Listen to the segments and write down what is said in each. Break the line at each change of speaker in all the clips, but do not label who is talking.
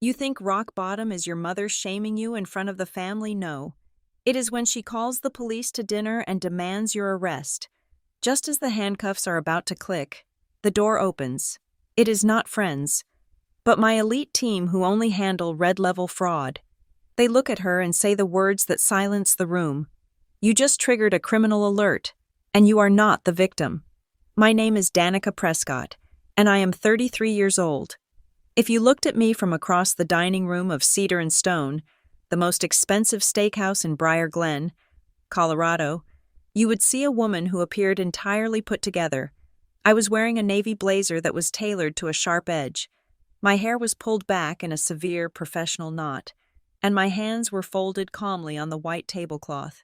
You think rock bottom is your mother shaming you in front of the family? No. It is when she calls the police to dinner and demands your arrest. Just as the handcuffs are about to click, the door opens. It is not friends, but my elite team who only handle red-level fraud. They look at her and say the words that silence the room. You just triggered a criminal alert, and you are not the victim. My name is Danica Prescott, and I am 33 years old. If you looked at me from across the dining room of Cedar and Stone, the most expensive steakhouse in Briar Glen, Colorado, you would see a woman who appeared entirely put together. I was wearing a navy blazer that was tailored to a sharp edge. My hair was pulled back in a severe professional knot, and my hands were folded calmly on the white tablecloth.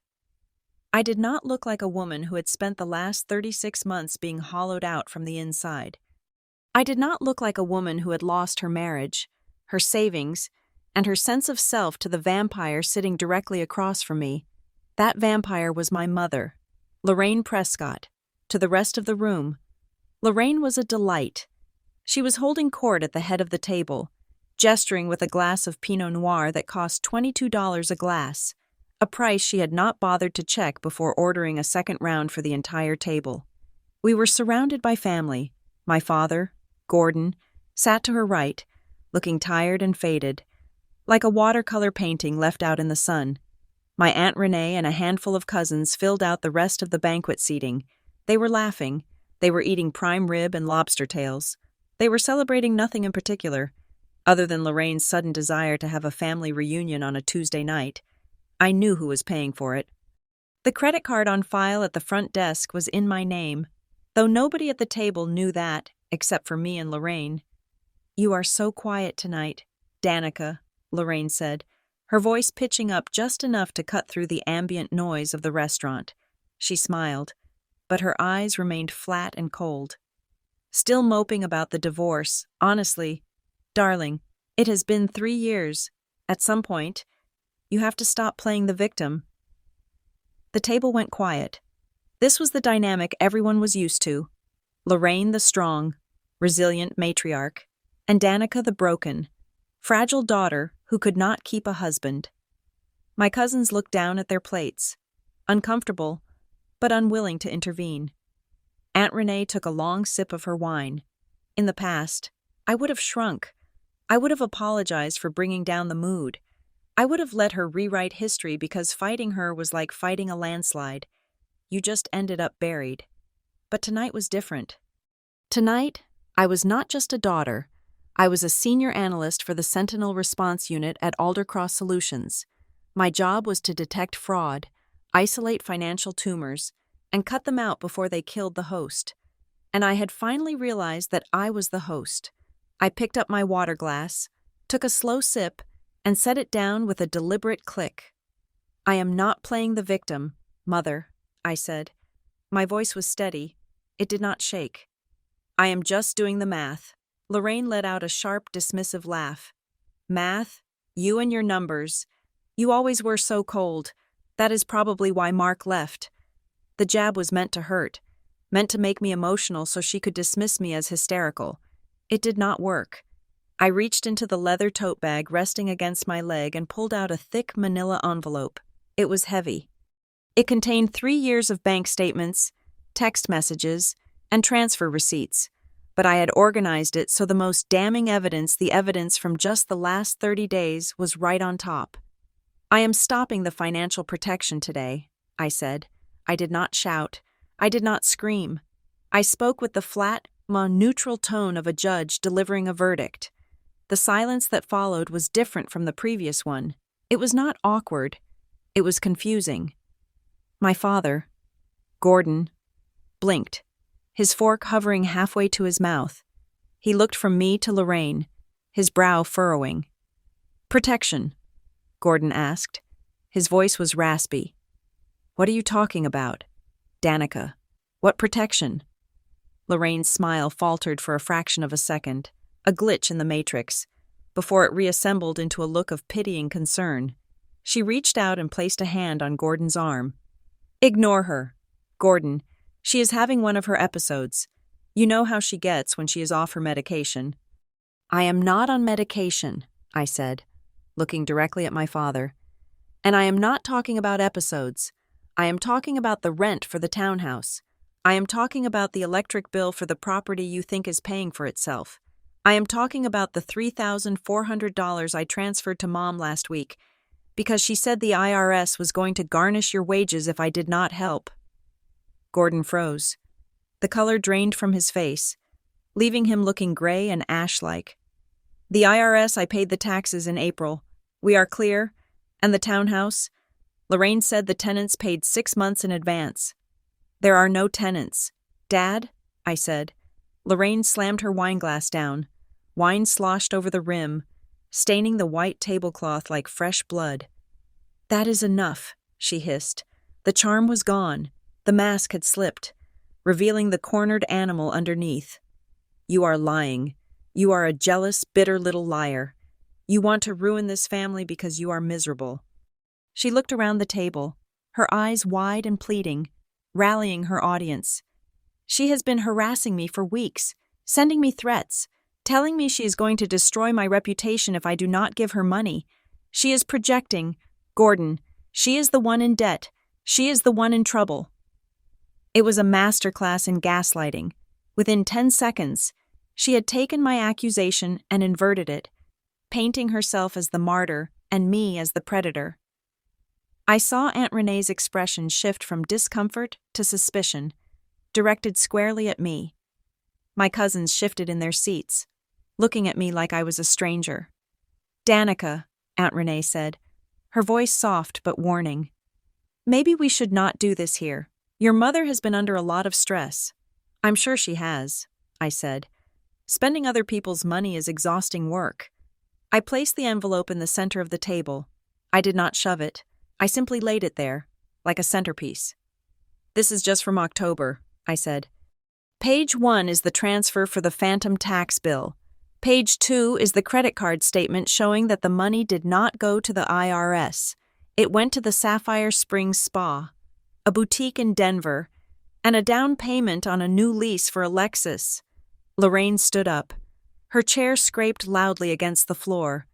I did not look like a woman who had spent the last 36 months being hollowed out from the inside. I did not look like a woman who had lost her marriage, her savings, and her sense of self to the vampire sitting directly across from me. That vampire was my mother, Lorraine Prescott. To the rest of the room, Lorraine was a delight. She was holding court at the head of the table, gesturing with a glass of Pinot Noir that cost $22 a glass, a price she had not bothered to check before ordering a second round for the entire table. We were surrounded by family. My father, Gordon, sat to her right, looking tired and faded, like a watercolor painting left out in the sun. My Aunt Renee and a handful of cousins filled out the rest of the banquet seating. They were laughing. They were eating prime rib and lobster tails. They were celebrating nothing in particular, other than Lorraine's sudden desire to have a family reunion on a Tuesday night. I knew who was paying for it. The credit card on file at the front desk was in my name, though nobody at the table knew that, except for me and Lorraine. "You are so quiet tonight, Danica," Lorraine said, her voice pitching up just enough to cut through the ambient noise of the restaurant. She smiled, but her eyes remained flat and cold. "Still moping about the divorce, honestly. Darling, it has been 3 years. At some point, you have to stop playing the victim." The table went quiet. This was the dynamic everyone was used to. Lorraine the strong, resilient matriarch, and Danica the broken, fragile daughter who could not keep a husband. My cousins looked down at their plates, uncomfortable, but unwilling to intervene. Aunt Renee took a long sip of her wine. In the past, I would have shrunk. I would have apologized for bringing down the mood. I would have let her rewrite history because fighting her was like fighting a landslide. You just ended up buried. But tonight was different. Tonight, I was not just a daughter. I was a senior analyst for the Sentinel Response Unit at Aldercross Solutions. My job was to detect fraud, isolate financial tumors, and cut them out before they killed the host. And I had finally realized that I was the host. I picked up my water glass, took a slow sip, and set it down with a deliberate click. "I am not playing the victim, Mother," I said. My voice was steady. It did not shake. "I am just doing the math." Lorraine let out a sharp, dismissive laugh. "Math? You and your numbers. You always were so cold. That is probably why Mark left." The jab was meant to hurt, meant to make me emotional so she could dismiss me as hysterical. It did not work. I reached into the leather tote bag resting against my leg and pulled out a thick manila envelope. It was heavy. It contained 3 years of bank statements, text messages, and transfer receipts, but I had organized it so the most damning evidence, the evidence from just the last 30 days, was right on top. "I am stopping the financial protection today," I said. I did not shout. I did not scream. I spoke with the flat, neutral tone of a judge delivering a verdict. The silence that followed was different from the previous one. It was not awkward. It was confusing. My father, Gordon, blinked, his fork hovering halfway to his mouth. He looked from me to Lorraine, his brow furrowing. "Protection?" Gordon asked. His voice was raspy. "What are you talking about? Danica, what protection?" Lorraine's smile faltered for a fraction of a second, a glitch in the matrix, before it reassembled into a look of pitying concern. She reached out and placed a hand on Gordon's arm. "Ignore her, Gordon. She is having one of her episodes. You know how she gets when she is off her medication." "I am not on medication," I said, looking directly at my father. And I am not talking about episodes. I am talking about the rent for the townhouse. I am talking about the electric bill for the property you think is paying for itself. I am talking about the $3,400 I transferred to Mom last week because she said the IRS was going to garnish your wages if I did not help. Gordon froze. The color drained from his face, leaving him looking gray and ash-like. The IRS, I paid the taxes in April. We are clear. And the townhouse? Lorraine said the tenants paid 6 months in advance. There are no tenants. Dad? I said. Lorraine slammed her wineglass down. Wine sloshed over the rim, staining the white tablecloth like fresh blood. That is enough, she hissed. The charm was gone. The mask had slipped, revealing the cornered animal underneath. You are lying. You are a jealous, bitter little liar. You want to ruin this family because you are miserable. She looked around the table, her eyes wide and pleading, rallying her audience. She has been harassing me for weeks, sending me threats, telling me she is going to destroy my reputation if I do not give her money. She is projecting. Gordon, she is the one in debt. She is the one in trouble. It was a masterclass in gaslighting. Within 10 seconds, she had taken my accusation and inverted it, painting herself as the martyr and me as the predator. I saw Aunt Renee's expression shift from discomfort to suspicion, directed squarely at me. My cousins shifted in their seats, looking at me like I was a stranger. Danica, Aunt Renee said, her voice soft but warning. Maybe we should not do this here. Your mother has been under a lot of stress. I'm sure she has, I said. Spending other people's money is exhausting work. I placed the envelope in the center of the table. I did not shove it. I simply laid it there, like a centerpiece. This is just from October, I said. Page 1 is the transfer for the phantom tax bill. Page 2 is the credit card statement showing that the money did not go to the IRS. It went to the Sapphire Springs Spa, a boutique in Denver, and a down payment on a new lease for a Lexus. Lorraine stood up. Her chair scraped loudly against the floor,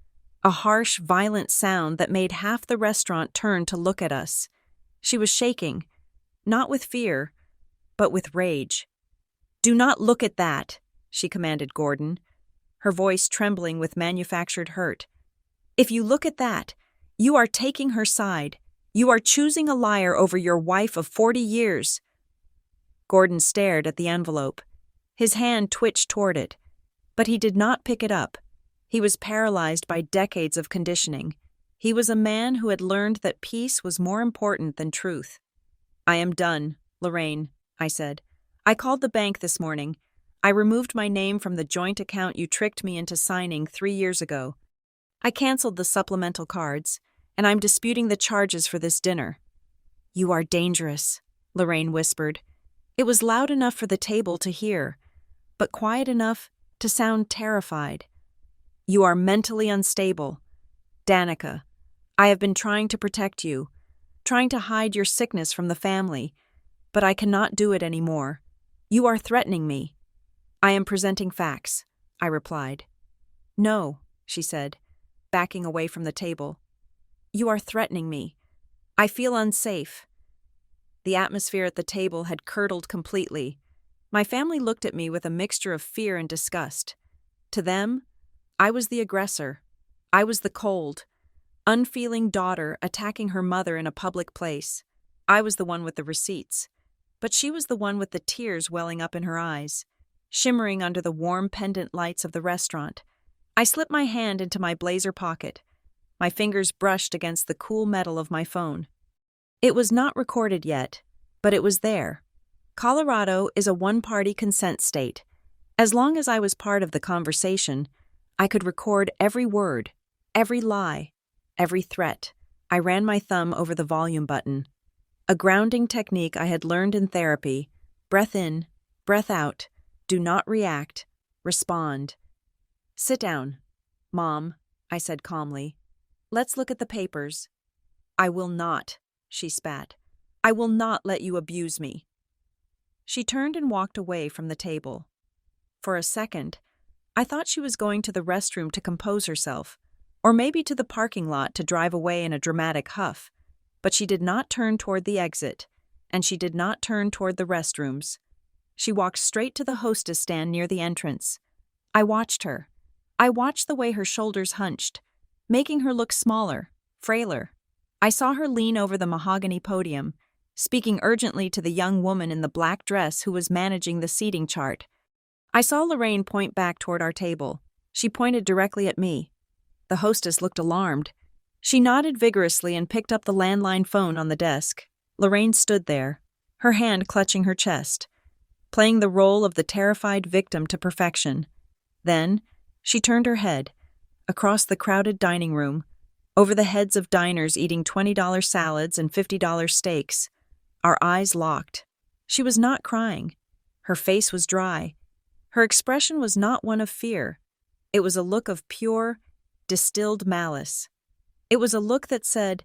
a harsh, violent sound that made half the restaurant turn to look at us. She was shaking, not with fear, but with rage. Do not look at that, she commanded Gordon, her voice trembling with manufactured hurt. If you look at that, you are taking her side. You are choosing a liar over your wife of 40 years. Gordon stared at the envelope. His hand twitched toward it, but he did not pick it up. He was paralyzed by decades of conditioning. He was a man who had learned that peace was more important than truth. I am done, Lorraine, I said. I called the bank this morning. I removed my name from the joint account you tricked me into signing 3 years ago. I canceled the supplemental cards, and I'm disputing the charges for this dinner. You are dangerous, Lorraine whispered. It was loud enough for the table to hear, but quiet enough to sound terrified. You are mentally unstable. Danica, I have been trying to protect you, trying to hide your sickness from the family, but I cannot do it anymore. You are threatening me. I am presenting facts, I replied. No, she said, backing away from the table. You are threatening me. I feel unsafe. The atmosphere at the table had curdled completely. My family looked at me with a mixture of fear and disgust. To them, I was the aggressor. I was the cold, unfeeling daughter attacking her mother in a public place. I was the one with the receipts, but she was the one with the tears welling up in her eyes, shimmering under the warm pendant lights of the restaurant. I slipped my hand into my blazer pocket. My fingers brushed against the cool metal of my phone. It was not recorded yet, but it was there. Colorado is a one-party consent state. As long as I was part of the conversation, I could record every word, every lie, every threat. I ran my thumb over the volume button. A grounding technique I had learned in therapy. Breath in, breath out, do not react, respond. Sit down, Mom, I said calmly. Let's look at the papers. I will not, she spat. I will not let you abuse me. She turned and walked away from the table. For a second, I thought she was going to the restroom to compose herself, or maybe to the parking lot to drive away in a dramatic huff, but she did not turn toward the exit, and she did not turn toward the restrooms. She walked straight to the hostess stand near the entrance. I watched her. I watched the way her shoulders hunched, making her look smaller, frailer. I saw her lean over the mahogany podium, speaking urgently to the young woman in the black dress who was managing the seating chart. I saw Lorraine point back toward our table. She pointed directly at me. The hostess looked alarmed. She nodded vigorously and picked up the landline phone on the desk. Lorraine stood there, her hand clutching her chest, playing the role of the terrified victim to perfection. Then, she turned her head, across the crowded dining room, over the heads of diners eating $20 salads and $50 steaks. Our eyes locked. She was not crying. Her face was dry. Her expression was not one of fear. It was a look of pure, distilled malice. It was a look that said,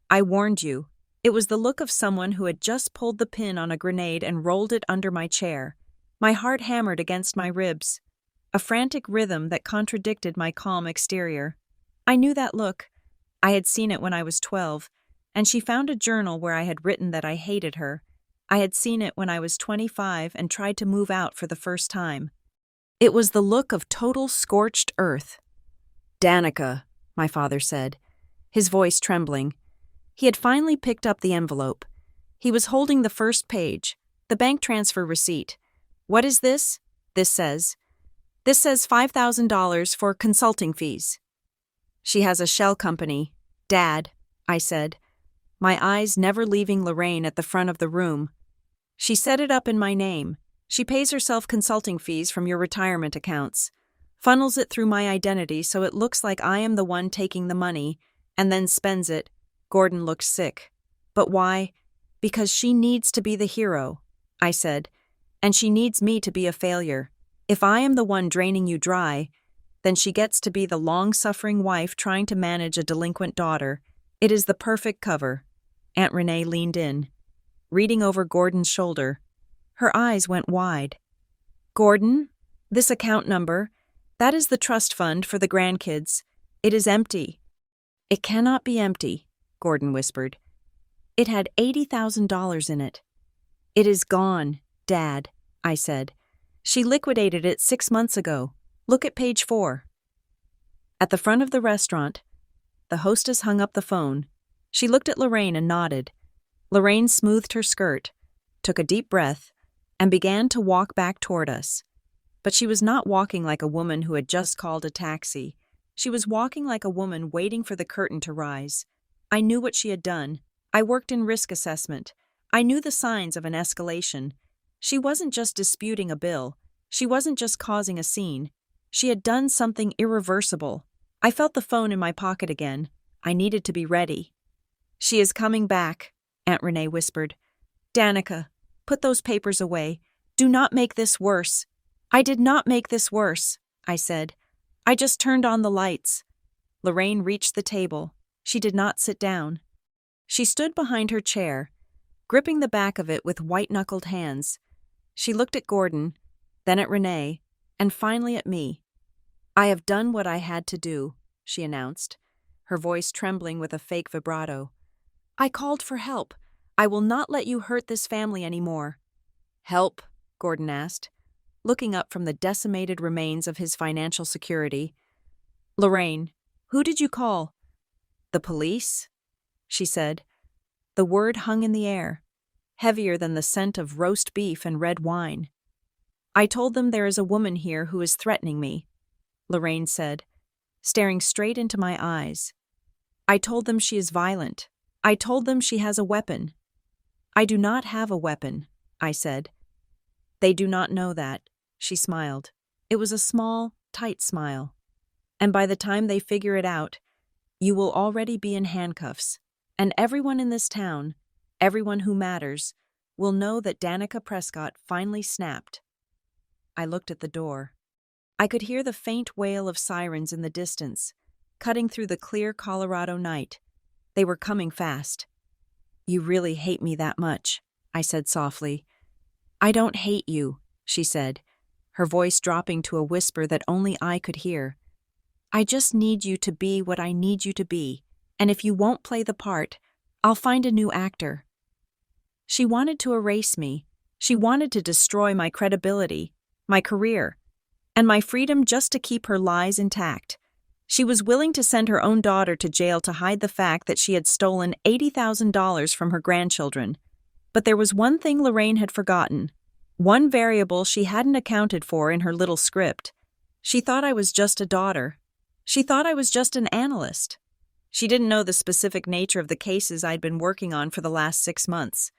"I warned you." It was the look of someone who had just pulled the pin on a grenade and rolled it under my chair. My heart hammered against my ribs, a frantic rhythm that contradicted my calm exterior. I knew that look. I had seen it when I was 12, and she found a journal where I had written that I hated her. I had seen it when I was 25 and tried to move out for the first time. It was the look of total scorched earth. "Danica," my father said, his voice trembling. He had finally picked up the envelope. He was holding the first page, the bank transfer receipt. "What is this?" This says $5,000 for consulting fees." "She has a shell company, Dad," I said, my eyes never leaving Lorraine at the front of the room. "She set it up in my name. She pays herself consulting fees from your retirement accounts, funnels it through my identity so it looks like I am the one taking the money, and then spends it." Gordon looked sick. "But why?" "Because she needs to be the hero," I said, "and she needs me to be a failure. If I am the one draining you dry, then she gets to be the long-suffering wife trying to manage a delinquent daughter. It is the perfect cover." Aunt Renee leaned in, reading over Gordon's shoulder. Her eyes went wide. "Gordon, this account number, that is the trust fund for the grandkids. It is empty." "It cannot be empty," Gordon whispered. "It had $80,000 in it." "It is gone, Dad," I said. "She liquidated it 6 months ago. Look at page 4. At the front of the restaurant, the hostess hung up the phone. She looked at Lorraine and nodded. Lorraine smoothed her skirt, took a deep breath, and began to walk back toward us. But she was not walking like a woman who had just called a taxi. She was walking like a woman waiting for the curtain to rise. I knew what she had done. I worked in risk assessment. I knew the signs of an escalation. She wasn't just disputing a bill. She wasn't just causing a scene. She had done something irreversible. I felt the phone in my pocket again. I needed to be ready. "She is coming back," Aunt Renee whispered. "Danica, put those papers away. Do not make this worse." "I did not make this worse," I said. "I just turned on the lights." Lorraine reached the table. She did not sit down. She stood behind her chair, gripping the back of it with white-knuckled hands. She looked at Gordon, then at Renee, and finally at me. "I have done what I had to do," she announced, her voice trembling with a fake vibrato. "I called for help. I will not let you hurt this family anymore." "Help?" Gordon asked, looking up from the decimated remains of his financial security. "Lorraine, who did you call?" "The police," she said. The word hung in the air, heavier than the scent of roast beef and red wine. "I told them there is a woman here who is threatening me," Lorraine said, staring straight into my eyes. "I told them she is violent. I told them she has a weapon." "I do not have a weapon," I said. "They do not know that," she smiled. It was a small, tight smile. "And by the time they figure it out, you will already be in handcuffs, and everyone in this town, everyone who matters, will know that Danica Prescott finally snapped." I looked at the door. I could hear the faint wail of sirens in the distance, cutting through the clear Colorado night. They were coming fast. "You really hate me that much," I said softly. "I don't hate you," she said, her voice dropping to a whisper that only I could hear. I just need you to be what I need you to be, and if you won't play the part, I'll find a new actor. She wanted to erase me. She wanted to destroy my credibility, my career, and my freedom just to keep her lies intact. She was willing to send her own daughter to jail to hide the fact that she had stolen $80,000 from her grandchildren. But there was one thing Lorraine had forgotten, one variable she hadn't accounted for in her little script. She thought I was just a daughter. She thought I was just an analyst. She didn't know the specific nature of the cases I'd been working on for the last 6 months.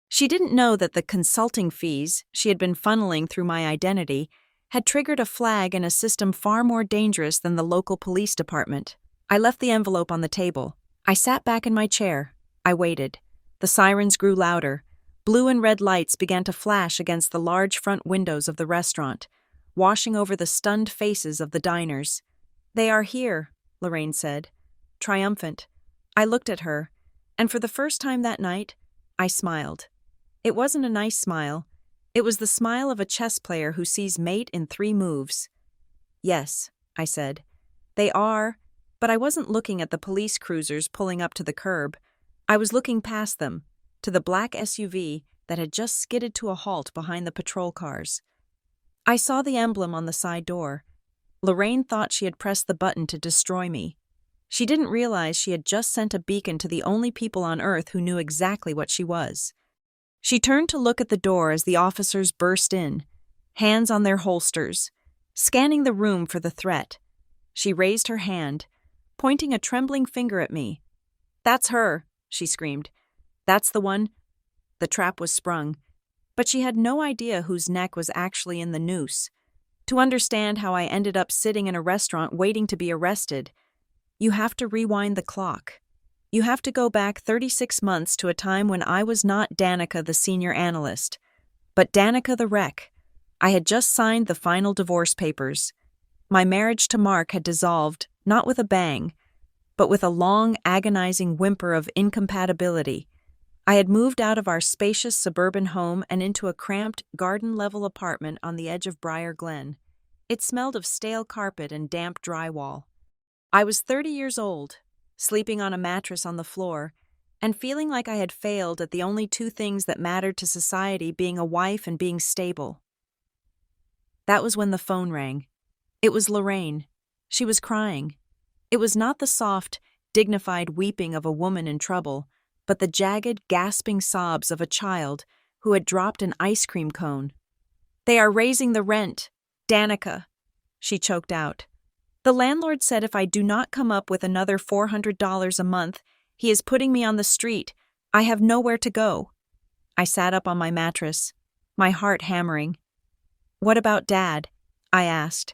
She didn't know that the consulting fees she had been funneling through my identity had triggered a flag in a system far more dangerous than the local police department. I left the envelope on the table. I sat back in my chair. I waited. The sirens grew louder. Blue and red lights began to flash against the large front windows of the restaurant, washing over the stunned faces of the diners. "They are here," Lorraine said, triumphant. I looked at her, and for the first time that night, I smiled. It wasn't a nice smile. It was the smile of a chess player who sees mate in 3 moves. "Yes," I said. "They are," but I wasn't looking at the police cruisers pulling up to the curb. I was looking past them, to the black SUV that had just skidded to a halt behind the patrol cars. I saw the emblem on the side door. Lorraine thought she had pressed the button to destroy me. She didn't realize she had just sent a beacon to the only people on Earth who knew exactly what she was. She turned to look at the door as the officers burst in, hands on their holsters, scanning the room for the threat. She raised her hand, pointing a trembling finger at me. "That's her," she screamed. "That's the one." The trap was sprung, but she had no idea whose neck was actually in the noose. To understand how I ended up sitting in a restaurant waiting to be arrested, you have to rewind the clock. You have to go back 36 months to a time when I was not Danica the senior analyst, but Danica the wreck. I had just signed the final divorce papers. My marriage to Mark had dissolved, not with a bang, but with a long, agonizing whimper of incompatibility. I had moved out of our spacious suburban home and into a cramped, garden-level apartment on the edge of Briar Glen. It smelled of stale carpet and damp drywall. I was 30 years old, sleeping on a mattress on the floor, and feeling like I had failed at the only 2 things that mattered to society, being a wife and being stable. That was when the phone rang. It was Lorraine. She was crying. It was not the soft, dignified weeping of a woman in trouble, but the jagged, gasping sobs of a child who had dropped an ice cream cone. "They are raising the rent, Danica," she choked out. "The landlord said if I do not come up with another $400 a month, he is putting me on the street. I have nowhere to go." I sat up on my mattress, my heart hammering. "What about Dad?" I asked.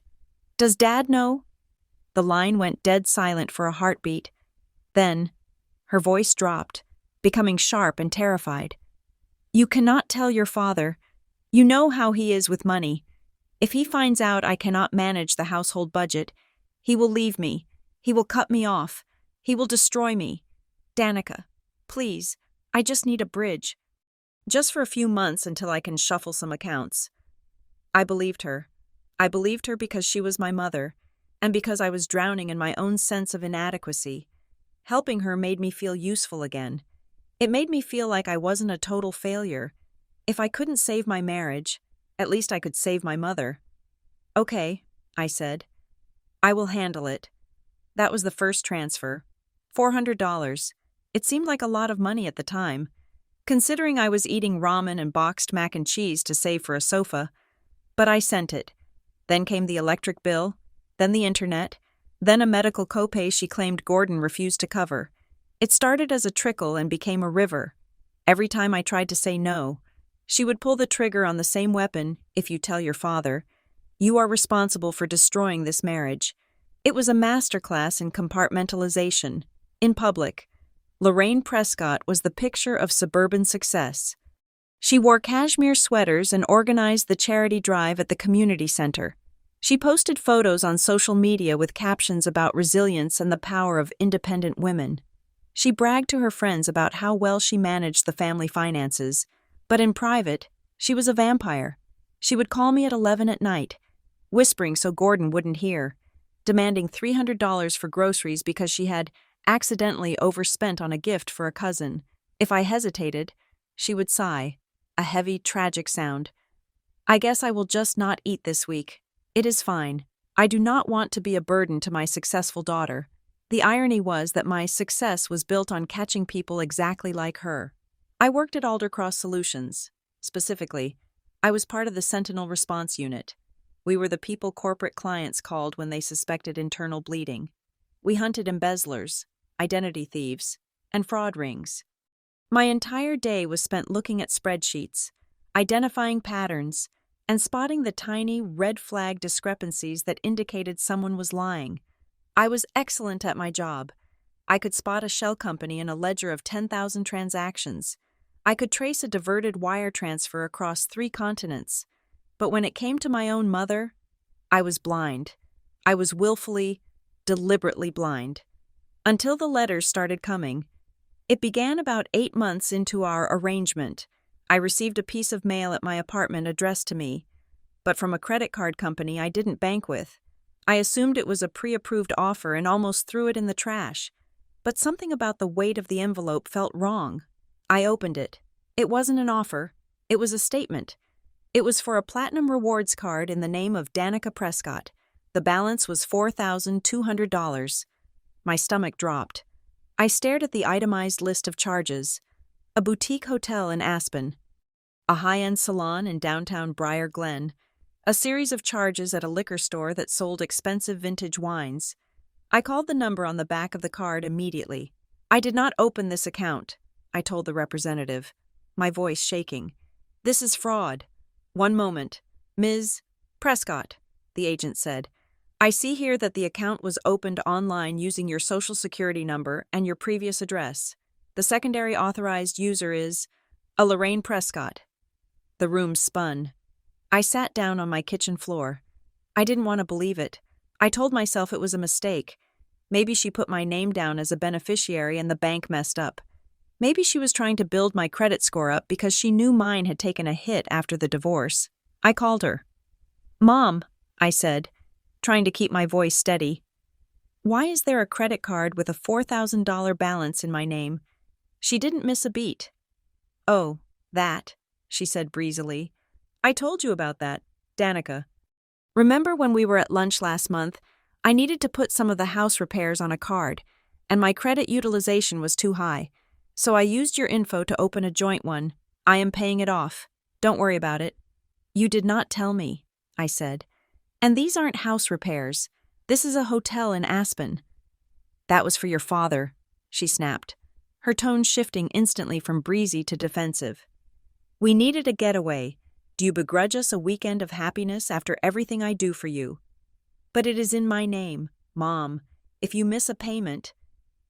"Does Dad know?" The line went dead silent for a heartbeat. Then, her voice dropped, becoming sharp and terrified. "You cannot tell your father. You know how he is with money. If he finds out I cannot manage the household budget, he will leave me. He will cut me off. He will destroy me. Danica, please, I just need a bridge. Just for a few months until I can shuffle some accounts." I believed her. I believed her because she was my mother, and because I was drowning in my own sense of inadequacy. Helping her made me feel useful again. It made me feel like I wasn't a total failure. If I couldn't save my marriage, at least I could save my mother. "Okay," I said. "I will handle it." That was the first transfer. $400. It seemed like a lot of money at the time, considering I was eating ramen and boxed mac and cheese to save for a sofa. But I sent it. Then came the electric bill, then the internet, then a medical copay she claimed Gordon refused to cover. It started as a trickle and became a river. Every time I tried to say no, she would pull the trigger on the same weapon. "If you tell your father, you are responsible for destroying this marriage." It was a masterclass in compartmentalization. In public, Lorraine Prescott was the picture of suburban success. She wore cashmere sweaters and organized the charity drive at the community center. She posted photos on social media with captions about resilience and the power of independent women. She bragged to her friends about how well she managed the family finances, but in private, she was a vampire. She would call me at 11 at night, whispering so Gordon wouldn't hear. demanding $300 for groceries because she had accidentally overspent on a gift for a cousin. If I hesitated, she would sigh, a heavy, tragic sound. "I guess I will just not eat this week. It is fine. I do not want to be a burden to my successful daughter." The irony was that my success was built on catching people exactly like her. I worked at Aldercross Solutions. Specifically, I was part of the Sentinel Response Unit. We were the people corporate clients called when they suspected internal bleeding. We hunted embezzlers, identity thieves, and fraud rings. My entire day was spent looking at spreadsheets, identifying patterns, and spotting the tiny red flag discrepancies that indicated someone was lying. I was excellent at my job. I could spot a shell company in a ledger of 10,000 transactions. I could trace a diverted wire transfer across 3 continents. But when it came to my own mother, I was blind. I was willfully, deliberately blind. Until the letters started coming. It began about 8 months into our arrangement. I received a piece of mail at my apartment addressed to me, but from a credit card company I didn't bank with. I assumed it was a pre-approved offer and almost threw it in the trash. But something about the weight of the envelope felt wrong. I opened it. It wasn't an offer. It was a statement. It was for a platinum rewards card in the name of Danica Prescott. The balance was $4,200. My stomach dropped. I stared at the itemized list of charges. A boutique hotel in Aspen. A high-end salon in downtown Briar Glen. A series of charges at a liquor store that sold expensive vintage wines. I called the number on the back of the card immediately. "I did not open this account," I told the representative, my voice shaking. "This is fraud." "One moment. Ms. Prescott," the agent said. "I see here that the account was opened online using your social security number and your previous address. The secondary authorized user is a Lorraine Prescott." The room spun. I sat down on my kitchen floor. I didn't want to believe it. I told myself it was a mistake. Maybe she put my name down as a beneficiary and the bank messed up. Maybe she was trying to build my credit score up because she knew mine had taken a hit after the divorce. I called her. "Mom," I said, trying to keep my voice steady. "Why is there a credit card with a $4,000 balance in my name?" She didn't miss a beat. "Oh, that," she said breezily. "I told you about that, Danica. Remember when we were at lunch last month? I needed to put some of the house repairs on a card, and my credit utilization was too high. So I used your info to open a joint one. I am paying it off. Don't worry about it." "You did not tell me," I said. "And these aren't house repairs. This is a hotel in Aspen." "That was for your father," she snapped, her tone shifting instantly from breezy to defensive. "We needed a getaway. Do you begrudge us a weekend of happiness after everything I do for you?" "But it is in my name, Mom. If you miss a payment—"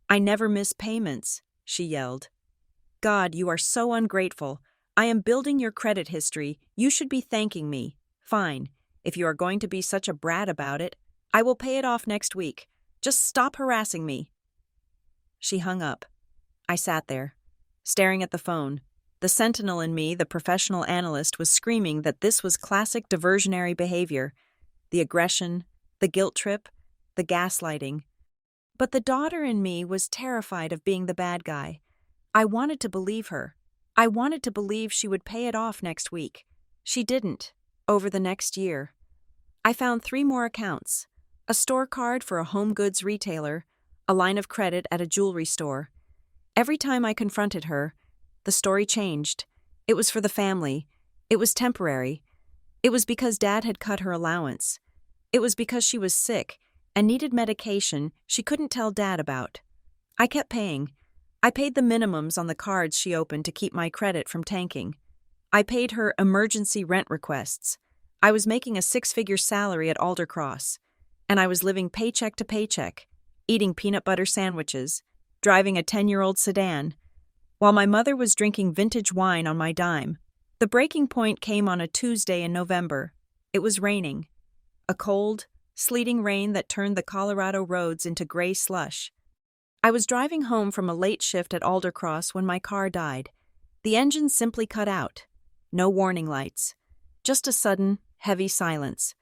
"I never miss payments," she yelled. "God, you are so ungrateful. I am building your credit history. You should be thanking me. Fine. If you are going to be such a brat about it, I will pay it off next week. Just stop harassing me." She hung up. I sat there, staring at the phone. The sentinel in me, the professional analyst, was screaming that this was classic diversionary behavior. The aggression, the guilt trip, the gaslighting. But the daughter in me was terrified of being the bad guy. I wanted to believe her. I wanted to believe she would pay it off next week. She didn't, over the next year. I found 3 more accounts. A store card for a home goods retailer, a line of credit at a jewelry store. Every time I confronted her, the story changed. It was for the family. It was temporary. It was because Dad had cut her allowance. It was because she was sick and needed medication she couldn't tell Dad about. I kept paying. I paid the minimums on the cards she opened to keep my credit from tanking. I paid her emergency rent requests. I was making a 6-figure salary at Aldercross, and I was living paycheck to paycheck, eating peanut butter sandwiches, driving a 10-year-old sedan, while my mother was drinking vintage wine on my dime. The breaking point came on a Tuesday in November. It was raining. A cold, sleeting rain that turned the Colorado roads into gray slush. I was driving home from a late shift at Aldercross when my car died. The engine simply cut out. No warning lights. Just a sudden, heavy silence.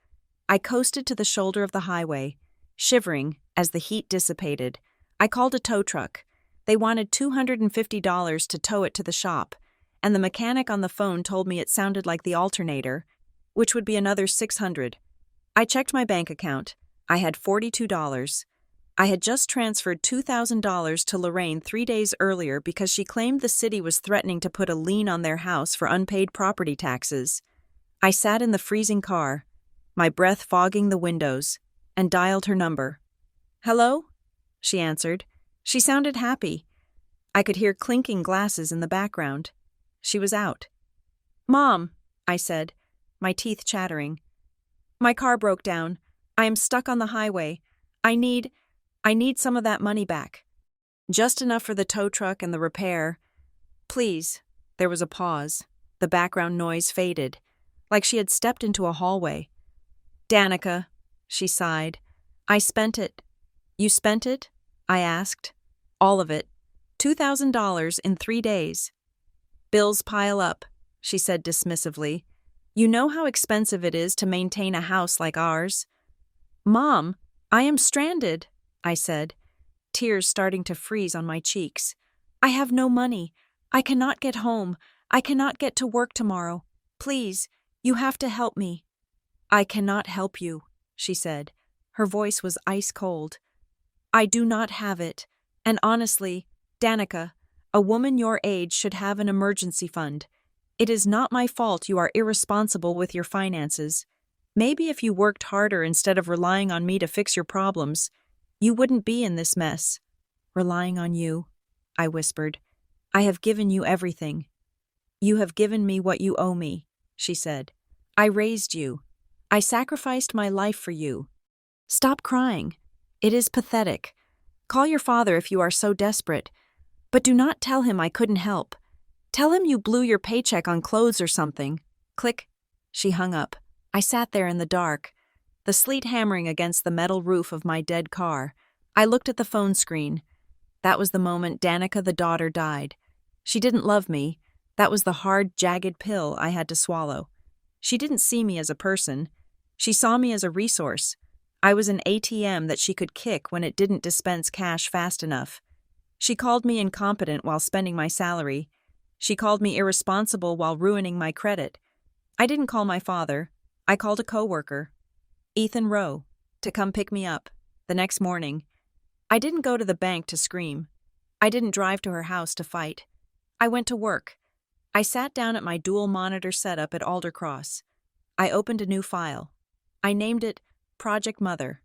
I coasted to the shoulder of the highway, Shivering, as the heat dissipated, I called a tow truck. They wanted $250 to tow it to the shop, and the mechanic on the phone told me it sounded like the alternator, which would be another $600. I checked my bank account. I had $42. I had just transferred $2,000 to Lorraine 3 days earlier because she claimed the city was threatening to put a lien on their house for unpaid property taxes. I sat in the freezing car, my breath fogging the windows, and dialed her number. "Hello?" she answered. She sounded happy. I could hear clinking glasses in the background. She was out. "Mom," I said, my teeth chattering. "My car broke down. I am stuck on the highway. I need some of that money back. Just enough for the tow truck and the repair. Please." There was a pause. The background noise faded, like she had stepped into a hallway. "Danica," she sighed. "I spent it." "You spent it?" I asked. "All of it. $2,000 in 3 days. "Bills pile up," she said dismissively. "You know how expensive it is to maintain a house like ours." "Mom, I am stranded," I said, tears starting to freeze on my cheeks. "I have no money. I cannot get home. I cannot get to work tomorrow. Please, you have to help me." "I cannot help you," she said. Her voice was ice cold. "I do not have it. And honestly, Danica, a woman your age should have an emergency fund. It is not my fault you are irresponsible with your finances. Maybe if you worked harder instead of relying on me to fix your problems, you wouldn't be in this mess." "Relying on you," I whispered. "I have given you everything." "You have given me what you owe me," she said. "I raised you. I sacrificed my life for you. Stop crying. It is pathetic. Call your father if you are so desperate. But do not tell him I couldn't help. Tell him you blew your paycheck on clothes or something." Click. She hung up. I sat there in the dark, the sleet hammering against the metal roof of my dead car. I looked at the phone screen. That was the moment Danica the daughter died. She didn't love me. That was the hard, jagged pill I had to swallow. She didn't see me as a person. She saw me as a resource. I was an ATM that she could kick when it didn't dispense cash fast enough. She called me incompetent while spending my salary. She called me irresponsible while ruining my credit. I didn't call my father. I called a coworker, Ethan Rowe, to come pick me up the next morning. I didn't go to the bank to scream. I didn't drive to her house to fight. I went to work. I sat down at my dual monitor setup at Aldercross. I opened a new file. I named it Project Mother.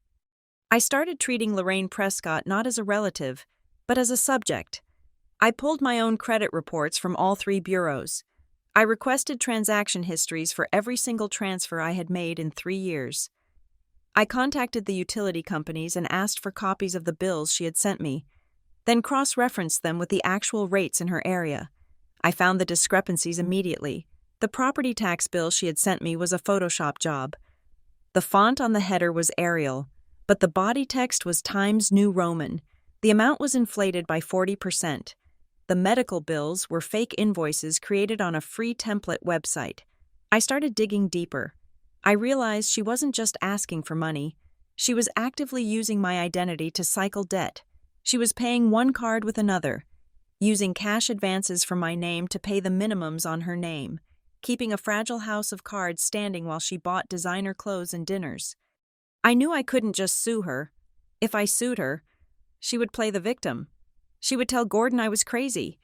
I started treating Lorraine Prescott not as a relative, but as a subject. I pulled my own credit reports from all 3 bureaus. I requested transaction histories for every single transfer I had made in 3 years. I contacted the utility companies and asked for copies of the bills she had sent me, then cross-referenced them with the actual rates in her area. I found the discrepancies immediately. The property tax bill she had sent me was a Photoshop job. The font on the header was Arial, but the body text was Times New Roman. The amount was inflated by 40%. The medical bills were fake invoices created on a free template website. I started digging deeper. I realized she wasn't just asking for money. She was actively using my identity to cycle debt. She was paying one card with another, using cash advances from my name to pay the minimums on her name, keeping a fragile house of cards standing while she bought designer clothes and dinners. I knew I couldn't just sue her. If I sued her, she would play the victim. She would tell Gordon I was crazy.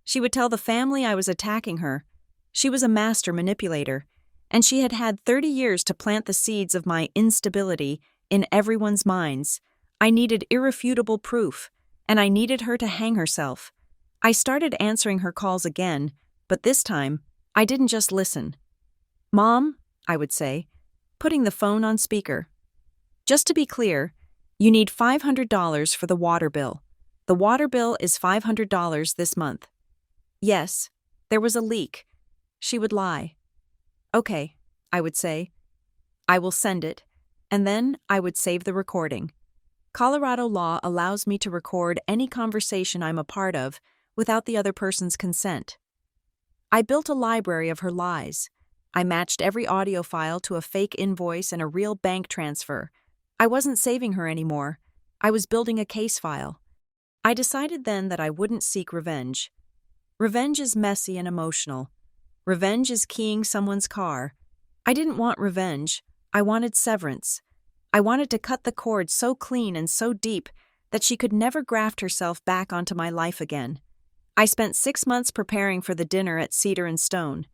She would tell the family I was attacking her. She was a master manipulator, and she had had 30 years to plant the seeds of my instability in everyone's minds. I needed irrefutable proof, and I needed her to hang herself. I started answering her calls again, but this time, I didn't just listen. "Mom," I would say, putting the phone on speaker. "Just to be clear, you need $500 for the water bill. The water bill is $500 this month." "Yes, there was a leak." She would lie. "Okay," I would say. "I will send it," and then I would save the recording. Colorado law allows me to record any conversation I'm a part of without the other person's consent. I built a library of her lies. I matched every audio file to a fake invoice and a real bank transfer. I wasn't saving her anymore. I was building a case file. I decided then that I wouldn't seek revenge. Revenge is messy and emotional. Revenge is keying someone's car. I didn't want revenge. I wanted severance. I wanted to cut the cord so clean and so deep that she could never graft herself back onto my life again. I spent 6 months preparing for the dinner at Cedar and Stone.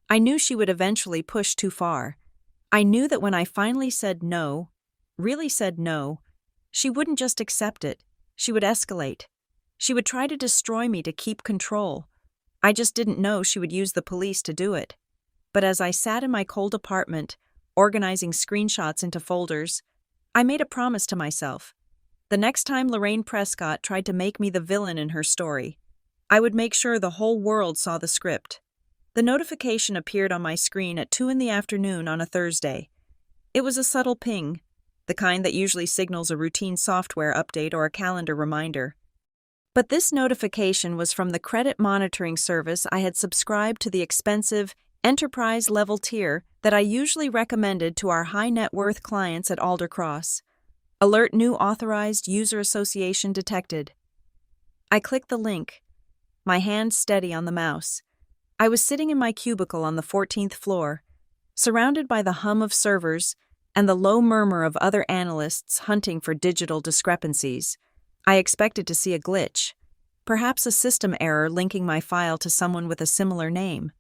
I knew she would eventually push too far. I knew that when I finally said no, really said no, she wouldn't just accept it, she would escalate. She would try to destroy me to keep control. I just didn't know she would use the police to do it. But as I sat in my cold apartment, organizing screenshots into folders, I made a promise to myself. The next time Lorraine Prescott tried to make me the villain in her story, I would make sure the whole world saw the script. The notification appeared on my screen at 2 p.m. on a Thursday. It was a subtle ping, the kind that usually signals a routine software update or a calendar reminder. But this notification was from the credit monitoring service I had subscribed to the expensive, enterprise-level tier that I usually recommended to our high-net-worth clients at Aldercross. Alert: new authorized user association detected. I clicked the link, my hand steady on the mouse. I was sitting in my cubicle on the 14th floor, surrounded by the hum of servers and the low murmur of other analysts hunting for digital discrepancies. I expected to see a glitch, perhaps a system error linking my file to someone with a similar name.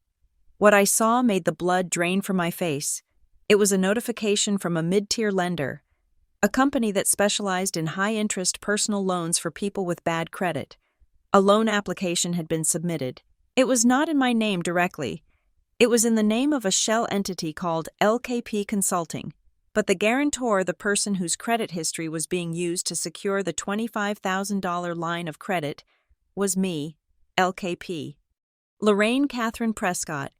What I saw made the blood drain from my face. It was a notification from a mid-tier lender, a company that specialized in high-interest personal loans for people with bad credit. A loan application had been submitted. It was not in my name directly. It was in the name of a shell entity called LKP Consulting, but the guarantor, the person whose credit history was being used to secure the $25,000 line of credit, was me, LKP. Lorraine Catherine Prescott.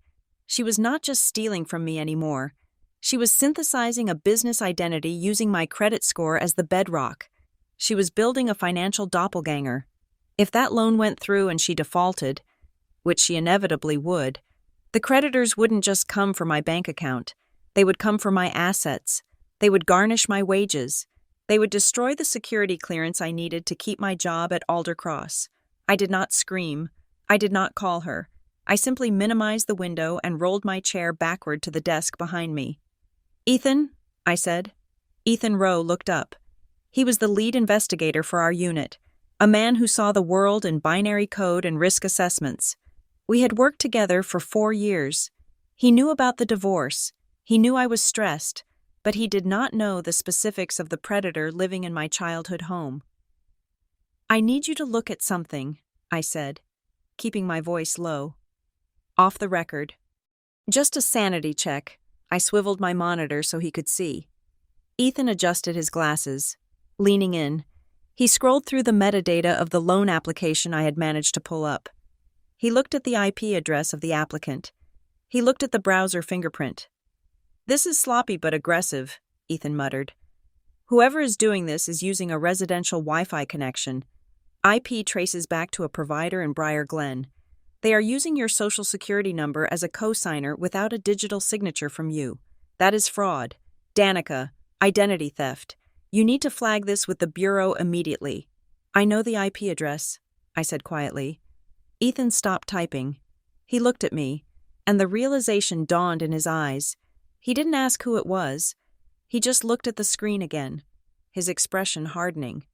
She was not just stealing from me anymore. She was synthesizing a business identity using my credit score as the bedrock. She was building a financial doppelganger. If that loan went through and she defaulted, which she inevitably would, the creditors wouldn't just come for my bank account. They would come for my assets. They would garnish my wages. They would destroy the security clearance I needed to keep my job at Aldercross. I did not scream. I did not call her. I simply minimized the window and rolled my chair backward to the desk behind me. "Ethan," I said. Ethan Rowe looked up. He was the lead investigator for our unit, a man who saw the world in binary code and risk assessments. We had worked together for 4 years. He knew about the divorce. He knew I was stressed, but he did not know the specifics of the predator living in my childhood home. "I need you to look at something," I said, keeping my voice low. "Off the record. Just a sanity check." I swiveled my monitor so he could see. Ethan adjusted his glasses, leaning in. He scrolled through the metadata of the loan application I had managed to pull up. He looked at the IP address of the applicant. He looked at the browser fingerprint. "This is sloppy but aggressive," Ethan muttered. "Whoever is doing this is using a residential Wi-Fi connection. IP traces back to a provider in Briar Glen. They are using your social security number as a cosigner without a digital signature from you. That is fraud. Danica, identity theft. You need to flag this with the Bureau immediately." "I know the IP address," I said quietly. Ethan stopped typing. He looked at me, and the realization dawned in his eyes. He didn't ask who it was. He just looked at the screen again, his expression hardening.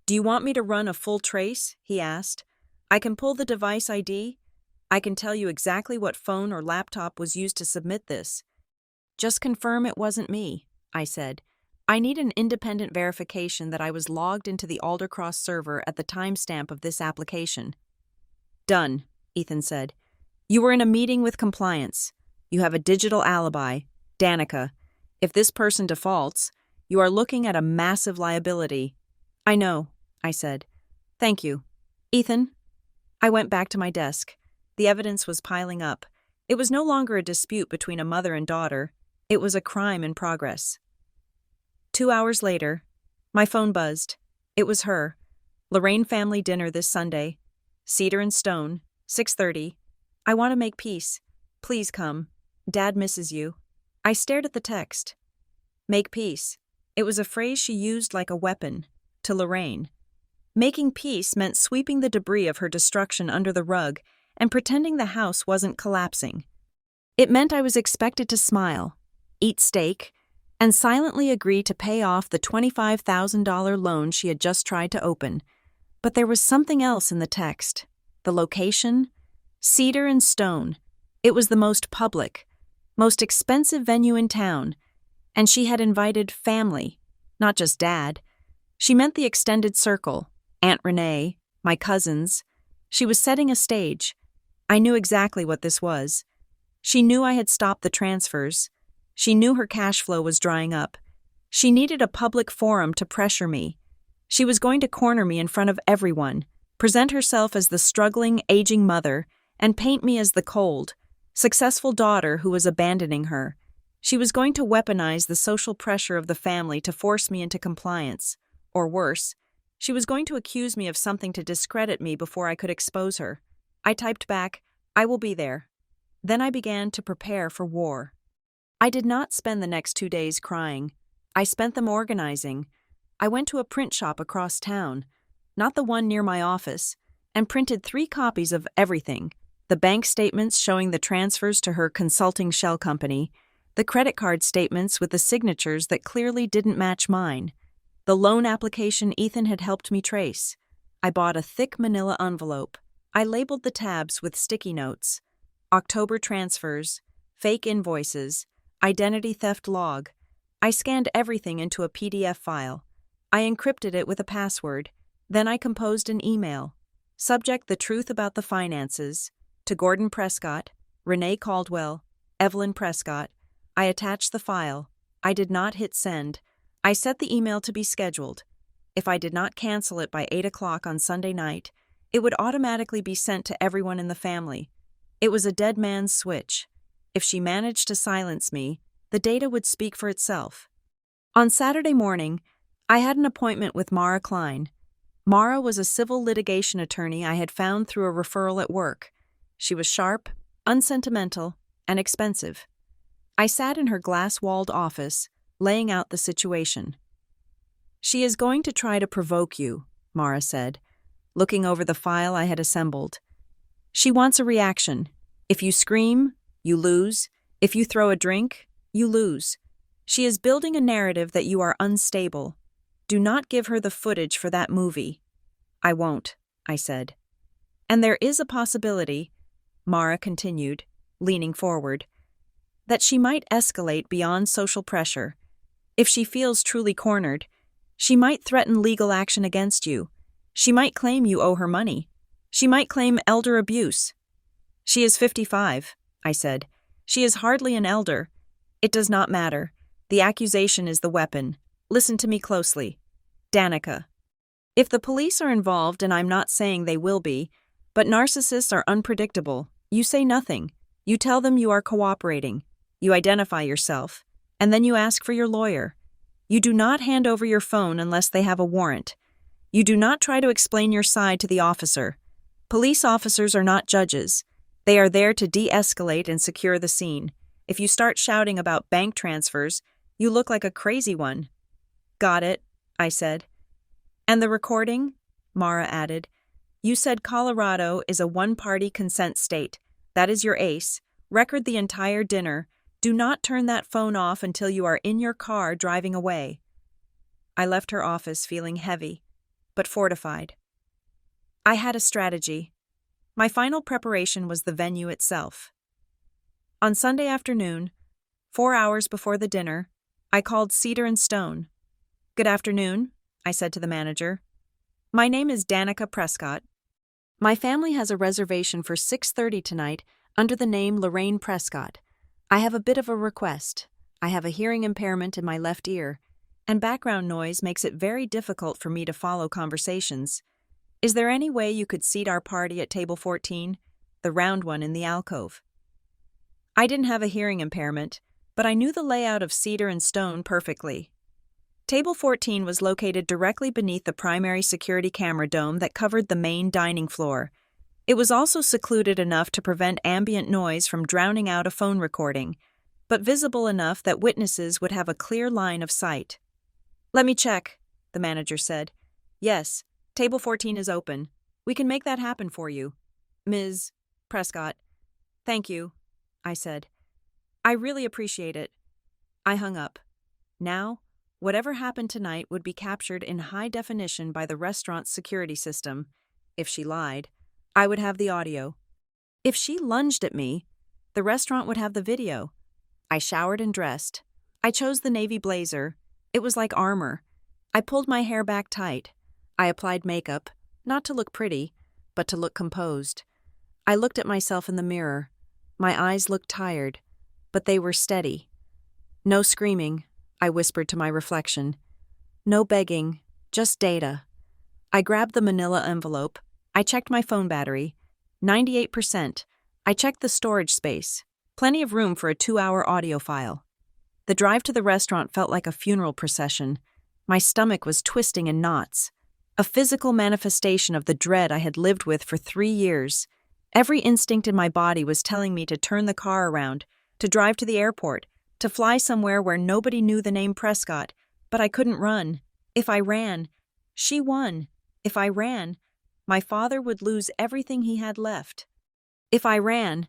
"Do you want me to run a full trace?" he asked. "I can pull the device ID. I can tell you exactly what phone or laptop was used to submit this." "Just confirm it wasn't me," I said. "I need an independent verification that I was logged into the Aldercross server at the timestamp of this application." "Done," Ethan said. "You were in a meeting with compliance. You have a digital alibi, Danica. If this person defaults, you are looking at a massive liability." "I know," I said. "Thank you. Ethan?" I went back to my desk. The evidence was piling up. It was no longer a dispute between a mother and daughter. It was a crime in progress. 2 hours later, my phone buzzed. It was her. "Lorraine family dinner this Sunday. Cedar and Stone, 6:30. I want to make peace. Please come. Dad misses you." I stared at the text. "Make peace." It was a phrase she used like a weapon, to Lorraine. Making peace meant sweeping the debris of her destruction under the rug and pretending the house wasn't collapsing. It meant I was expected to smile, eat steak, and silently agree to pay off the $25,000 loan she had just tried to open. But there was something else in the text. The location? Cedar and Stone. It was the most public, most expensive venue in town, and she had invited family, not just Dad. She meant the extended circle, Aunt Renee, my cousins. She was setting a stage. I knew exactly what this was. She knew I had stopped the transfers. She knew her cash flow was drying up. She needed a public forum to pressure me. She was going to corner me in front of everyone, present herself as the struggling, aging mother, and paint me as the cold, successful daughter who was abandoning her. She was going to weaponize the social pressure of the family to force me into compliance. Or worse, she was going to accuse me of something to discredit me before I could expose her. I typed back, "I will be there." Then I began to prepare for war. I did not spend the next 2 days crying. I spent them organizing. I went to a print shop across town, not the one near my office, and printed 3 copies of everything: the bank statements showing the transfers to her consulting shell company, the credit card statements with the signatures that clearly didn't match mine, the loan application Ethan had helped me trace. I bought a thick manila envelope. I labeled the tabs with sticky notes: October transfers, fake invoices, identity theft log. I scanned everything into a PDF file. I encrypted it with a password. Then I composed an email. Subject: the truth about the finances. To Gordon Prescott, Renee Caldwell, Evelyn Prescott. I attached the file. I did not hit send. I set the email to be scheduled. If I did not cancel it by 8 o'clock on Sunday night, it would automatically be sent to everyone in the family. It was a dead man's switch. If she managed to silence me, the data would speak for itself. On Saturday morning, I had an appointment with Mara Klein. Mara was a civil litigation attorney I had found through a referral at work. She was sharp, unsentimental, and expensive. I sat in her glass-walled office, laying out the situation. "She is going to try to provoke you," Mara said, looking over the file I had assembled. "She wants a reaction. If you scream, you lose. If you throw a drink, you lose. She is building a narrative that you are unstable. Do not give her the footage for that movie." "I won't," I said. "And there is a possibility," Mara continued, leaning forward, "that she might escalate beyond social pressure. If she feels truly cornered, she might threaten legal action against you. She might claim you owe her money. She might claim elder abuse." "She is 55, I said. "She is hardly an elder. It does not matter. The accusation is the weapon. Listen to me closely. Danica. If the police are involved, and I'm not saying they will be, but narcissists are unpredictable, you say nothing. You tell them you are cooperating. You identify yourself, and then you ask for your lawyer. You do not hand over your phone unless they have a warrant. You do not try to explain your side to the officer. Police officers are not judges. They are there to de-escalate and secure the scene. If you start shouting about bank transfers, you look like a crazy one." "Got it," I said. "And the recording?" Mara added. "You said Colorado is a one-party consent state. That is your ace. Record the entire dinner. Do not turn that phone off until you are in your car driving away." I left her office feeling heavy, but fortified. I had a strategy. My final preparation was the venue itself. On Sunday afternoon, 4 hours before the dinner, I called Cedar and Stone. "Good afternoon," I said to the manager. "My name is Danica Prescott. My family has a reservation for 6:30 tonight under the name Lorraine Prescott. I have a bit of a request. I have a hearing impairment in my left ear, and background noise makes it very difficult for me to follow conversations. Is there any way you could seat our party at table 14, the round one in the alcove?" I didn't have a hearing impairment, but I knew the layout of Cedar and Stone perfectly. Table 14 was located directly beneath the primary security camera dome that covered the main dining floor. It was also secluded enough to prevent ambient noise from drowning out a phone recording, but visible enough that witnesses would have a clear line of sight. Let me check, the manager said. Yes, table 14 is open. We can make that happen for you. Ms. Prescott. Thank you, I said. I really appreciate it. I hung up. Now, whatever happened tonight would be captured in high definition by the restaurant's security system. If she lied, I would have the audio. If she lunged at me, the restaurant would have the video. I showered and dressed. I chose the navy blazer. It was like armor. I pulled my hair back tight. I applied makeup, not to look pretty, but to look composed. I looked at myself in the mirror. My eyes looked tired, but they were steady. No screaming, I whispered to my reflection. No begging, just data. I grabbed the manila envelope. I checked my phone battery. 98%. I checked the storage space. Plenty of room for a 2-hour audio file. The drive to the restaurant felt like a funeral procession. My stomach was twisting in knots. A physical manifestation of the dread I had lived with for 3 years. Every instinct in my body was telling me to turn the car around, to drive to the airport, to fly somewhere where nobody knew the name Prescott, but I couldn't run. If I ran, she won. If I ran, my father would lose everything he had left. If I ran,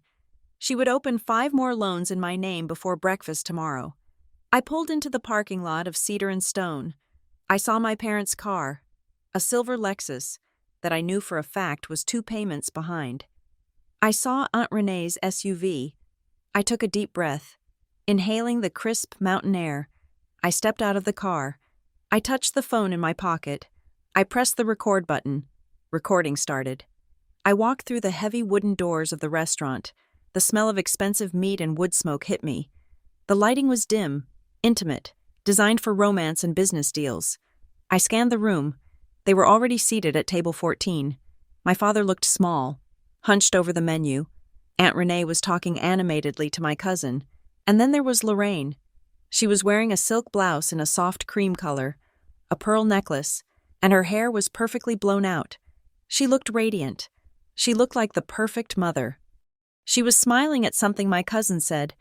she would open 5 more loans in my name before breakfast tomorrow. I pulled into the parking lot of Cedar and Stone. I saw my parents' car, a silver Lexus, that I knew for a fact was 2 payments behind. I saw Aunt Renee's SUV. I took a deep breath. Inhaling the crisp mountain air, I stepped out of the car. I touched the phone in my pocket. I pressed the record button. Recording started. I walked through the heavy wooden doors of the restaurant. The smell of expensive meat and wood smoke hit me. The lighting was dim, intimate, designed for romance and business deals. I scanned the room. They were already seated at table 14. My father looked small, hunched over the menu. Aunt Renee was talking animatedly to my cousin. And then there was Lorraine. She was wearing a silk blouse in a soft cream color, a pearl necklace, and her hair was perfectly blown out. She looked radiant. She looked like the perfect mother. She was smiling at something my cousin said,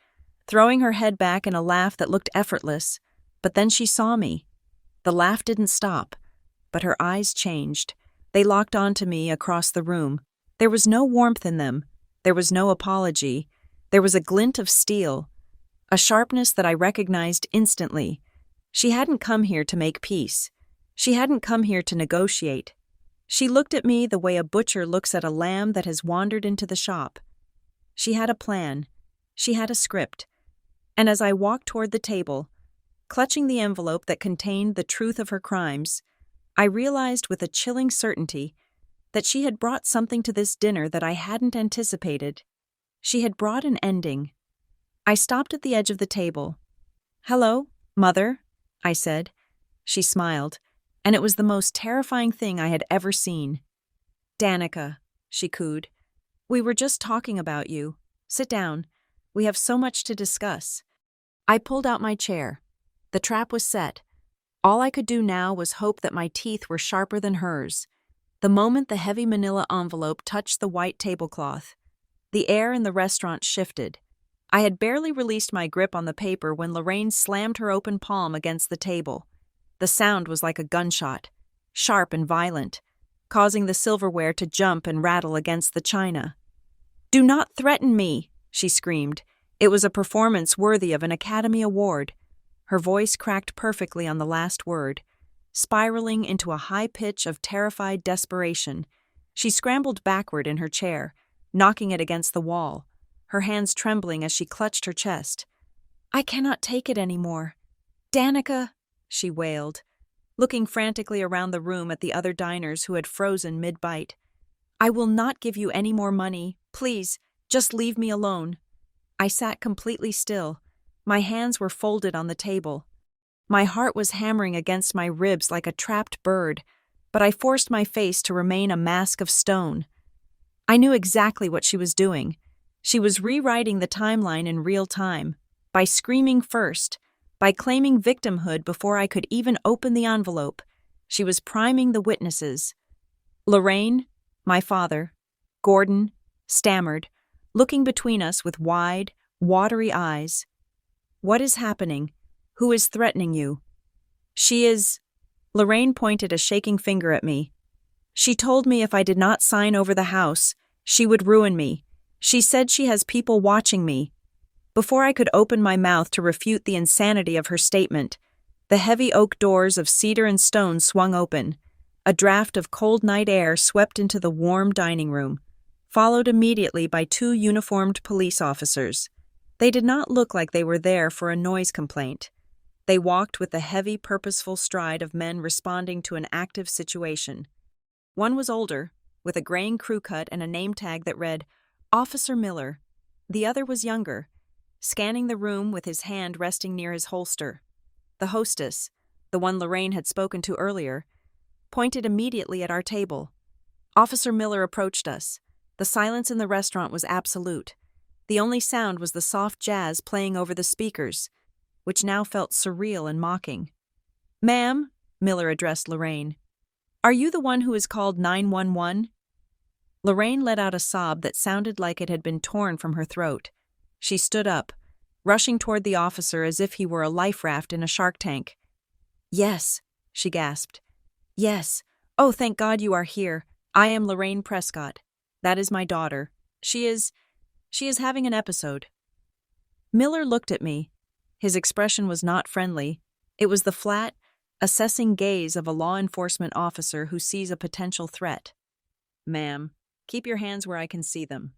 throwing her head back in a laugh that looked effortless. But then she saw me. The laugh didn't stop, but her eyes changed. They locked onto me across the room. There was no warmth in them. There was no apology. There was a glint of steel, a sharpness that I recognized instantly. She hadn't come here to make peace. She hadn't come here to negotiate. She looked at me the way a butcher looks at a lamb that has wandered into the shop. She had a plan. She had a script. And as I walked toward the table, clutching the envelope that contained the truth of her crimes, I realized with a chilling certainty that she had brought something to this dinner that I hadn't anticipated. She had brought an ending. I stopped at the edge of the table. "Hello, Mother," I said. She smiled, and it was the most terrifying thing I had ever seen. "Danica," she cooed. "We were just talking about you. Sit down. We have so much to discuss." I pulled out my chair. The trap was set. All I could do now was hope that my teeth were sharper than hers. The moment the heavy manila envelope touched the white tablecloth, the air in the restaurant shifted. I had barely released my grip on the paper when Lorraine slammed her open palm against the table. The sound was like a gunshot, sharp and violent, causing the silverware to jump and rattle against the china. "Do not threaten me," she screamed. It was a performance worthy of an Academy Award. Her voice cracked perfectly on the last word, spiraling into a high pitch of terrified desperation. She scrambled backward in her chair, knocking it against the wall, her hands trembling as she clutched her chest. "I cannot take it anymore. Danica," she wailed, looking frantically around the room at the other diners who had frozen mid-bite. "I will not give you any more money. Please, just leave me alone." I sat completely still. My hands were folded on the table. My heart was hammering against my ribs like a trapped bird, but I forced my face to remain a mask of stone. I knew exactly what she was doing. She was rewriting the timeline in real time, by screaming first, by claiming victimhood before I could even open the envelope. She was priming the witnesses. Lorraine, my father, Gordon, stammered, looking between us with wide, watery eyes. "What is happening? Who is threatening you?" She is. Lorraine pointed a shaking finger at me. She told me if I did not sign over the house, she would ruin me. She said she has people watching me. Before I could open my mouth to refute the insanity of her statement, the heavy oak doors of cedar and stone swung open. A draft of cold night air swept into the warm dining room, followed immediately by two uniformed police officers. They did not look like they were there for a noise complaint. They walked with the heavy, purposeful stride of men responding to an active situation. One was older, with a graying crew cut and a name tag that read, Officer Miller. The other was younger, scanning the room with his hand resting near his holster. The hostess, the one Lorraine had spoken to earlier, pointed immediately at our table. Officer Miller approached us. The silence in the restaurant was absolute. The only sound was the soft jazz playing over the speakers, which now felt surreal and mocking. Ma'am, Miller addressed Lorraine, are you the one who is called 911? Lorraine let out a sob that sounded like it had been torn from her throat. She stood up, rushing toward the officer as if he were a life raft in a shark tank. Yes, she gasped. Yes. Oh, thank God you are here. I am Lorraine Prescott. That is my daughter. She is having an episode. Miller looked at me. His expression was not friendly. It was the flat, assessing gaze of a law enforcement officer who sees a potential threat. Ma'am, keep your hands where I can see them.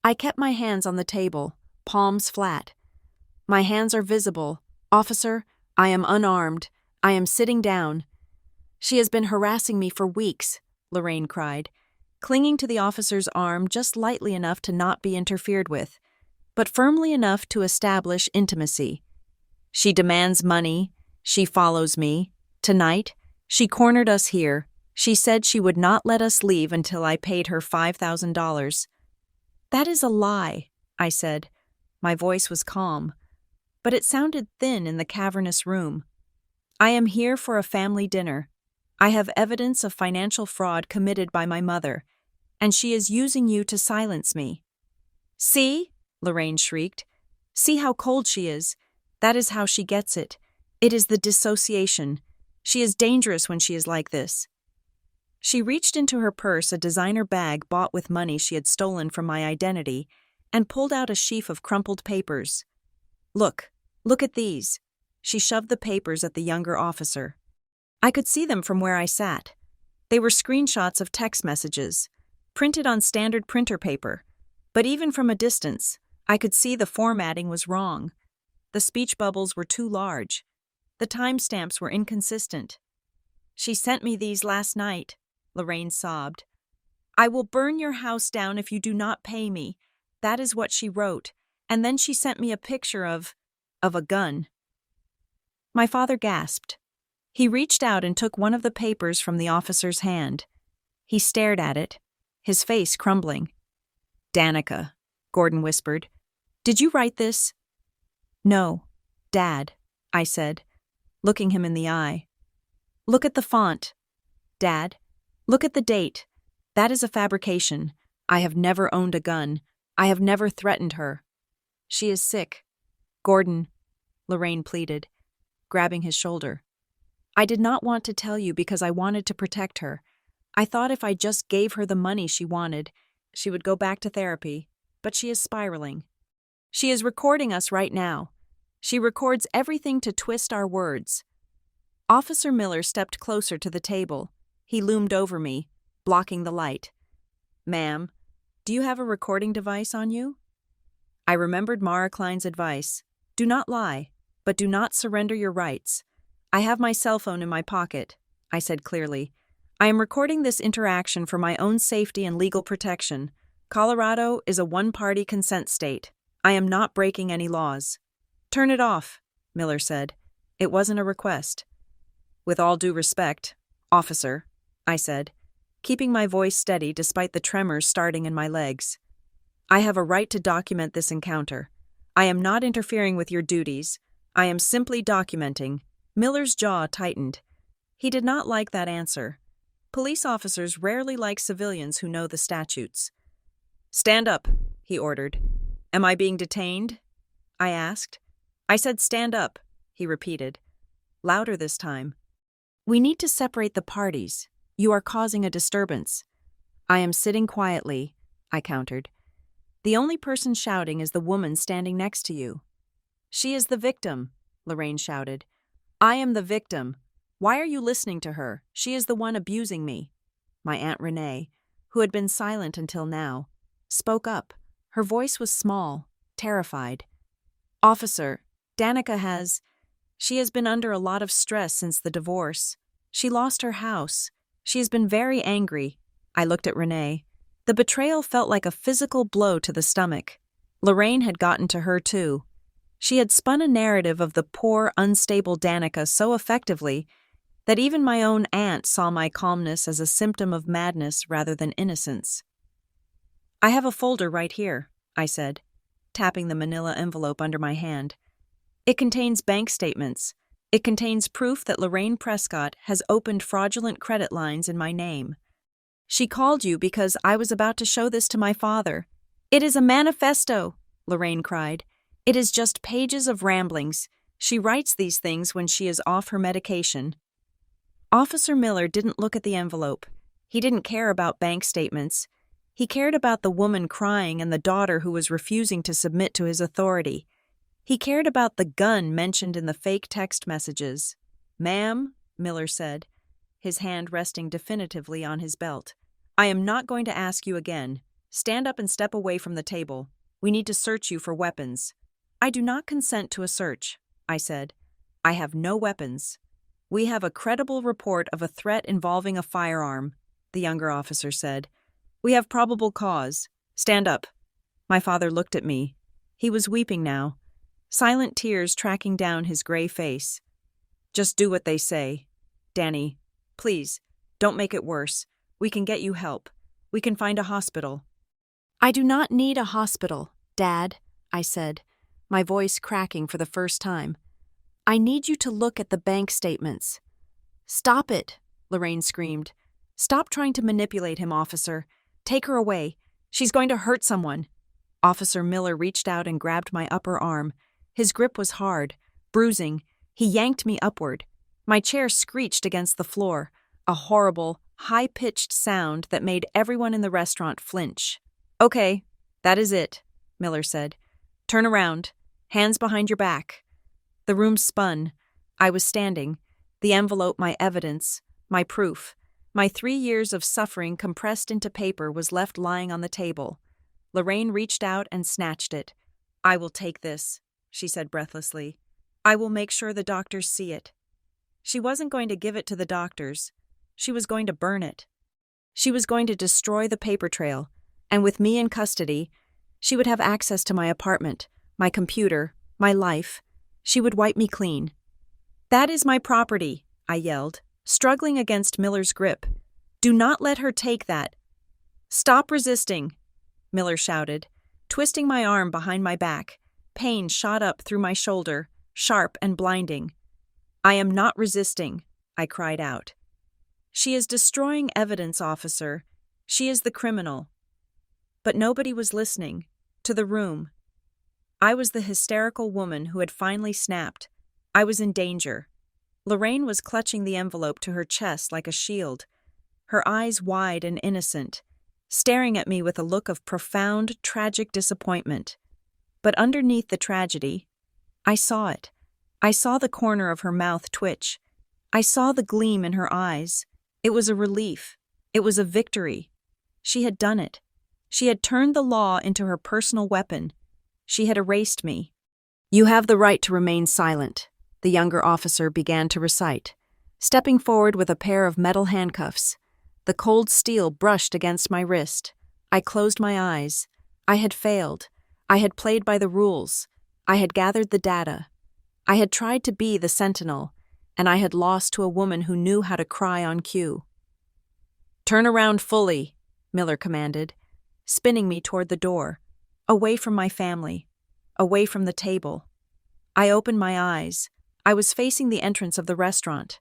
I kept my hands on the table, palms flat. My hands are visible. Officer, I am unarmed. I am sitting down. She has been harassing me for weeks, Lorraine cried, clinging to the officer's arm just lightly enough to not be interfered with, but firmly enough to establish intimacy. She demands money. She follows me. Tonight, she cornered us here. She said she would not let us leave until I paid her $5,000. That is a lie, I said. My voice was calm, but it sounded thin in the cavernous room. I am here for a family dinner. I have evidence of financial fraud committed by my mother, and she is using you to silence me. See? Lorraine shrieked. See how cold she is. That is how she gets it. It is the dissociation. She is dangerous when she is like this. She reached into her purse a designer bag bought with money she had stolen from my identity and pulled out a sheaf of crumpled papers. Look at these. She shoved the papers at the younger officer. I could see them from where I sat. They were screenshots of text messages, printed on standard printer paper, but even from a distance, I could see the formatting was wrong. The speech bubbles were too large. The timestamps were inconsistent. She sent me these last night, Lorraine sobbed. I will burn your house down if you do not pay me. That is what she wrote, and then she sent me a picture of a gun. My father gasped. He reached out and took one of the papers from the officer's hand. He stared at it, his face crumbling. Danica, Gordon whispered. Did you write this? No, Dad, I said, looking him in the eye. Look at the font. Dad, look at the date. That is a fabrication. I have never owned a gun. I have never threatened her. She is sick. Gordon, Lorraine pleaded, grabbing his shoulder. I did not want to tell you because I wanted to protect her. I thought if I just gave her the money she wanted, she would go back to therapy, but she is spiraling. She is recording us right now. She records everything to twist our words. Officer Miller stepped closer to the table. He loomed over me, blocking the light. Ma'am, do you have a recording device on you? I remembered Mara Klein's advice. Do not lie, but do not surrender your rights. I have my cell phone in my pocket, I said clearly. I am recording this interaction for my own safety and legal protection. Colorado is a one-party consent state. I am not breaking any laws. Turn it off, Miller said. It wasn't a request. With all due respect, officer, I said, keeping my voice steady despite the tremors starting in my legs. I have a right to document this encounter. I am not interfering with your duties. I am simply documenting. Miller's jaw tightened. He did not like that answer. Police officers rarely like civilians who know the statutes. Stand up, he ordered. Am I being detained? I asked. I said stand up, he repeated. louder this time. "We need to separate the parties. You are causing a disturbance." "I am sitting quietly," I countered. "The only person shouting is the woman standing next to you." "She is the victim," Lorraine shouted. "I am the victim. Why are you listening to her? She is the one abusing me." My Aunt Renee, who had been silent until now, spoke up. Her voice was small, terrified. "Officer, She has been under a lot of stress since the divorce. She lost her house. She has been very angry." I looked at Renee. The betrayal felt like a physical blow to the stomach. Lorraine had gotten to her too. She had spun a narrative of the poor, unstable Danica so effectively that even my own aunt saw my calmness as a symptom of madness rather than innocence. "I have a folder right here," I said, tapping the manila envelope under my hand. "It contains bank statements. It contains proof that Lorraine Prescott has opened fraudulent credit lines in my name. She called you because I was about to show this to my father." "It is a manifesto," Lorraine cried. "It is just pages of ramblings. She writes these things when she is off her medication." Officer Miller didn't look at the envelope. He didn't care about bank statements. He cared about the woman crying and the daughter who was refusing to submit to his authority. He cared about the gun mentioned in the fake text messages. "Ma'am," Miller said, his hand resting definitively on his belt, "I am not going to ask you again. Stand up and step away from the table. We need to search you for weapons." "I do not consent to a search," I said. "I have no weapons." "We have a credible report of a threat involving a firearm," the younger officer said. "We have probable cause. Stand up." My father looked at me. He was weeping now, silent tears tracking down his gray face. "Just do what they say. Danny, please, don't make it worse. We can get you help. We can find a hospital." "I do not need a hospital, Dad," I said, my voice cracking for the first time. "I need you to look at the bank statements." "Stop it," Lorraine screamed. "Stop trying to manipulate him, officer. Take her away. She's going to hurt someone." Officer Miller reached out and grabbed my upper arm. His grip was hard, bruising. He yanked me upward. My chair screeched against the floor, a horrible, high-pitched sound that made everyone in the restaurant flinch. "Okay, that is it," Miller said. "Turn around. Hands behind your back." The room spun. I was standing. The envelope, my evidence, my proof. My 3 years of suffering compressed into paper was left lying on the table. Lorraine reached out and snatched it. "I will take this," she said breathlessly. "I will make sure the doctors see it." She wasn't going to give it to the doctors. She was going to burn it. She was going to destroy the paper trail, and with me in custody, she would have access to my apartment, my computer, my life. She would wipe me clean. "That is my property," I yelled, struggling against Miller's grip. "Do not let her take that." "Stop resisting," Miller shouted, twisting my arm behind my back. Pain shot up through my shoulder, sharp and blinding. "I am not resisting," I cried out. "She is destroying evidence, officer. She is the criminal." But nobody was listening. To the room. I was the hysterical woman who had finally snapped. I was in danger. Lorraine was clutching the envelope to her chest like a shield, her eyes wide and innocent, staring at me with a look of profound, tragic disappointment. But underneath the tragedy, I saw it. I saw the corner of her mouth twitch. I saw the gleam in her eyes. It was a relief. It was a victory. She had done it. She had turned the law into her personal weapon. She had erased me. "You have the right to remain silent," the younger officer began to recite, stepping forward with a pair of metal handcuffs. The cold steel brushed against my wrist. I closed my eyes. I had failed. I had played by the rules. I had gathered the data. I had tried to be the sentinel, and I had lost to a woman who knew how to cry on cue. "Turn around fully," Miller commanded, spinning me toward the door, away from my family, away from the table. I opened my eyes. I was facing the entrance of the restaurant.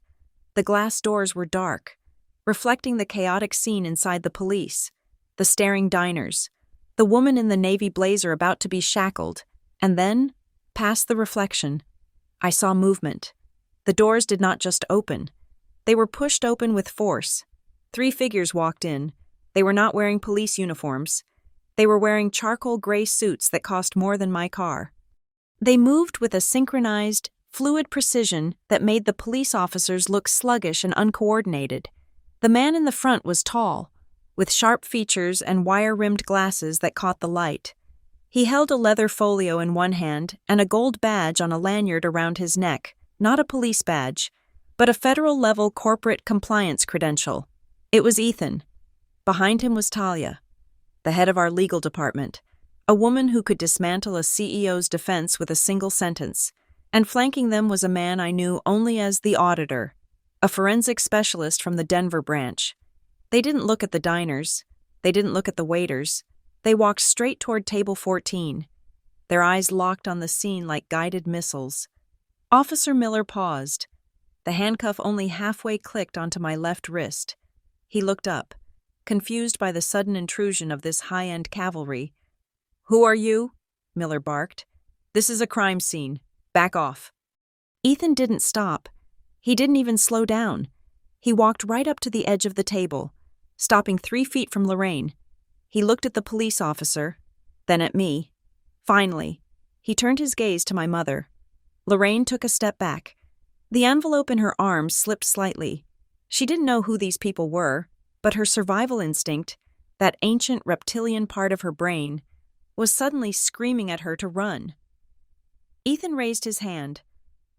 The glass doors were dark, reflecting the chaotic scene inside the police, the staring diners, the woman in the navy blazer about to be shackled, and then, past the reflection, I saw movement. The doors did not just open. They were pushed open with force. 3 figures walked in. They were not wearing police uniforms. They were wearing charcoal gray suits that cost more than my car. They moved with a synchronized, fluid precision that made the police officers look sluggish and uncoordinated. The man in the front was tall, with sharp features and wire-rimmed glasses that caught the light. He held a leather folio in one hand and a gold badge on a lanyard around his neck, not a police badge, but a federal-level corporate compliance credential. It was Ethan. Behind him was Talia, the head of our legal department, a woman who could dismantle a CEO's defense with a single sentence, and flanking them was a man I knew only as the auditor, a forensic specialist from the Denver branch. They didn't look at the diners. They didn't look at the waiters. They walked straight toward table 14, their eyes locked on the scene like guided missiles. Officer Miller paused. The handcuff only halfway clicked onto my left wrist. He looked up, confused by the sudden intrusion of this high-end cavalry. "Who are you?" Miller barked. "This is a crime scene. Back off." Ethan didn't stop. He didn't even slow down. He walked right up to the edge of the table, stopping 3 feet from Lorraine. He looked at the police officer, then at me. Finally, he turned his gaze to my mother. Lorraine took a step back. The envelope in her arms slipped slightly. She didn't know who these people were, but her survival instinct, that ancient reptilian part of her brain, was suddenly screaming at her to run. Ethan raised his hand,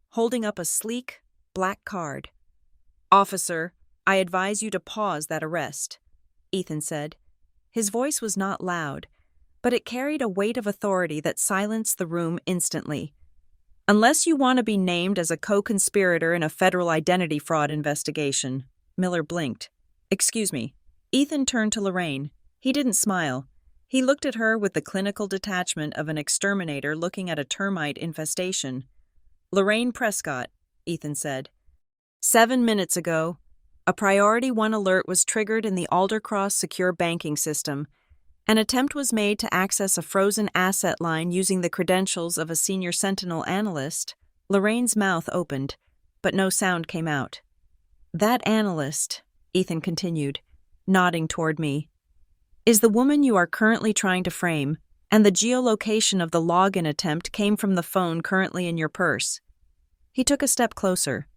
holding up a sleek, black card. "Officer, I advise you to pause that arrest," Ethan said. His voice was not loud, but it carried a weight of authority that silenced the room instantly. "Unless you want to be named as a co-conspirator in a federal identity fraud investigation." Miller blinked. "Excuse me." Ethan turned to Lorraine. He didn't smile. He looked at her with the clinical detachment of an exterminator looking at a termite infestation. "Lorraine Prescott," Ethan said. 7 minutes ago, a Priority 1 alert was triggered in the Aldercross secure banking system. An attempt was made to access a frozen asset line using the credentials of a senior Sentinel analyst. Lorraine's mouth opened, but no sound came out. "That analyst," Ethan continued, nodding toward me, "is the woman you are currently trying to frame, and the geolocation of the login attempt came from the phone currently in your purse." He took a step closer.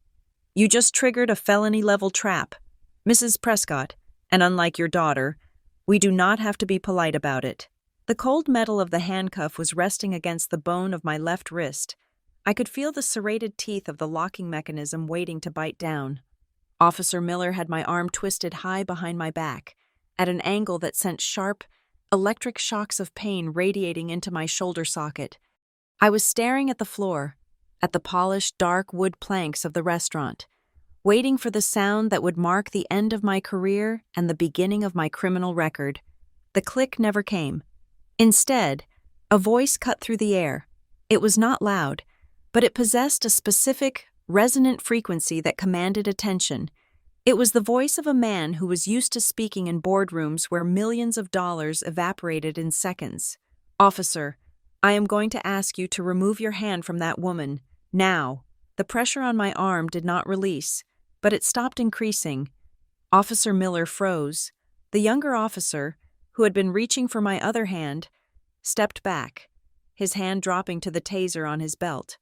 "You just triggered a felony-level trap, Mrs. Prescott, and unlike your daughter, we do not have to be polite about it." The cold metal of the handcuff was resting against the bone of my left wrist. I could feel the serrated teeth of the locking mechanism waiting to bite down. Officer Miller had my arm twisted high behind my back, at an angle that sent sharp, electric shocks of pain radiating into my shoulder socket. I was staring at the floor, at the polished, dark wood planks of the restaurant, waiting for the sound that would mark the end of my career and the beginning of my criminal record. The click never came. Instead, a voice cut through the air. It was not loud, but it possessed a specific, resonant frequency that commanded attention. It was the voice of a man who was used to speaking in boardrooms where millions of dollars evaporated in seconds. "Officer, I am going to ask you to remove your hand from that woman, now." The pressure on my arm did not release, but it stopped increasing. Officer Miller froze. The younger officer, who had been reaching for my other hand, stepped back, his hand dropping to the taser on his belt.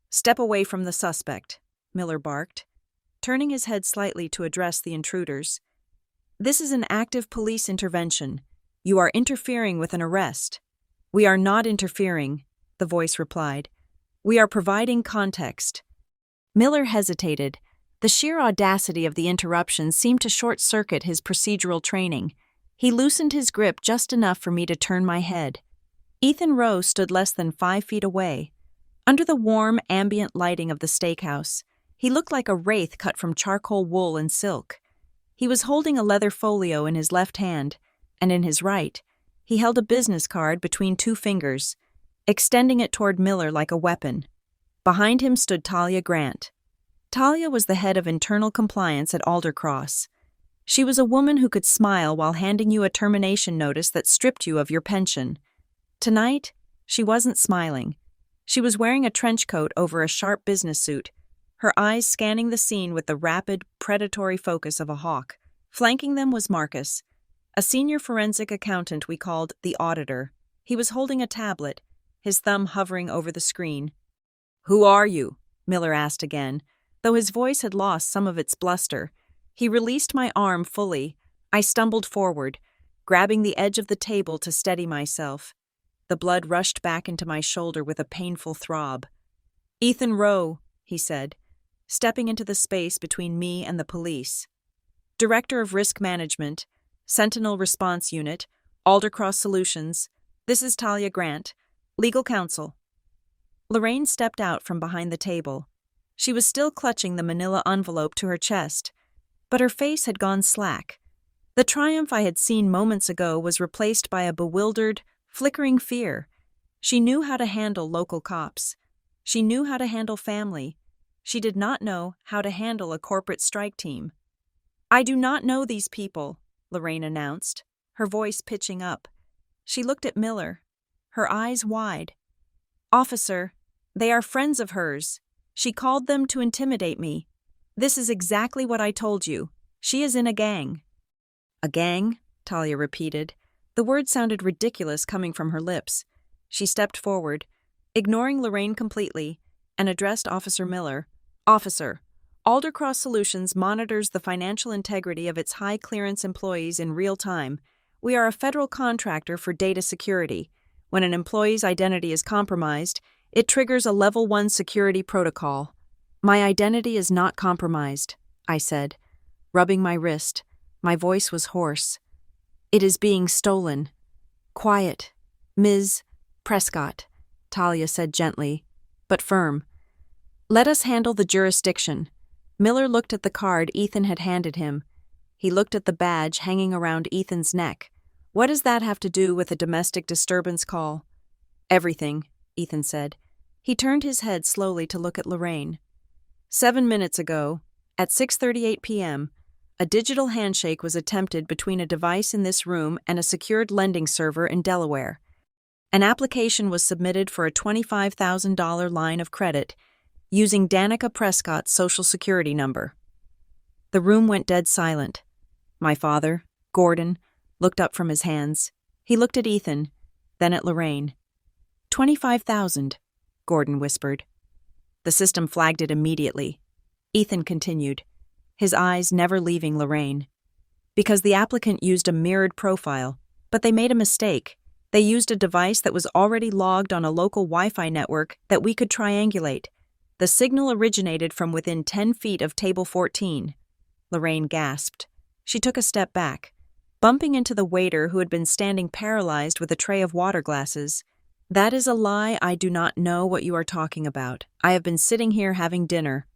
"Step away from the suspect," Miller barked, turning his head slightly to address the intruders. "This is an active police intervention. You are interfering with an arrest." "We are not interfering," the voice replied. "We are providing context." Miller hesitated. The sheer audacity of the interruption seemed to short-circuit his procedural training. He loosened his grip just enough for me to turn my head. Ethan Rowe stood less than 5 feet away. Under the warm, ambient lighting of the steakhouse, he looked like a wraith cut from charcoal wool and silk. He was holding a leather folio in his left hand, and in his right, he held a business card between 2 fingers, extending it toward Miller like a weapon. Behind him stood Talia Grant. Talia was the head of internal compliance at Aldercross. She was a woman who could smile while handing you a termination notice that stripped you of your pension. Tonight, she wasn't smiling. She was wearing a trench coat over a sharp business suit, her eyes scanning the scene with the rapid, predatory focus of a hawk. Flanking them was Marcus, a senior forensic accountant we called the auditor. He was holding a tablet, his thumb hovering over the screen. "Who are you?" Miller asked again. Though his voice had lost some of its bluster, he released my arm fully. I stumbled forward, grabbing the edge of the table to steady myself. The blood rushed back into my shoulder with a painful throb. "Ethan Rowe," he said, stepping into the space between me and the police. "Director of Risk Management, Sentinel Response Unit, Aldercross Solutions. This is Talia Grant, Legal Counsel." Lorraine stepped out from behind the table. She was still clutching the manila envelope to her chest, but her face had gone slack. The triumph I had seen moments ago was replaced by a bewildered, flickering fear. She knew how to handle local cops. She knew how to handle family. She did not know how to handle a corporate strike team. "I do not know these people," Lorraine announced, her voice pitching up. She looked at Miller, her eyes wide. "Officer, they are friends of hers. She called them to intimidate me. This is exactly what I told you. She is in a gang." "A gang?" Talia repeated. The word sounded ridiculous coming from her lips. She stepped forward, ignoring Lorraine completely, and addressed Officer Miller. "Officer, Aldercross Solutions monitors the financial integrity of its high-clearance employees in real time. We are a federal contractor for data security. When an employee's identity is compromised, it triggers a Level 1 security protocol." "My identity is not compromised," I said, rubbing my wrist. My voice was hoarse. "It is being stolen." "Quiet, Ms. Prescott," Talia said gently, but firm. "Let us handle the jurisdiction." Miller looked at the card Ethan had handed him. He looked at the badge hanging around Ethan's neck. "What does that have to do with a domestic disturbance call?" "Everything," Ethan said. He turned his head slowly to look at Lorraine. 7 minutes ago, at 6:38 p.m., a digital handshake was attempted between a device in this room and a secured lending server in Delaware. An application was submitted for a $25,000 line of credit using Danica Prescott's Social Security number. The room went dead silent. My father, Gordon, looked up from his hands. He looked at Ethan, then at Lorraine. 25,000, Gordon whispered. The system flagged it immediately. Ethan continued, his eyes never leaving Lorraine. Because the applicant used a mirrored profile, but they made a mistake. They used a device that was already logged on a local Wi-Fi network that we could triangulate. The signal originated from within 10 feet of Table 14. Lorraine gasped. She took a step back, bumping into the waiter who had been standing paralyzed with a tray of water glasses. That is a lie. I do not know what you are talking about. I have been sitting here having dinner.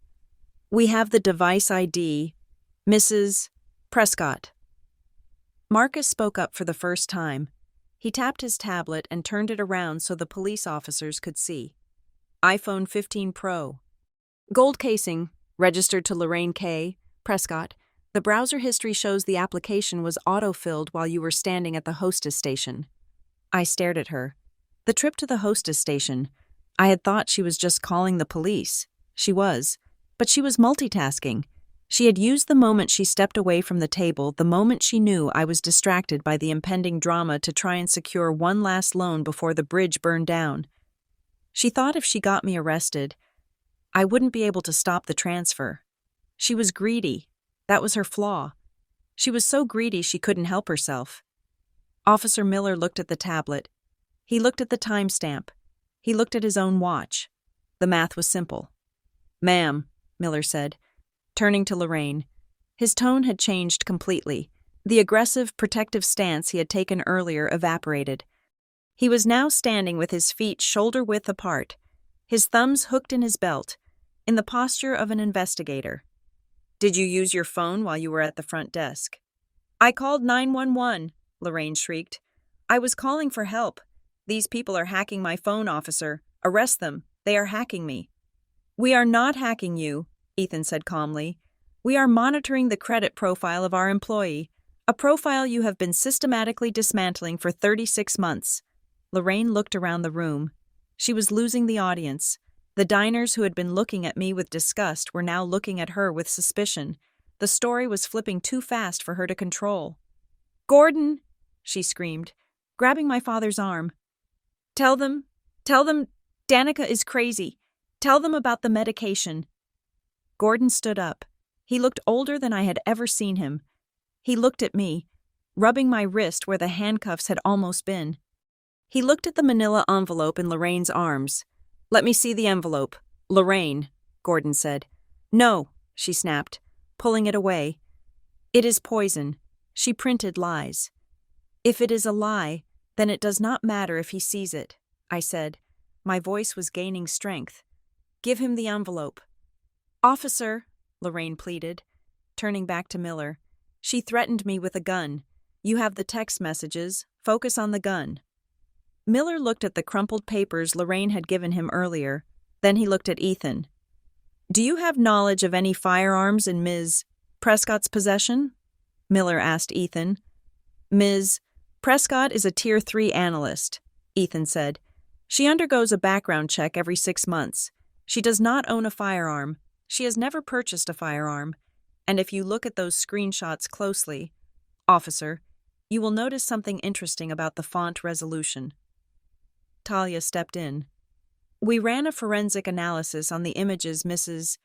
We have the device ID, Mrs. Prescott. Marcus spoke up for the first time. He tapped his tablet and turned it around so the police officers could see. iPhone 15 Pro. Gold casing, registered to Lorraine K. Prescott. The browser history shows the application was auto-filled while you were standing at the hostess station. I stared at her. The trip to the hostess station. I had thought she was just calling the police. She was. But she was multitasking. She had used the moment she stepped away from the table, the moment she knew I was distracted by the impending drama, to try and secure one last loan before the bridge burned down. She thought if she got me arrested, I wouldn't be able to stop the transfer. She was greedy. That was her flaw. She was so greedy she couldn't help herself. Officer Miller looked at the tablet. He looked at the timestamp. He looked at his own watch. The math was simple. "Ma'am," Miller said, turning to Lorraine. His tone had changed completely. The aggressive, protective stance he had taken earlier evaporated. He was now standing with his feet shoulder-width apart, his thumbs hooked in his belt, in the posture of an investigator. "Did you use your phone while you were at the front desk?" "I called 911, Lorraine shrieked. "I was calling for help. These people are hacking my phone, officer. Arrest them. They are hacking me." "We are not hacking you," Ethan said calmly. "We are monitoring the credit profile of our employee, a profile you have been systematically dismantling for 36 months. Lorraine looked around the room. She was losing the audience. The diners who had been looking at me with disgust were now looking at her with suspicion. The story was flipping too fast for her to control. "Gordon!" she screamed, grabbing my father's arm. Tell them, Danica is crazy. Tell them about the medication." Gordon stood up. He looked older than I had ever seen him. He looked at me, rubbing my wrist where the handcuffs had almost been. He looked at the manila envelope in Lorraine's arms. "Let me see the envelope." "Lorraine," Gordon said. "No," she snapped, pulling it away. "It is poison. She printed lies." "If it is a lie, then it does not matter if he sees it," I said. My voice was gaining strength. "Give him the envelope." "Officer," Lorraine pleaded, turning back to Miller. "She threatened me with a gun. You have the text messages. Focus on the gun." Miller looked at the crumpled papers Lorraine had given him earlier. Then he looked at Ethan. "Do you have knowledge of any firearms in Ms. Prescott's possession?" Miller asked Ethan. "Ms. Prescott is a Tier 3 analyst," Ethan said. "She undergoes a background check every 6 months. She does not own a firearm. She has never purchased a firearm. And if you look at those screenshots closely, officer, you will notice something interesting about the font resolution." Talia stepped in. "We ran a forensic analysis on the images Mrs.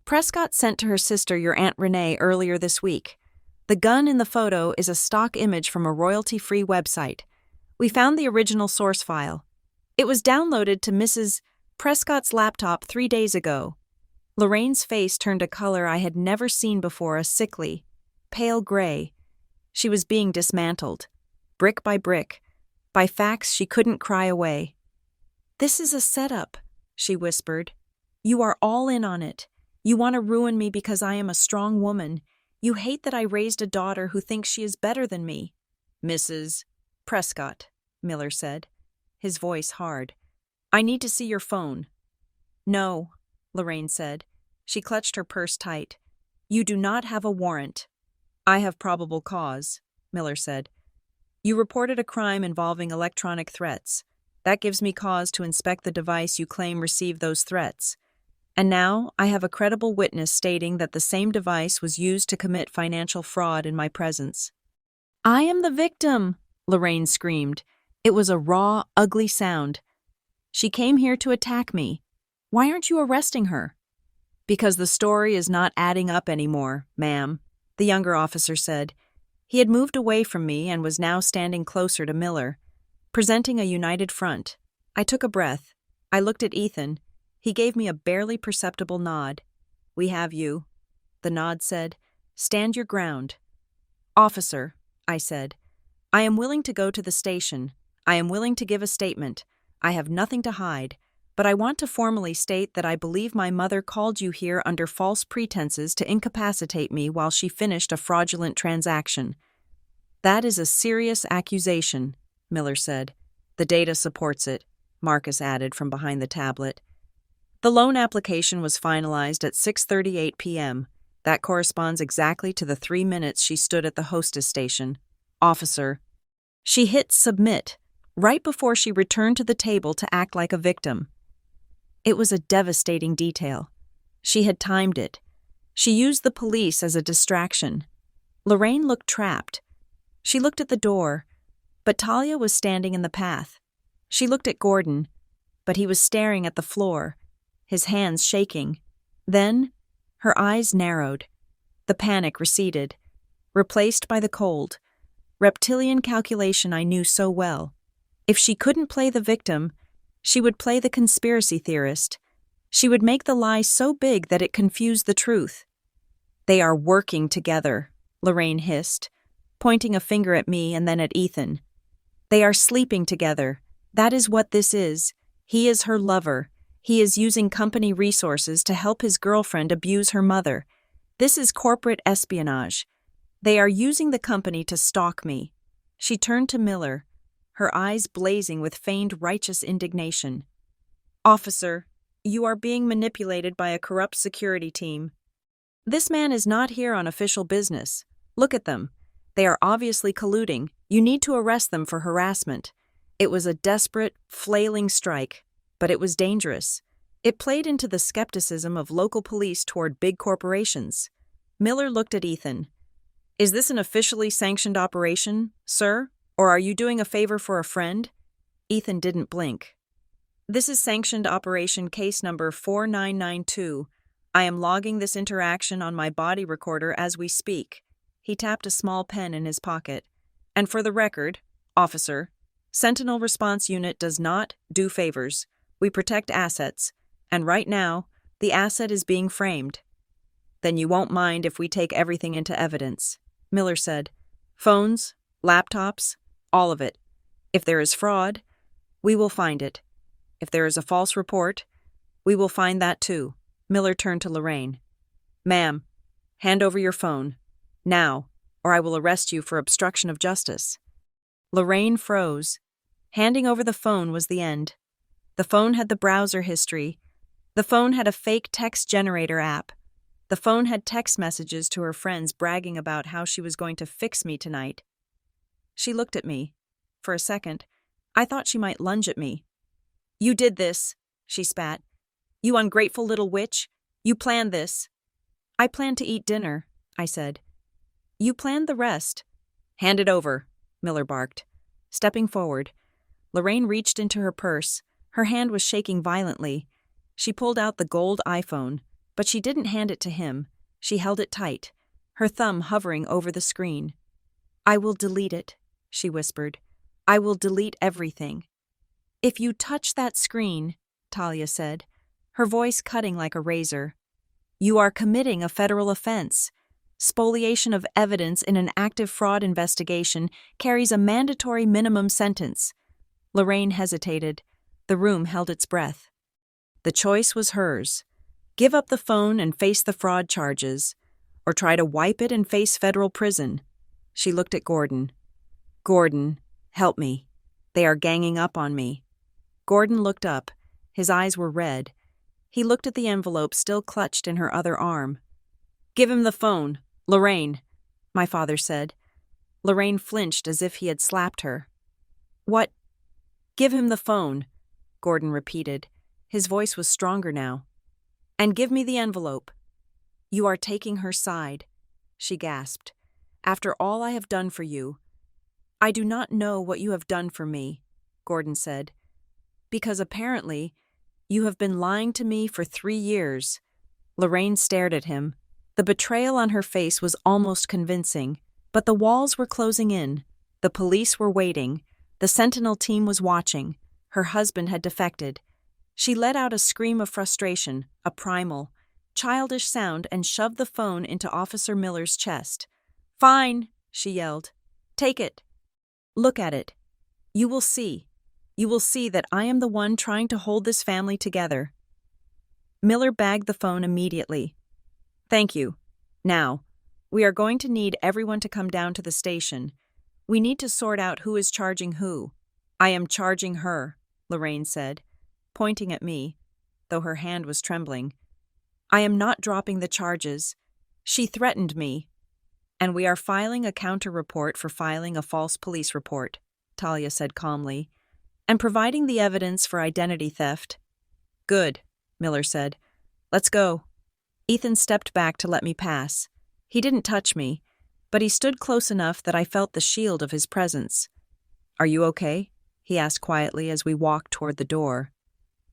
Prescott sent to her sister, your Aunt Renee, earlier this week. The gun in the photo is a stock image from a royalty-free website. We found the original source file. It was downloaded to Mrs. Prescott's laptop 3 days ago." Lorraine's face turned a color I had never seen before, a sickly, pale gray. She was being dismantled, brick by brick, by facts she couldn't cry away. "This is a setup," she whispered. "You are all in on it. You want to ruin me because I am a strong woman. You hate that I raised a daughter who thinks she is better than me." "Mrs. Prescott," Miller said, his voice hard. "I need to see your phone." "No," Lorraine said. She clutched her purse tight. "You do not have a warrant." "I have probable cause," Miller said. "You reported a crime involving electronic threats. That gives me cause to inspect the device you claim received those threats. And now I have a credible witness stating that the same device was used to commit financial fraud in my presence." "I am the victim," Lorraine screamed. It was a raw, ugly sound. "She came here to attack me. Why aren't you arresting her?" "Because the story is not adding up anymore, ma'am," the younger officer said. He had moved away from me and was now standing closer to Miller, presenting a united front. I took a breath. I looked at Ethan. He gave me a barely perceptible nod. "We have you," the nod said. "Stand your ground." "Officer," I said, "I am willing to go to the station. I am willing to give a statement. I have nothing to hide. But I want to formally state that I believe my mother called you here under false pretenses to incapacitate me while she finished a fraudulent transaction." "That is a serious accusation," Miller said. "The data supports it," Marcus added from behind the tablet. "The loan application was finalized at 6:38 p.m. That corresponds exactly to the 3 minutes she stood at the hostess station. Officer." She hit submit right before she returned to the table to act like a victim. It was a devastating detail. She had timed it. She used the police as a distraction. Lorraine looked trapped. She looked at the door, but Talia was standing in the path. She looked at Gordon, but he was staring at the floor, his hands shaking. Then, her eyes narrowed. The panic receded, replaced by the cold, reptilian calculation I knew so well. If she couldn't play the victim, she would play the conspiracy theorist. She would make the lie so big that it confused the truth. "They are working together," Lorraine hissed, pointing a finger at me and then at Ethan. "They are sleeping together. That is what this is. He is her lover. He is using company resources to help his girlfriend abuse her mother. This is corporate espionage. They are using the company to stalk me." She turned to Miller, her eyes blazing with feigned righteous indignation. "Officer, you are being manipulated by a corrupt security team. This man is not here on official business. Look at them. They are obviously colluding. You need to arrest them for harassment. It was a desperate, flailing strike, but it was dangerous. It played into the skepticism of local police toward big corporations. Miller looked at Ethan. "Is this an officially sanctioned operation, sir? Or are you doing a favor for a friend?" Ethan didn't blink. "This is sanctioned operation case number 4992. I am logging this interaction on my body recorder as we speak." He tapped a small pen in his pocket. "And for the record, officer, Sentinel Response Unit does not do favors. We protect assets. And right now, the asset is being framed." "Then you won't mind if we take everything into evidence," Miller said. "Phones, laptops, all of it. If there is fraud, we will find it. If there is a false report, we will find that too." Miller turned to Lorraine. "Ma'am, hand over your phone. Now, or I will arrest you for obstruction of justice." Lorraine froze. Handing over the phone was the end. The phone had the browser history. The phone had a fake text generator app. The phone had text messages to her friends bragging about how she was going to fix me tonight. She looked at me. For a second, I thought she might lunge at me. "You did this," she spat. "You ungrateful little witch. You planned this." "I planned to eat dinner," I said. "You planned the rest." "Hand it over," Miller barked. Stepping forward, Lorraine reached into her purse. Her hand was shaking violently. She pulled out the gold iPhone, but she didn't hand it to him. She held it tight, her thumb hovering over the screen. "I will delete it," she whispered. "I will delete everything." "If you touch that screen," Talia said, her voice cutting like a razor, "you are committing a federal offense. Spoliation of evidence in an active fraud investigation carries a mandatory minimum sentence." Lorraine hesitated. The room held its breath. The choice was hers. Give up the phone and face the fraud charges, or try to wipe it and face federal prison. She looked at Gordon. "Gordon, help me. They are ganging up on me." Gordon looked up. His eyes were red. He looked at the envelope still clutched in her other arm. "Give him the phone, Lorraine," my father said. Lorraine flinched as if he had slapped her. "What?" "Give him the phone," Gordon repeated. His voice was stronger now. "And give me the envelope." "You are taking her side," she gasped. "After all I have done for you." "I do not know what you have done for me," Gordon said. "Because apparently, you have been lying to me for 3 years. Lorraine stared at him. The betrayal on her face was almost convincing, but the walls were closing in. The police were waiting. The Sentinel team was watching. Her husband had defected. She let out a scream of frustration, a primal, childish sound, and shoved the phone into Officer Miller's chest. "Fine," she yelled. "Take it. Look at it. You will see. You will see that I am the one trying to hold this family together." Miller bagged the phone immediately. "Thank you. Now, we are going to need everyone to come down to the station. We need to sort out who is charging who." "I am charging her," Lorraine said, pointing at me, though her hand was trembling. "I am not dropping the charges. She threatened me. And we are filing a counter-report for filing a false police report," Talia said calmly, "and providing the evidence for identity theft." "Good," Miller said. "Let's go." Ethan stepped back to let me pass. He didn't touch me, but he stood close enough that I felt the shield of his presence. "Are you okay?" he asked quietly as we walked toward the door.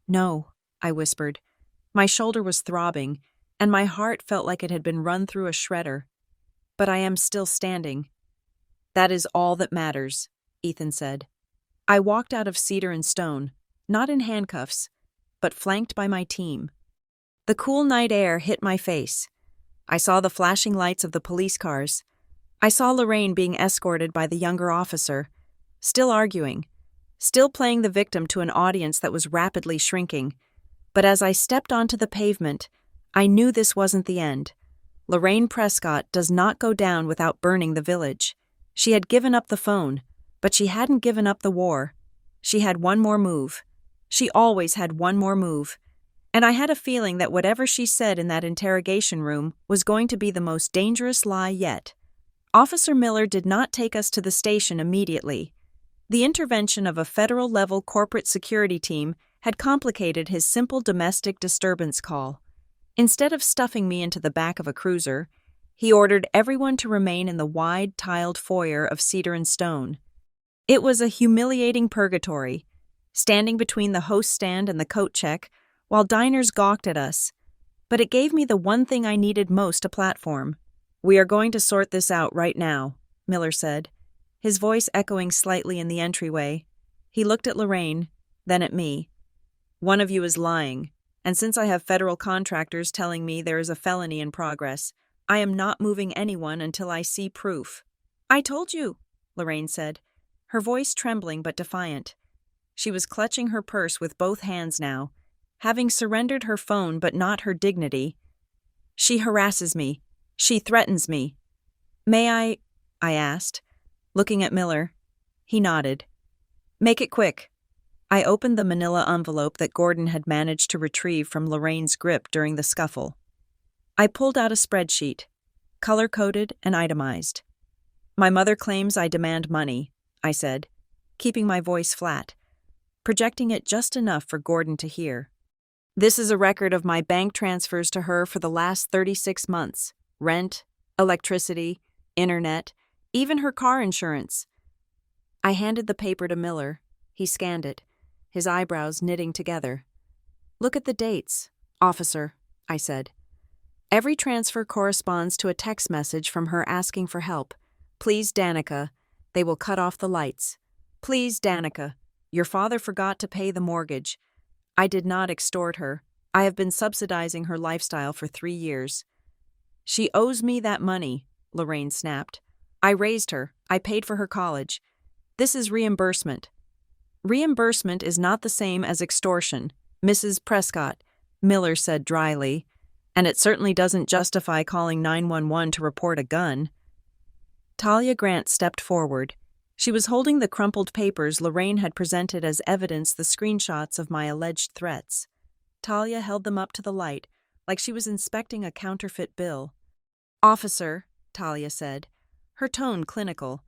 "No," I whispered. My shoulder was throbbing, and my heart felt like it had been run through a shredder. "But I am still standing." "That is all that matters," Ethan said. I walked out of Cedar and Stone, not in handcuffs, but flanked by my team. The cool night air hit my face. I saw the flashing lights of the police cars. I saw Lorraine being escorted by the younger officer, still arguing, still playing the victim to an audience that was rapidly shrinking. But as I stepped onto the pavement, I knew this wasn't the end. Lorraine Prescott does not go down without burning the village. She had given up the phone, but she hadn't given up the war. She had one more move. She always had one more move. And I had a feeling that whatever she said in that interrogation room was going to be the most dangerous lie yet. Officer Miller did not take us to the station immediately. The intervention of a federal-level corporate security team had complicated his simple domestic disturbance call. Instead of stuffing me into the back of a cruiser, he ordered everyone to remain in the wide, tiled foyer of cedar and stone. It was a humiliating purgatory, standing between the host stand and the coat check, while diners gawked at us. But it gave me the one thing I needed most, a platform. "We are going to sort this out right now," Miller said, his voice echoing slightly in the entryway. He looked at Lorraine, then at me. "One of you is lying, and since I have federal contractors telling me there is a felony in progress, I am not moving anyone until I see proof." "I told you," Lorraine said, her voice trembling but defiant. She was clutching her purse with both hands now, having surrendered her phone but not her dignity. "She harasses me. She threatens me." "May I asked, looking at Miller. He nodded. "Make it quick." I opened the manila envelope that Gordon had managed to retrieve from Lorraine's grip during the scuffle. I pulled out a spreadsheet, color-coded and itemized. "My mother claims I demand money," I said, keeping my voice flat, projecting it just enough for Gordon to hear. "This is a record of my bank transfers to her for the last 36 months. Rent, electricity, internet, even her car insurance." I handed the paper to Miller. He scanned it, his eyebrows knitting together. "Look at the dates, officer," I said. "Every transfer corresponds to a text message from her asking for help. 'Please, Danica, they will cut off the lights. Please, Danica, your father forgot to pay the mortgage.' I did not extort her. I have been subsidizing her lifestyle for 3 years. "She owes me that money," Lorraine snapped. "I raised her. I paid for her college. This is reimbursement." "Reimbursement is not the same as extortion, Mrs. Prescott," Miller said dryly, "and it certainly doesn't justify calling 911 to report a gun." Talia Grant stepped forward. She was holding the crumpled papers Lorraine had presented as evidence, the screenshots of my alleged threats. Talia held them up to the light, like she was inspecting a counterfeit bill. "Officer," Talia said, her tone clinical,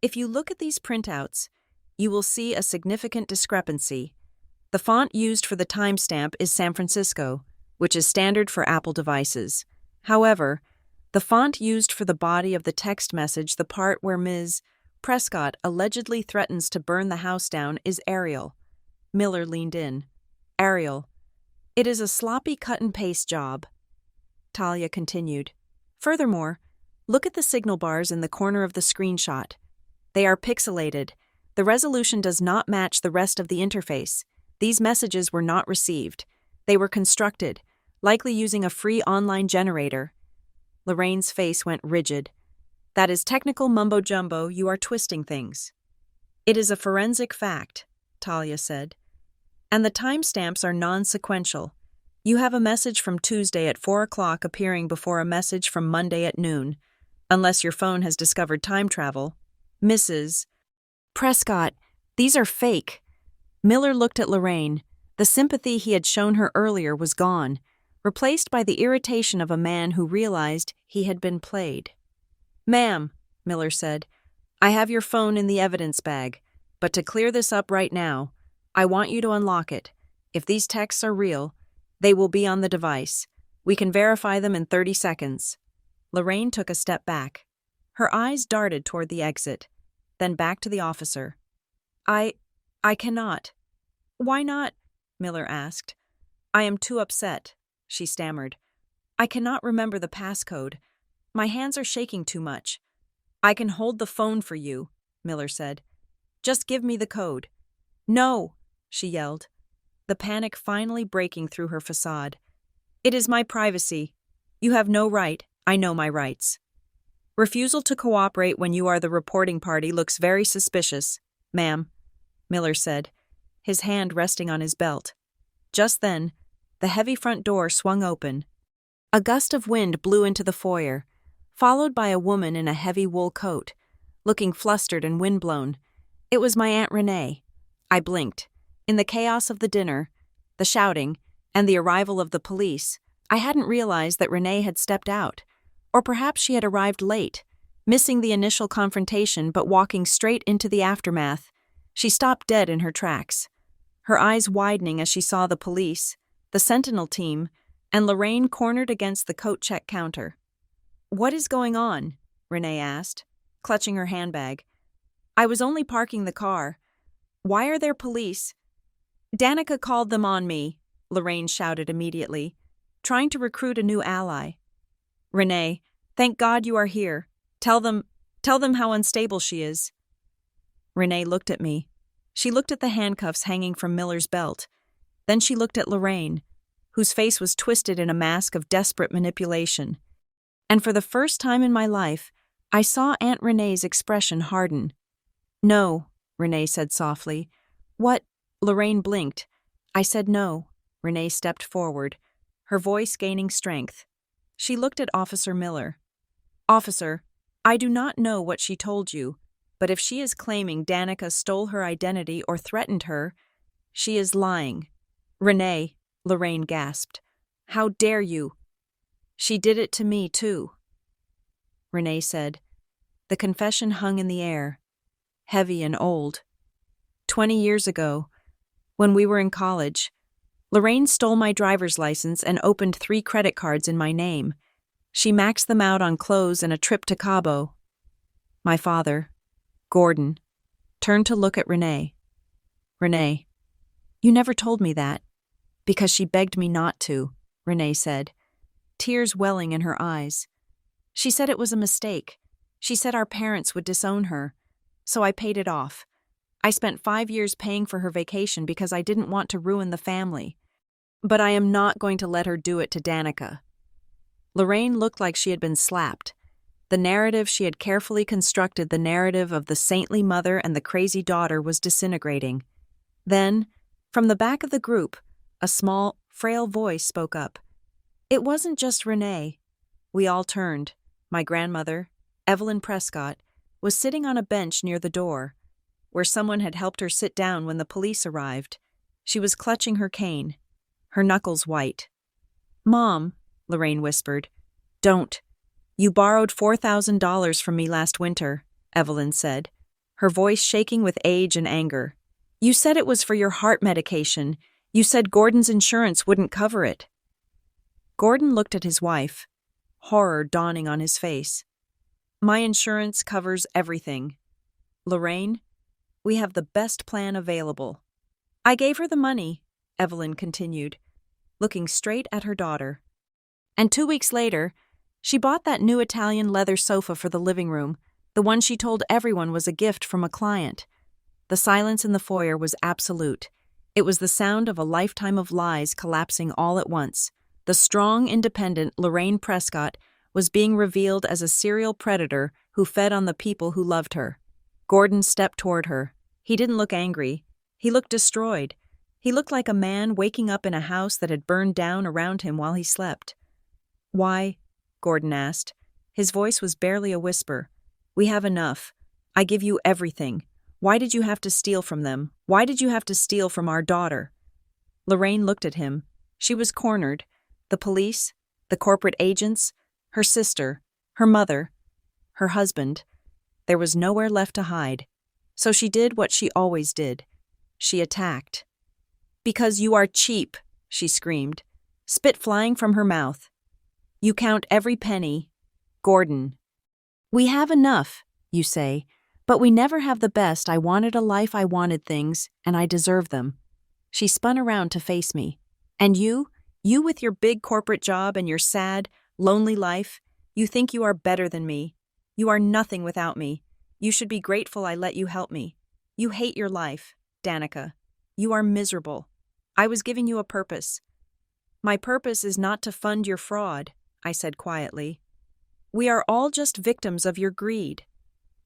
"if you look at these printouts, you will see a significant discrepancy. The font used for the timestamp is San Francisco, which is standard for Apple devices. However, the font used for the body of the text message, the part where Ms. Prescott allegedly threatens to burn the house down, is Arial." Miller leaned in. "Arial. It is a sloppy cut-and-paste job." Talia continued. "Furthermore, look at the signal bars in the corner of the screenshot. They are pixelated. The resolution does not match the rest of the interface. These messages were not received. They were constructed, likely using a free online generator." Lorraine's face went rigid. "That is technical mumbo-jumbo. You are twisting things." "It is a forensic fact," Talia said. "And the timestamps are non-sequential. You have a message from Tuesday at 4 o'clock appearing before a message from Monday at noon, unless your phone has discovered time travel. Mrs. Prescott, these are fake." Miller looked at Lorraine. The sympathy he had shown her earlier was gone, replaced by the irritation of a man who realized he had been played. "Ma'am," Miller said, "I have your phone in the evidence bag, but to clear this up right now, I want you to unlock it. If these texts are real, they will be on the device. We can verify them in 30 seconds. Lorraine took a step back. Her eyes darted toward the exit, then back to the officer. I cannot." "Why not?" Miller asked. "I am too upset," she stammered. "I cannot remember the passcode. My hands are shaking too much." "I can hold the phone for you," Miller said. "Just give me the code." "No," she yelled, the panic finally breaking through her facade. "It is my privacy. You have no right. I know my rights." "Refusal to cooperate when you are the reporting party looks very suspicious, ma'am," Miller said, his hand resting on his belt. Just then, the heavy front door swung open. A gust of wind blew into the foyer, followed by a woman in a heavy wool coat, looking flustered and windblown. It was my Aunt Renee. I blinked. In the chaos of the dinner, the shouting, and the arrival of the police, I hadn't realized that Renee had stepped out, or perhaps she had arrived late, missing the initial confrontation but walking straight into the aftermath. She stopped dead in her tracks. her eyes widening as she saw the police, the Sentinel team, and Lorraine cornered against the coat check counter. "What is going on?" Renee asked, clutching her handbag. "I was only parking the car. Why are there police?" "Danica called them on me," Lorraine shouted immediately, trying to recruit a new ally. "Renee, thank God you are here. Tell them how unstable she is." Renee looked at me. She looked at the handcuffs hanging from Miller's belt. Then she looked at Lorraine, whose face was twisted in a mask of desperate manipulation. And for the first time in my life, I saw Aunt Renee's expression harden. "No," Renee said softly. "What?" Lorraine blinked. I said no. Renee stepped forward, her voice gaining strength. She looked at Officer Miller. "Officer, I do not know what she told you, but if she is claiming Danica stole her identity or threatened her, she is lying." "Renee," Lorraine gasped. "How dare you?" "She did it to me, too," Renee said. The confession hung in the air, heavy and old. 20 years ago, when we were in college, Lorraine stole my driver's license and opened 3 credit cards in my name. She maxed them out on clothes and a trip to Cabo. My father, Gordon, turned to look at Renee. "Renee, you never told me that." "Because she begged me not to," Renee said, tears welling in her eyes. "She said it was a mistake. She said our parents would disown her. So I paid it off. I spent 5 years paying for her vacation because I didn't want to ruin the family. But I am not going to let her do it to Danica." Lorraine looked like she had been slapped. The narrative she had carefully constructed, the narrative of the saintly mother and the crazy daughter, was disintegrating. Then, from the back of the group, a small, frail voice spoke up. It wasn't just Renee. We all turned. My grandmother, Evelyn Prescott, was sitting on a bench near the door, where someone had helped her sit down when the police arrived. She was clutching her cane, her knuckles white. "Mom," Lorraine whispered. "Don't. You borrowed $4,000 from me last winter," Evelyn said, her voice shaking with age and anger. "You said it was for your heart medication. You said Gordon's insurance wouldn't cover it." Gordon looked at his wife, horror dawning on his face. "My insurance covers everything. Lorraine, we have the best plan available." "I gave her the money," Evelyn continued, looking straight at her daughter. "And 2 weeks later, she bought that new Italian leather sofa for the living room, the one she told everyone was a gift from a client." The silence in the foyer was absolute. It was the sound of a lifetime of lies collapsing all at once. The strong, independent Lorraine Prescott was being revealed as a serial predator who fed on the people who loved her. Gordon stepped toward her. He didn't look angry. He looked destroyed. He looked like a man waking up in a house that had burned down around him while he slept. "Why?" Gordon asked. His voice was barely a whisper. "We have enough. I give you everything. Why did you have to steal from them? Why did you have to steal from our daughter?" Lorraine looked at him. She was cornered. The police, the corporate agents, her sister, her mother, her husband. There was nowhere left to hide. So she did what she always did. She attacked. "Because you are cheap," she screamed, spit flying from her mouth. "You count every penny. Gordon. We have enough, you say, but we never have the best. I wanted a life, I wanted things, and I deserve them." She spun around to face me. "And you with your big corporate job and your sad, lonely life, you think you are better than me. You are nothing without me. You should be grateful I let you help me. You hate your life, Danica. You are miserable. I was giving you a purpose." "My purpose is not to fund your fraud," I said quietly. "We are all just victims of your greed."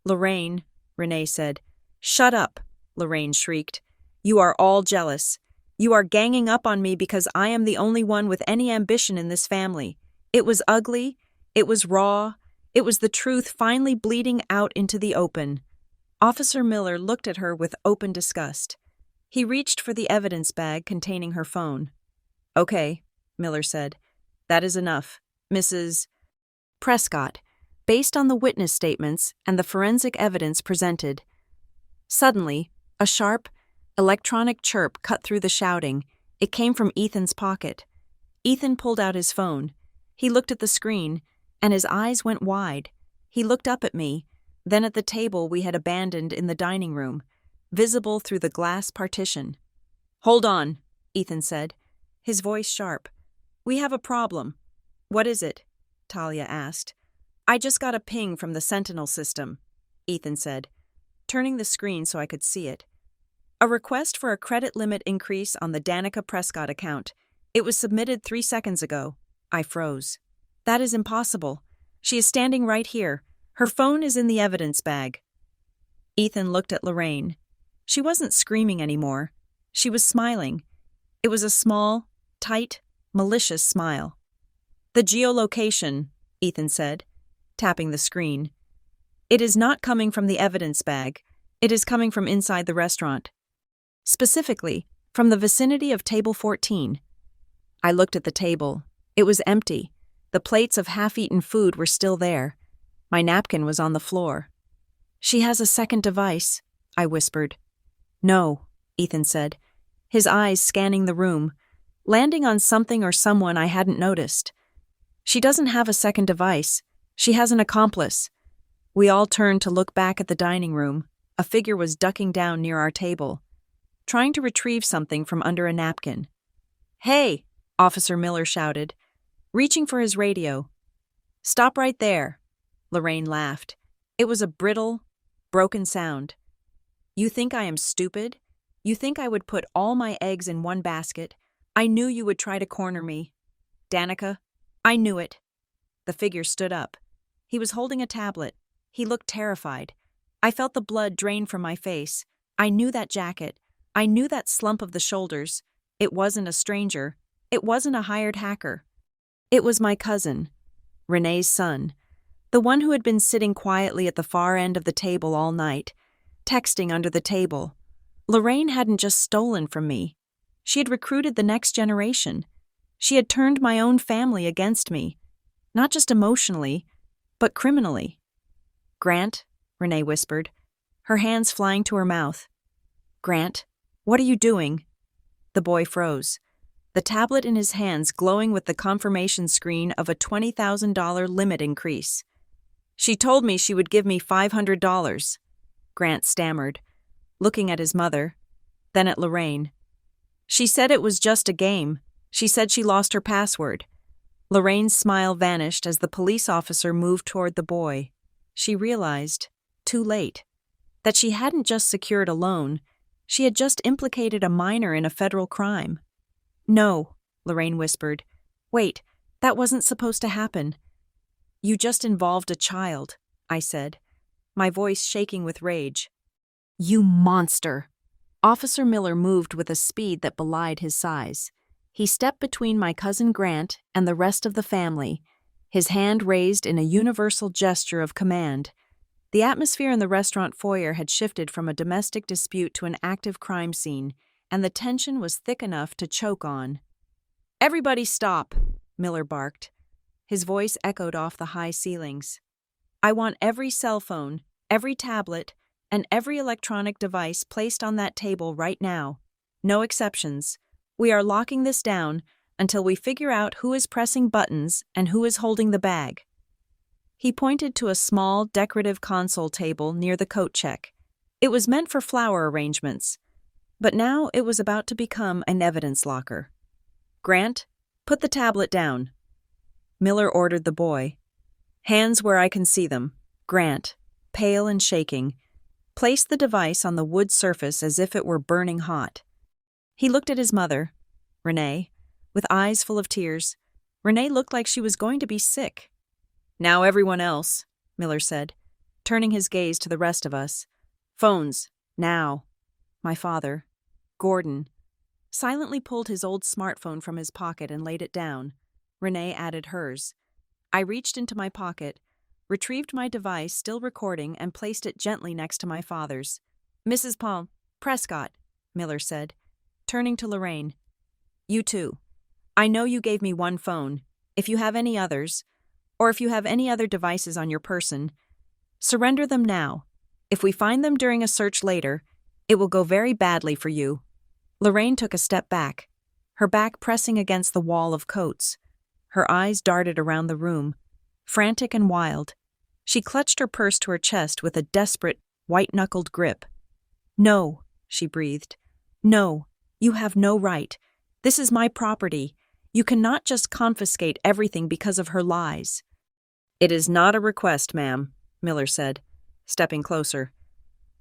"Lorraine," Renee said. "Shut up," Lorraine shrieked. "You are all jealous. You are ganging up on me because I am the only one with any ambition in this family. It was ugly. It was raw. It was the truth finally bleeding out into the open." Officer Miller looked at her with open disgust. He reached for the evidence bag containing her phone. "Okay," Miller said. "That is enough. Mrs. Prescott, based on the witness statements and the forensic evidence presented." Suddenly, a sharp, Electronic chirp cut through the shouting. It came from Ethan's pocket. Ethan pulled out his phone. He looked at the screen, and his eyes went wide. He looked up at me, then at the table we had abandoned in the dining room, visible through the glass partition. "Hold on," Ethan said, his voice sharp. "We have a problem." "What is it?" Talia asked. "I just got a ping from the Sentinel system," Ethan said, turning the screen so I could see it. "A request for a credit limit increase on the Danica Prescott account. It was submitted 3 seconds ago." I froze. "That is impossible. She is standing right here. Her phone is in the evidence bag." Ethan looked at Lorraine. She wasn't screaming anymore. She was smiling. It was a small, tight, malicious smile. "The geolocation," Ethan said, tapping the screen. "It is not coming from the evidence bag. It is coming from inside the restaurant. Specifically, from the vicinity of table 14. I looked at the table. It was empty. The plates of half-eaten food were still there. My napkin was on the floor. "She has a second device," I whispered. "No," Ethan said, his eyes scanning the room, landing on something or someone I hadn't noticed. "She doesn't have a second device. She has an accomplice." We all turned to look back at the dining room. A figure was ducking down near our table, trying to retrieve something from under a napkin. "Hey!" Officer Miller shouted, reaching for his radio. "Stop right there," Lorraine laughed. It was a brittle, broken sound. "You think I am stupid? You think I would put all my eggs in one basket? I knew you would try to corner me. Danica, I knew it." The figure stood up. He was holding a tablet. He looked terrified. I felt the blood drain from my face. I knew that jacket. I knew that slump of the shoulders. It wasn't a stranger. It wasn't a hired hacker. It was my cousin, Renee's son, the one who had been sitting quietly at the far end of the table all night, texting under the table. Lorraine hadn't just stolen from me. She had recruited the next generation. She had turned my own family against me, not just emotionally, but criminally. "Grant," Renee whispered, her hands flying to her mouth. "Grant, what are you doing?" The boy froze, the tablet in his hands glowing with the confirmation screen of a $20,000 limit increase. "She told me she would give me $500, Grant stammered, looking at his mother, then at Lorraine. "She said it was just a game. She said she lost her password." Lorraine's smile vanished as the police officer moved toward the boy. She realized, too late, that she hadn't just secured a loan, she had just implicated a minor in a federal crime. "No," Lorraine whispered. "Wait, that wasn't supposed to happen." "You just involved a child," I said, my voice shaking with rage. "You monster!" Officer Miller moved with a speed that belied his size. He stepped between my cousin Grant and the rest of the family, his hand raised in a universal gesture of command. The atmosphere in the restaurant foyer had shifted from a domestic dispute to an active crime scene, and the tension was thick enough to choke on. "Everybody stop," Miller barked. His voice echoed off the high ceilings. "I want every cell phone, every tablet, and every electronic device placed on that table right now. No exceptions. We are locking this down until we figure out who is pressing buttons and who is holding the bag." He pointed to a small, decorative console table near the coat check. It was meant for flower arrangements, but now it was about to become an evidence locker. "Grant, put the tablet down." Miller ordered the boy. "Hands where I can see them." Grant, pale and shaking, placed the device on the wood surface as if it were burning hot. He looked at his mother, Renee, with eyes full of tears. Renee looked like she was going to be sick. "Now everyone else," Miller said, turning his gaze to the rest of us. "Phones, now." My father, Gordon, silently pulled his old smartphone from his pocket and laid it down. Renee added hers. I reached into my pocket, retrieved my device still recording, and placed it gently next to my father's. "Mrs. Prescott," Miller said, turning to Lorraine. "You too. I know you gave me one phone. If you have any others, or if you have any other devices on your person, surrender them now. If we find them during a search later, It will go very badly for you. Lorraine took a step back, her back pressing against the wall of coats. Her eyes darted around the room, frantic and wild. She clutched her purse to her chest with a desperate, white-knuckled grip. "No," she breathed. "No, you have no right. This is my property. You cannot just confiscate everything because of her lies." "It is not a request, ma'am," Miller said, stepping closer.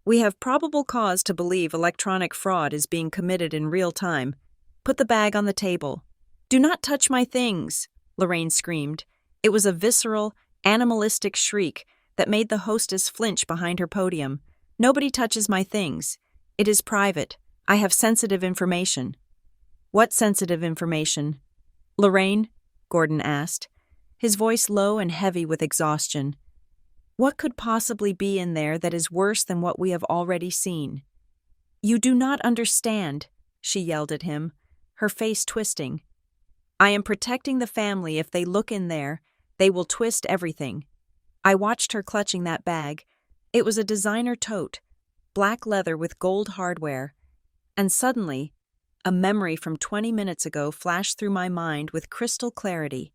"We have probable cause to believe electronic fraud is being committed in real time. Put the bag on the table." "Do not touch my things," Lorraine screamed. It was a visceral, animalistic shriek that made the hostess flinch behind her podium. "Nobody touches my things. It is private. I have sensitive information." "What sensitive information?" "Lorraine," Gordon asked, his voice low and heavy with exhaustion. "What could possibly be in there that is worse than what we have already seen?" "You do not understand," she yelled at him, her face twisting. "I am protecting the family. If they look in there, they will twist everything." I watched her clutching that bag. It was a designer tote, black leather with gold hardware. And suddenly, a memory from 20 minutes ago flashed through my mind with crystal clarity.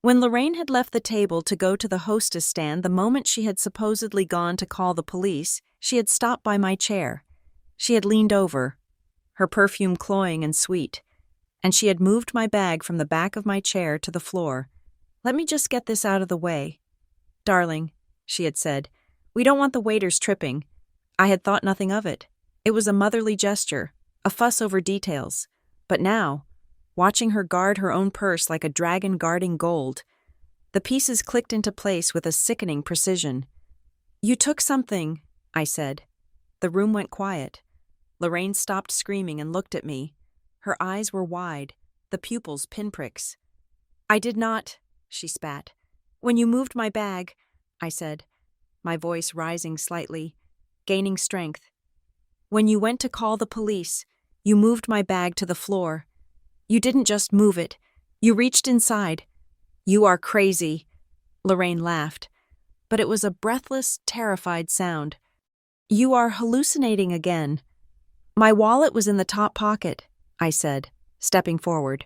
When Lorraine had left the table to go to the hostess stand the moment she had supposedly gone to call the police, she had stopped by my chair. She had leaned over, her perfume cloying and sweet, and she had moved my bag from the back of my chair to the floor. "Let me just get this out of the way." "Darling," she had said, "we don't want the waiters tripping." I had thought nothing of it. It was a motherly gesture, a fuss over details. But now, watching her guard her own purse like a dragon guarding gold, the pieces clicked into place with a sickening precision. "You took something," I said. The room went quiet. Lorraine stopped screaming and looked at me. Her eyes were wide, the pupils pinpricks. "I did not," she spat. "When you moved my bag," I said, my voice rising slightly, gaining strength. "When you went to call the police, you moved my bag to the floor. You didn't just move it. You reached inside." "You are crazy," Lorraine laughed, but it was a breathless, terrified sound. "You are hallucinating again." "My wallet was in the top pocket," I said, stepping forward.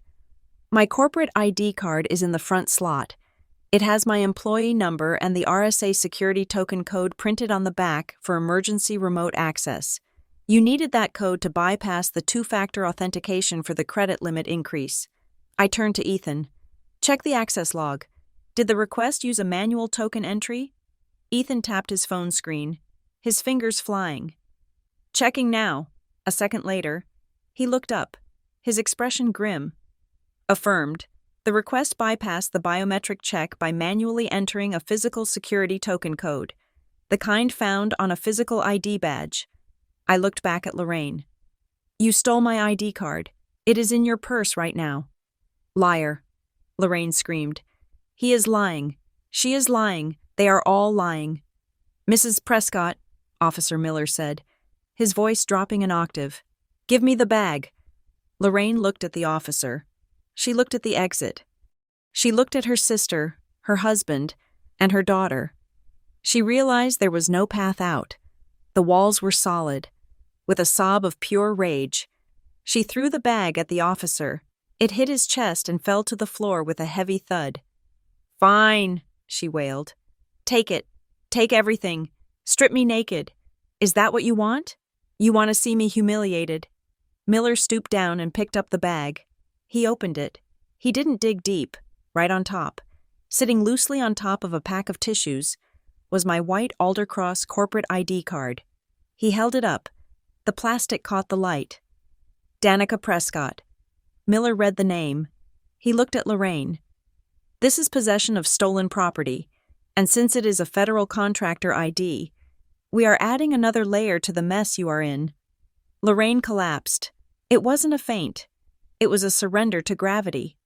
"My corporate ID card is in the front slot. It has my employee number and the RSA security token code printed on the back for emergency remote access. You needed that code to bypass the two-factor authentication for the credit limit increase." I turned to Ethan. "Check the access log. Did the request use a manual token entry?" Ethan tapped his phone screen, his fingers flying. "Checking now." A second later, he looked up, his expression grim. "Affirmed. The request bypassed the biometric check by manually entering a physical security token code, the kind found on a physical ID badge." I looked back at Lorraine. "You stole my ID card. It is in your purse right now." "Liar," Lorraine screamed. "He is lying. She is lying. They are all lying." "Mrs. Prescott," Officer Miller said, his voice dropping an octave. "Give me the bag." Lorraine looked at the officer. She looked at the exit. She looked at her sister, her husband, and her daughter. She realized there was no path out. The walls were solid. With a sob of pure rage, she threw the bag at the officer. It hit his chest and fell to the floor with a heavy thud. "Fine," she wailed. "Take it. Take everything. Strip me naked. Is that what you want? You want to see me humiliated?" Miller stooped down and picked up the bag. He opened it. He didn't dig deep. Right on top, sitting loosely on top of a pack of tissues, was my white Aldercross corporate ID card. He held it up. The plastic caught the light. "Danica Prescott." Miller read the name. He looked at Lorraine. "This is possession of stolen property, and since it is a federal contractor ID, we are adding another layer to the mess you are in." Lorraine collapsed. It wasn't a faint. It was a surrender to gravity.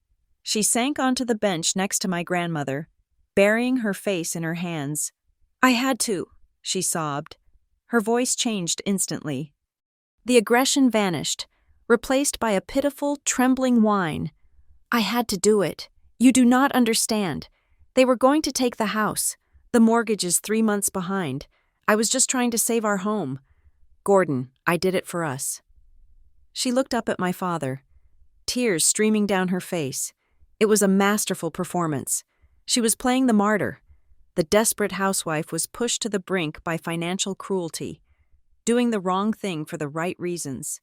She sank onto the bench next to my grandmother, burying her face in her hands. "I had to," she sobbed. Her voice changed instantly. The aggression vanished, replaced by a pitiful, trembling whine. "I had to do it. You do not understand. They were going to take the house. The mortgage is 3 months behind. I was just trying to save our home." Gordon, I did it for us." She looked up at my father, tears streaming down her face. It was a masterful performance. She was playing the martyr. The desperate housewife was pushed to the brink by financial cruelty, doing the wrong thing for the right reasons.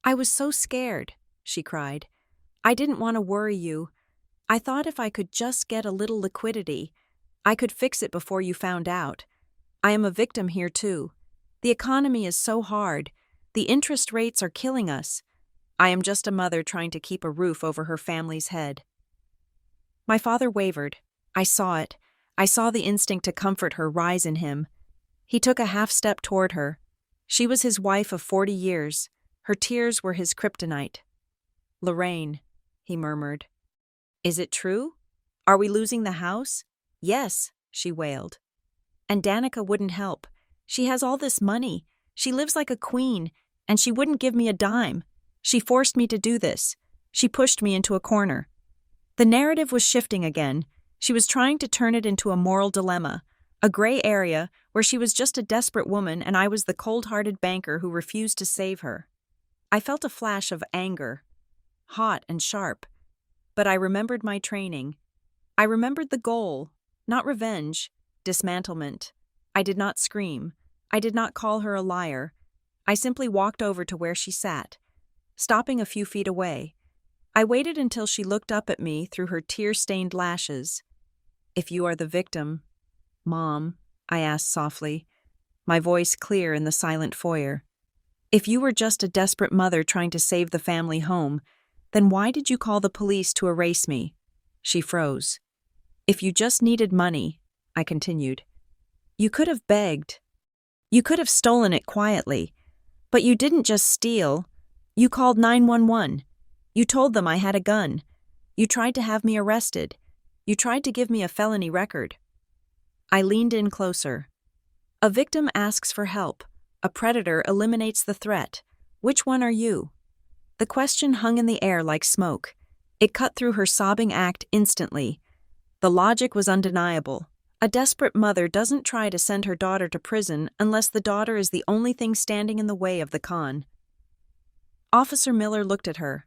"I was so scared," she cried. "I didn't want to worry you. I thought if I could just get a little liquidity, I could fix it before you found out. I am a victim here too. The economy is so hard. The interest rates are killing us. I am just a mother trying to keep a roof over her family's head." My father wavered. I saw it. I saw the instinct to comfort her rise in him. He took a half step toward her. She was his wife of 40 years. Her tears were his kryptonite. "Lorraine," he murmured. "Is it true? Are we losing the house?" "Yes," she wailed. "And Danica wouldn't help. She has all this money. She lives like a queen, and she wouldn't give me a dime. She forced me to do this. She pushed me into a corner." The narrative was shifting again. She was trying to turn it into a moral dilemma, a gray area where she was just a desperate woman and I was the cold-hearted banker who refused to save her. I felt a flash of anger, hot and sharp, but I remembered my training. I remembered the goal, not revenge, dismantlement. I did not scream. I did not call her a liar. I simply walked over to where she sat, stopping a few feet away. I waited until she looked up at me through her tear-stained lashes. "If you are the victim, Mom," I asked softly, my voice clear in the silent foyer, "if you were just a desperate mother trying to save the family home, then why did you call the police to erase me?" She froze. "If you just needed money," I continued, "you could have begged. You could have stolen it quietly. But you didn't just steal. You called 911. You told them I had a gun. You tried to have me arrested. You tried to give me a felony record." I leaned in closer. "A victim asks for help. A predator eliminates the threat. Which one are you?" The question hung in the air like smoke. It cut through her sobbing act instantly. The logic was undeniable. A desperate mother doesn't try to send her daughter to prison unless the daughter is the only thing standing in the way of the con. Officer Miller looked at her.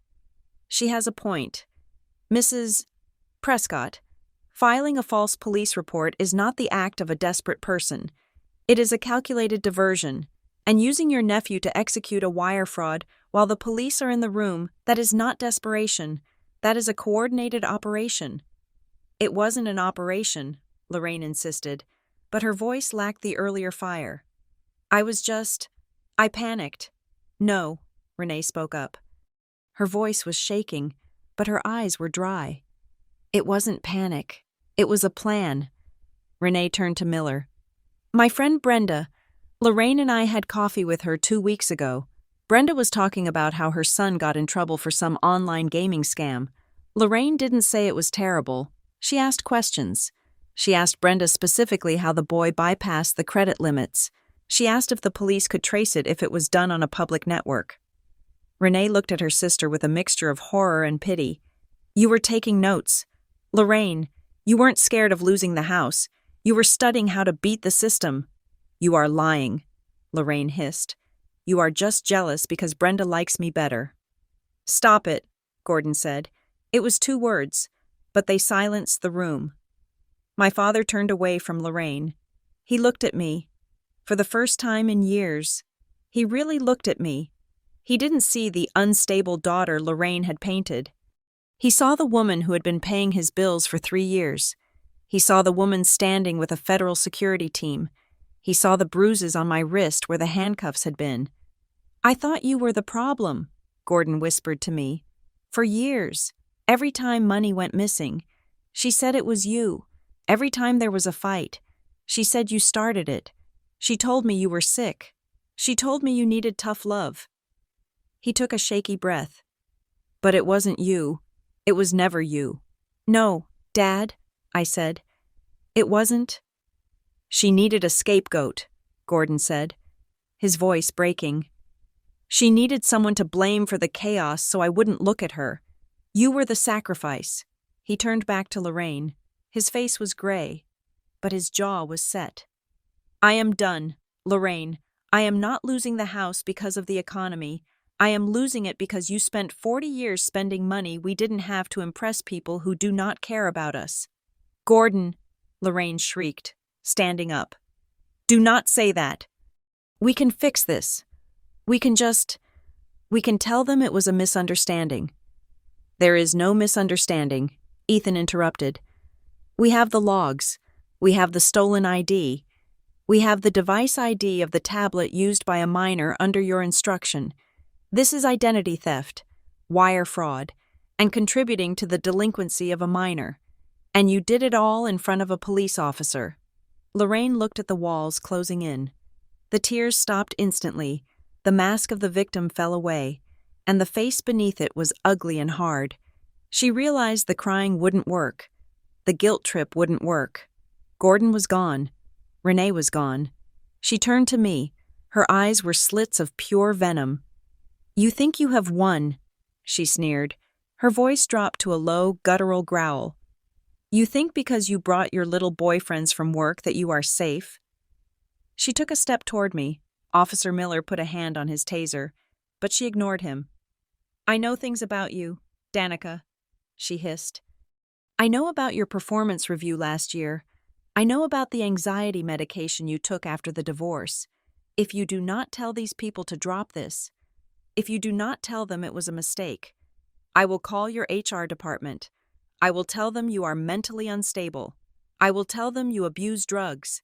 "She has a point. Mrs. Prescott, filing a false police report is not the act of a desperate person. It is a calculated diversion, and using your nephew to execute a wire fraud while the police are in the room, that is not desperation. That is a coordinated operation." "It wasn't an operation," Lorraine insisted, but her voice lacked the earlier fire. I panicked." "No," Renee spoke up. Her voice was shaking, but her eyes were dry. "It wasn't panic. It was a plan." Renee turned to Miller. "My friend Brenda, Lorraine and I had coffee with her 2 weeks ago. Brenda was talking about how her son got in trouble for some online gaming scam. Lorraine didn't say it was terrible. She asked questions. She asked Brenda specifically how the boy bypassed the credit limits. She asked if the police could trace it if it was done on a public network." Renee looked at her sister with a mixture of horror and pity. "You were taking notes. Lorraine, you weren't scared of losing the house. You were studying how to beat the system." "You are lying," Lorraine hissed. "You are just jealous because Brenda likes me better." "Stop it," Gordon said. It was 2 words, but they silenced the room. My father turned away from Lorraine. He looked at me. For the first time in years, he really looked at me. He didn't see the unstable daughter Lorraine had painted. He saw the woman who had been paying his bills for 3 years. He saw the woman standing with a federal security team. He saw the bruises on my wrist where the handcuffs had been. "I thought you were the problem," Gordon whispered to me. "For years, every time money went missing, she said it was you. Every time there was a fight, she said you started it. She told me you were sick. She told me you needed tough love." He took a shaky breath. "But it wasn't you. It was never you." "No, Dad," I said. "It wasn't." "She needed a scapegoat," Gordon said, his voice breaking. "She needed someone to blame for the chaos so I wouldn't look at her. You were the sacrifice." He turned back to Lorraine. His face was gray, but his jaw was set. "I am done, Lorraine. I am not losing the house because of the economy. I am losing it because you spent 40 years spending money we didn't have to impress people who do not care about us." "Gordon," Lorraine shrieked, standing up. "Do not say that. We can fix this. We can tell them it was a misunderstanding." "There is no misunderstanding," Ethan interrupted. "We have the logs. We have the stolen ID. We have the device ID of the tablet used by a minor under your instruction. This is identity theft, wire fraud, and contributing to the delinquency of a minor. And you did it all in front of a police officer." Lorraine looked at the walls closing in. The tears stopped instantly, the mask of the victim fell away, and the face beneath it was ugly and hard. She realized the crying wouldn't work. The guilt trip wouldn't work. Gordon was gone. Renee was gone. She turned to me. Her eyes were slits of pure venom. "You think you have won," she sneered. Her voice dropped to a low, guttural growl. "You think because you brought your little boyfriends from work that you are safe?" She took a step toward me. Officer Miller put a hand on his taser, but she ignored him. "I know things about you, Danica," she hissed. "I know about your performance review last year. I know about the anxiety medication you took after the divorce. If you do not tell these people to drop this, if you do not tell them it was a mistake, I will call your HR department. I will tell them you are mentally unstable. I will tell them you abuse drugs.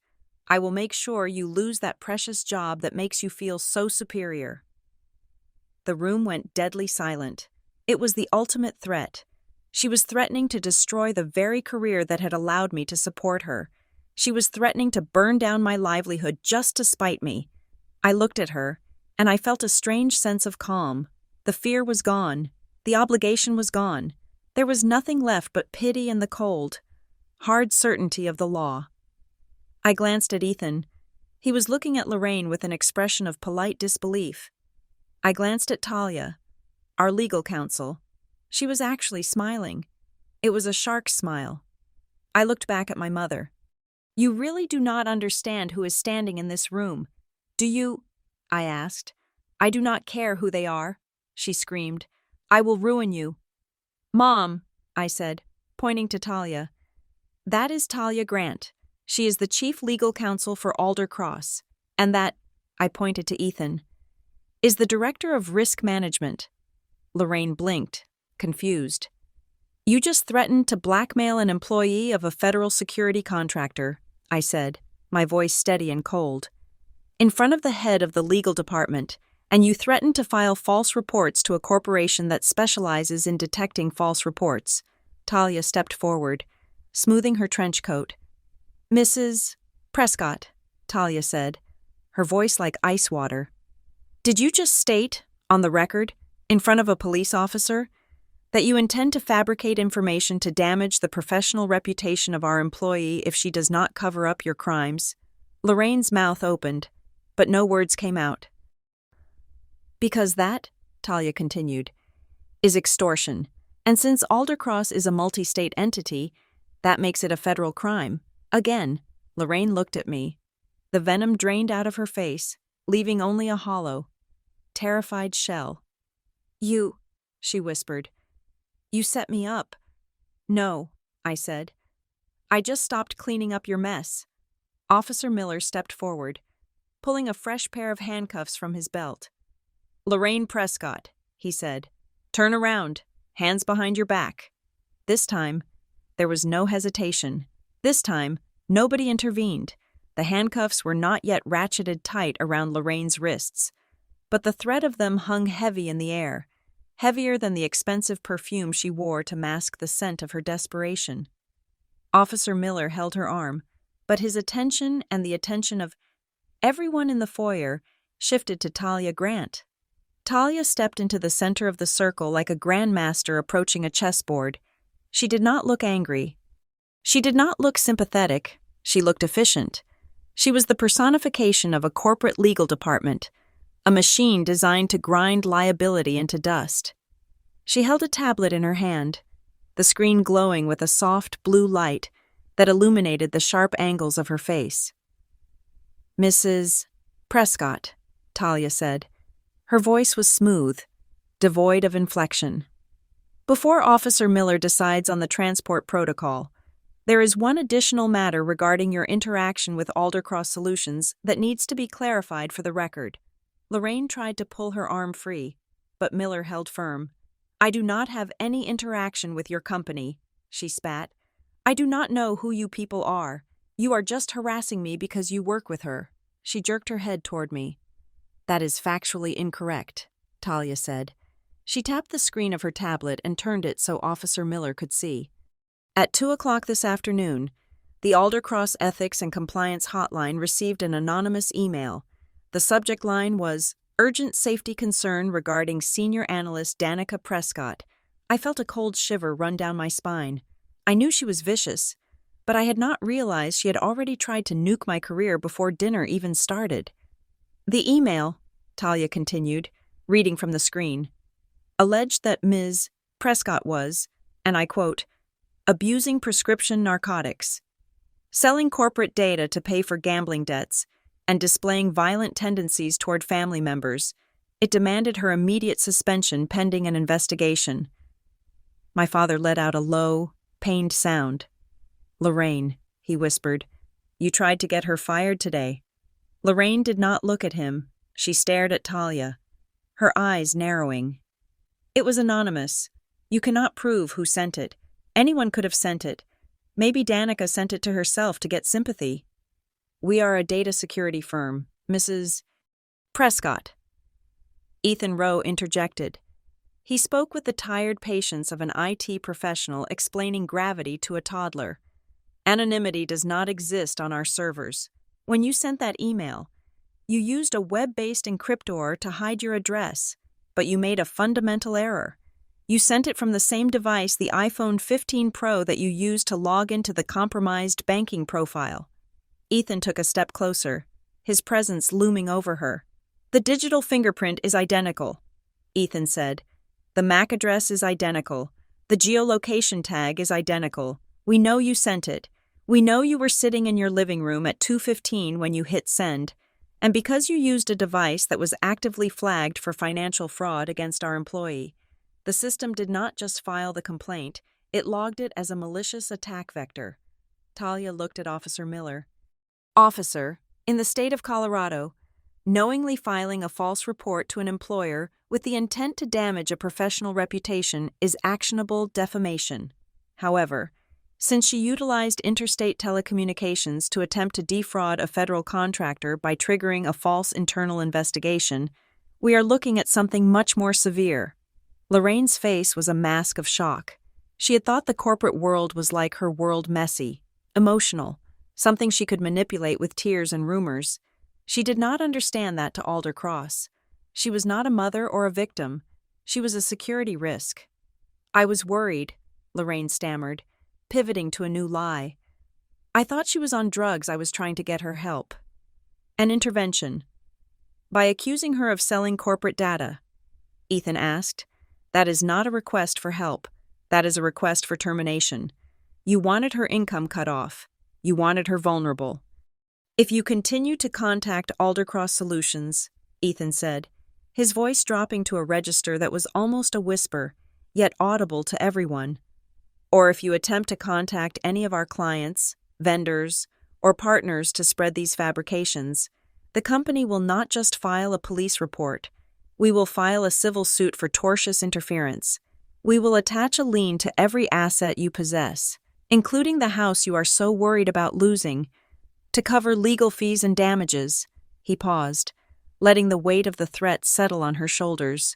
I will make sure you lose that precious job that makes you feel so superior." The room went deadly silent. It was the ultimate threat. She was threatening to destroy the very career that had allowed me to support her. She was threatening to burn down my livelihood just to spite me. I looked at her, and I felt a strange sense of calm. The fear was gone. The obligation was gone. There was nothing left but pity and the cold, hard certainty of the law. I glanced at Ethan. He was looking at Lorraine with an expression of polite disbelief. I glanced at Talia, our legal counsel. She was actually smiling. It was a shark's smile. I looked back at my mother. "You really do not understand who is standing in this room, do you?" I asked. "I do not care who they are," she screamed. "I will ruin you." "Mom," I said, pointing to Talia. "That is Talia Grant. She is the chief legal counsel for Alder Cross. And that," I pointed to Ethan, "is the director of risk management." Lorraine blinked, confused. "You just threatened to blackmail an employee of a federal security contractor," I said, my voice steady and cold. "In front of the head of the legal department, and you threatened to file false reports to a corporation that specializes in detecting false reports." Talia stepped forward, smoothing her trench coat. "Mrs. Prescott," Talia said, her voice like ice water. "Did you just state, on the record, in front of a police officer, that you intend to fabricate information to damage the professional reputation of our employee if she does not cover up your crimes?" Lorraine's mouth opened, but no words came out. "Because that," Talia continued, "is extortion, and since Aldercross is a multi-state entity, that makes it a federal crime." Again, Lorraine looked at me. The venom drained out of her face, leaving only a hollow, terrified shell. "You," she whispered, "you set me up." "No," I said. "I just stopped cleaning up your mess." Officer Miller stepped forward, pulling a fresh pair of handcuffs from his belt. "Lorraine Prescott," he said. "Turn around, hands behind your back." This time, there was no hesitation. This time, nobody intervened. The handcuffs were not yet ratcheted tight around Lorraine's wrists, but the threat of them hung heavy in the air, heavier than the expensive perfume she wore to mask the scent of her desperation. Officer Miller held her arm, but his attention and the attention of everyone in the foyer shifted to Talia Grant. Talia stepped into the center of the circle like a grandmaster approaching a chessboard. She did not look angry. She did not look sympathetic. She looked efficient. She was the personification of a corporate legal department, a machine designed to grind liability into dust. She held a tablet in her hand, the screen glowing with a soft blue light that illuminated the sharp angles of her face. "Mrs. Prescott, Talia said. Her voice was smooth, devoid of inflection. Before Officer Miller decides on the transport protocol, there is one additional matter regarding your interaction with Aldercross Solutions that needs to be clarified for the record. Lorraine tried to pull her arm free, but Miller held firm. I do not have any interaction with your company, she spat. I do not know who you people are. You are just harassing me because you work with her. She jerked her head toward me. That is factually incorrect, Talia said. She tapped the screen of her tablet and turned it so Officer Miller could see. At 2:00 this afternoon, the Aldercross Ethics and Compliance Hotline received an anonymous email. The subject line was, Urgent Safety Concern Regarding Senior Analyst Danica Prescott. I felt a cold shiver run down my spine. I knew she was vicious, but I had not realized she had already tried to nuke my career before dinner even started. The email, Talia continued, reading from the screen, alleged that Ms. Prescott was, and I quote, abusing prescription narcotics, selling corporate data to pay for gambling debts, and displaying violent tendencies toward family members. It demanded her immediate suspension pending an investigation. My father let out a low, pained sound. Lorraine, he whispered, you tried to get her fired today. Lorraine did not look at him. She stared at Talia, her eyes narrowing. It was anonymous. You cannot prove who sent it. Anyone could have sent it. Maybe Danica sent it to herself to get sympathy. We are a data security firm, Mrs. Prescott. Ethan Rowe interjected. He spoke with the tired patience of an IT professional explaining gravity to a toddler. Anonymity does not exist on our servers. When you sent that email, you used a web-based encryptor to hide your address, but you made a fundamental error. You sent it from the same device, the iPhone 15 Pro, that you used to log into the compromised banking profile. Ethan took a step closer, his presence looming over her. The digital fingerprint is identical, Ethan said. The MAC address is identical. The geolocation tag is identical. We know you sent it. We know you were sitting in your living room at 2:15 when you hit send, and because you used a device that was actively flagged for financial fraud against our employee, the system did not just file the complaint, it logged it as a malicious attack vector. Talia looked at Officer Miller. Officer, in the state of Colorado, knowingly filing a false report to an employer with the intent to damage a professional reputation is actionable defamation. However, since she utilized interstate telecommunications to attempt to defraud a federal contractor by triggering a false internal investigation, we are looking at something much more severe. Lorraine's face was a mask of shock. She had thought the corporate world was like her world, messy, emotional, something she could manipulate with tears and rumors. She did not understand that to Aldercross. She was not a mother or a victim. She was a security risk. I was worried, Lorraine stammered, pivoting to a new lie. I thought she was on drugs. I was trying to get her help. An intervention. By accusing her of selling corporate data, Ethan asked. That is not a request for help. That is a request for termination. You wanted her income cut off. You wanted her vulnerable. If you continue to contact Aldercross Solutions, Ethan said, his voice dropping to a register that was almost a whisper, yet audible to everyone, or if you attempt to contact any of our clients, vendors, or partners to spread these fabrications, the company will not just file a police report. We will file a civil suit for tortious interference. We will attach a lien to every asset you possess, including the house you are so worried about losing, to cover legal fees and damages. He paused, letting the weight of the threat settle on her shoulders.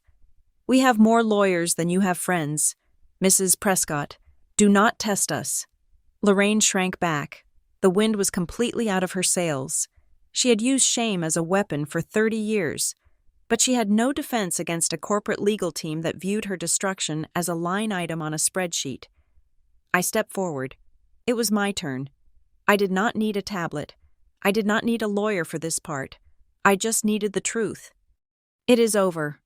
We have more lawyers than you have friends. Mrs. Prescott, do not test us. Lorraine shrank back. The wind was completely out of her sails. She had used shame as a weapon for 30 years, but she had no defense against a corporate legal team that viewed her destruction as a line item on a spreadsheet. I stepped forward. It was my turn. I did not need a tablet. I did not need a lawyer for this part. I just needed the truth. It is over.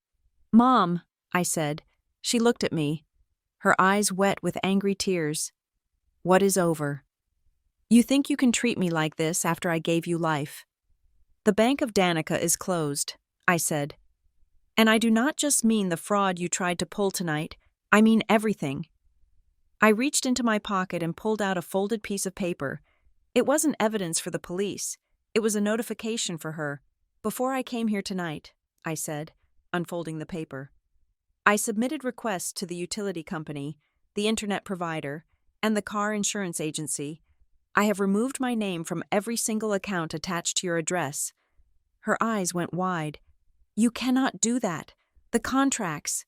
Mom, I said. She looked at me, her eyes wet with angry tears. What is over? You think you can treat me like this after I gave you life? The Bank of Danica is closed, I said. And I do not just mean the fraud you tried to pull tonight, I mean everything. I reached into my pocket and pulled out a folded piece of paper. It wasn't evidence for the police. It was a notification for her. Before I came here tonight, I said, unfolding the paper. I submitted requests to the utility company, the internet provider, and the car insurance agency. I have removed my name from every single account attached to your address. Her eyes went wide. You cannot do that. The contracts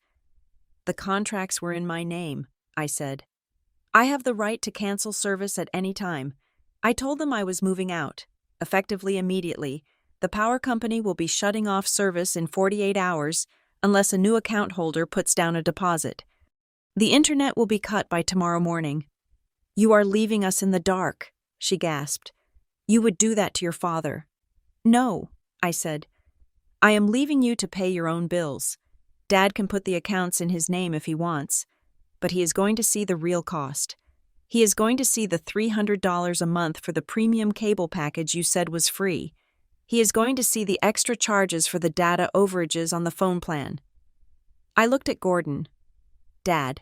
were in my name, I said. I have the right to cancel service at any time. I told them I was moving out. Effectively immediately, the power company will be shutting off service in 48 hours unless a new account holder puts down a deposit. The internet will be cut by tomorrow morning. You are leaving us in the dark, she gasped. You would do that to your father. No, I said. I am leaving you to pay your own bills. Dad can put the accounts in his name if he wants, but he is going to see the real cost. He is going to see the $300 a month for the premium cable package you said was free. He is going to see the extra charges for the data overages on the phone plan. I looked at Gordon. Dad,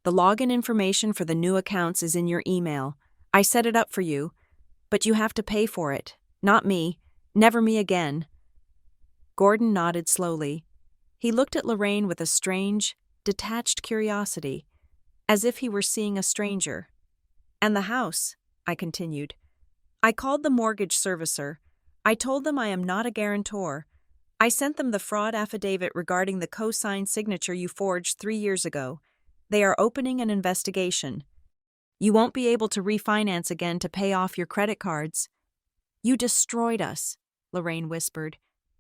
the login information for the new accounts is in your email. I set it up for you, but you have to pay for it. Not me. Never me again. Gordon nodded slowly. He looked at Lorraine with a strange, detached curiosity, as if he were seeing a stranger. And the house, I continued. I called the mortgage servicer. I told them I am not a guarantor. I sent them the fraud affidavit regarding the co-signed signature you forged 3 years ago. They are opening an investigation. You won't be able to refinance again to pay off your credit cards. You destroyed us, Lorraine whispered.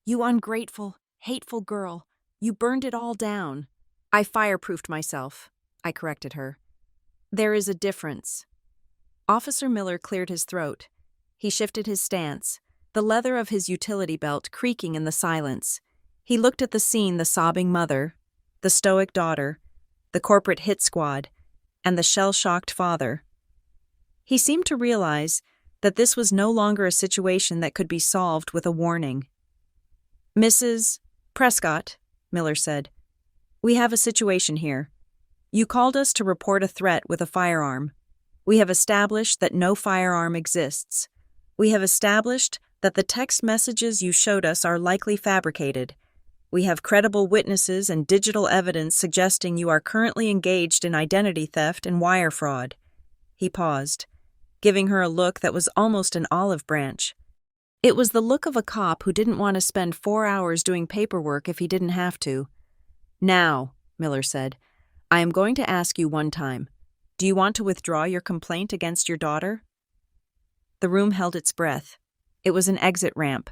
You ungrateful, hateful girl. You burned it all down. I fireproofed myself, I corrected her. There is a difference. Officer Miller cleared his throat. He shifted his stance, the leather of his utility belt creaking in the silence. He looked at the scene: the sobbing mother, the stoic daughter, the corporate hit squad, and the shell-shocked father. He seemed to realize that this was no longer a situation that could be solved with a warning. Mrs. Prescott, Miller said, we have a situation here. You called us to report a threat with a firearm. We have established that no firearm exists. We have established that the text messages you showed us are likely fabricated. We have credible witnesses and digital evidence suggesting you are currently engaged in identity theft and wire fraud. He paused, giving her a look that was almost an olive branch. It was the look of a cop who didn't want to spend 4 hours doing paperwork if he didn't have to. Now, Miller said, I am going to ask you one time. Do you want to withdraw your complaint against your daughter? The room held its breath. It was an exit ramp.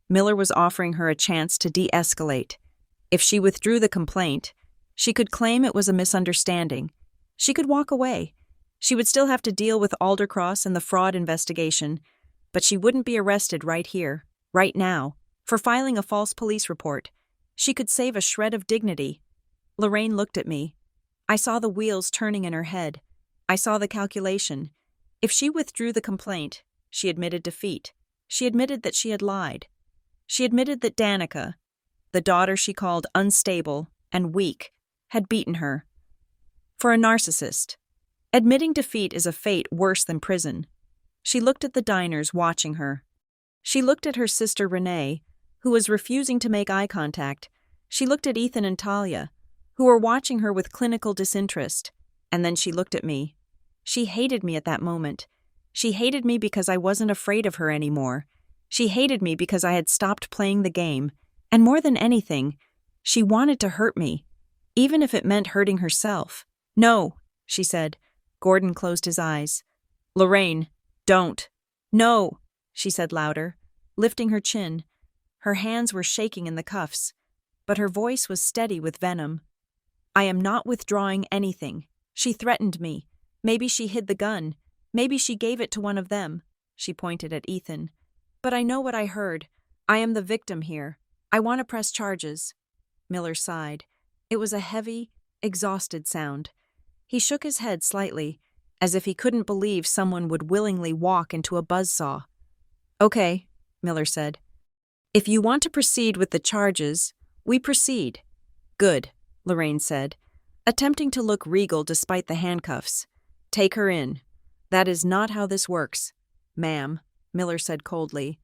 Miller was offering her a chance to de-escalate. If she withdrew the complaint, she could claim it was a misunderstanding. She could walk away. She would still have to deal with Aldercross and the fraud investigation, but she wouldn't be arrested right here, right now, for filing a false police report. She could save a shred of dignity. Lorraine looked at me. I saw the wheels turning in her head. I saw the calculation. If she withdrew the complaint, she admitted defeat. She admitted that she had lied. She admitted that Danica, the daughter she called unstable and weak, had beaten her. For a narcissist, admitting defeat is a fate worse than prison. She looked at the diners watching her. She looked at her sister Renee, who was refusing to make eye contact. She looked at Ethan and Talia, who were watching her with clinical disinterest. And then she looked at me. She hated me at that moment. She hated me because I wasn't afraid of her anymore. She hated me because I had stopped playing the game. And more than anything, she wanted to hurt me, even if it meant hurting herself. No, she said. Gordon closed his eyes. Lorraine, don't. No, she said louder, lifting her chin. Her hands were shaking in the cuffs, but her voice was steady with venom. I am not withdrawing anything. She threatened me. Maybe she hid the gun. Maybe she gave it to one of them. She pointed at Ethan. But I know what I heard. I am the victim here. I want to press charges. Miller sighed. It was a heavy, exhausted sound. He shook his head slightly, as if he couldn't believe someone would willingly walk into a buzzsaw. Okay, Miller said. If you want to proceed with the charges, we proceed. Good, Lorraine said, attempting to look regal despite the handcuffs. Take her in. That is not how this works, ma'am, Miller said coldly.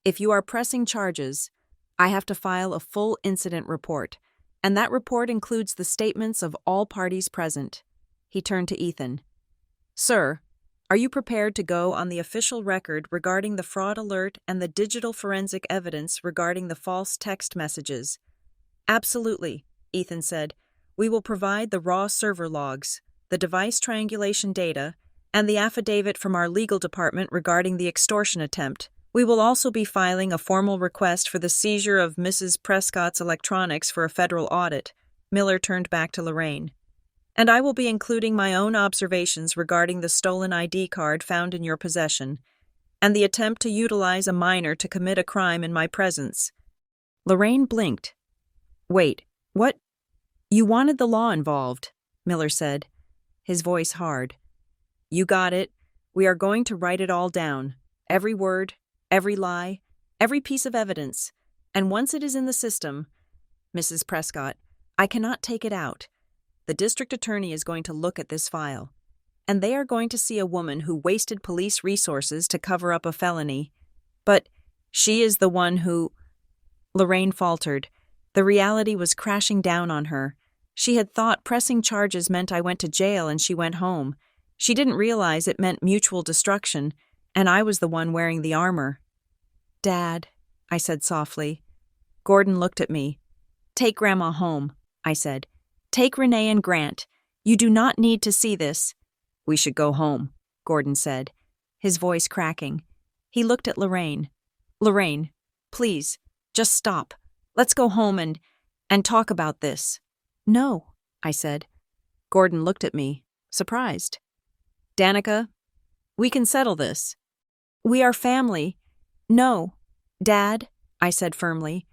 If you are pressing charges, I have to file a full incident report, and that report includes the statements of all parties present. He turned to Ethan. Sir, are you prepared to go on the official record regarding the fraud alert and the digital forensic evidence regarding the false text messages? Absolutely, Ethan said. We will provide the raw server logs, the device triangulation data, and the affidavit from our legal department regarding the extortion attempt. We will also be filing a formal request for the seizure of Mrs. Prescott's electronics for a federal audit. Miller turned back to Lorraine. And I will be including my own observations regarding the stolen ID card found in your possession, and the attempt to utilize a minor to commit a crime in my presence. Lorraine blinked. Wait, what? You wanted the law involved, Miller said, his voice hard. You got it. We are going to write it all down. Every word, every lie, every piece of evidence. And once it is in the system, Mrs. Prescott, I cannot take it out. The district attorney is going to look at this file, and they are going to see a woman who wasted police resources to cover up a felony. But she is the one who... Lorraine faltered. The reality was crashing down on her. She had thought pressing charges meant I went to jail and she went home. She didn't realize it meant mutual destruction, and I was the one wearing the armor. Dad, I said softly. Gordon looked at me. Take Grandma home, I said. Take Renee and Grant. You do not need to see this. We should go home, Gordon said, his voice cracking. He looked at Lorraine. Lorraine, please, just stop. Let's go home and talk about this. No, I said. Gordon looked at me, surprised. Danica, we can settle this. We are family. No, Dad, I said firmly.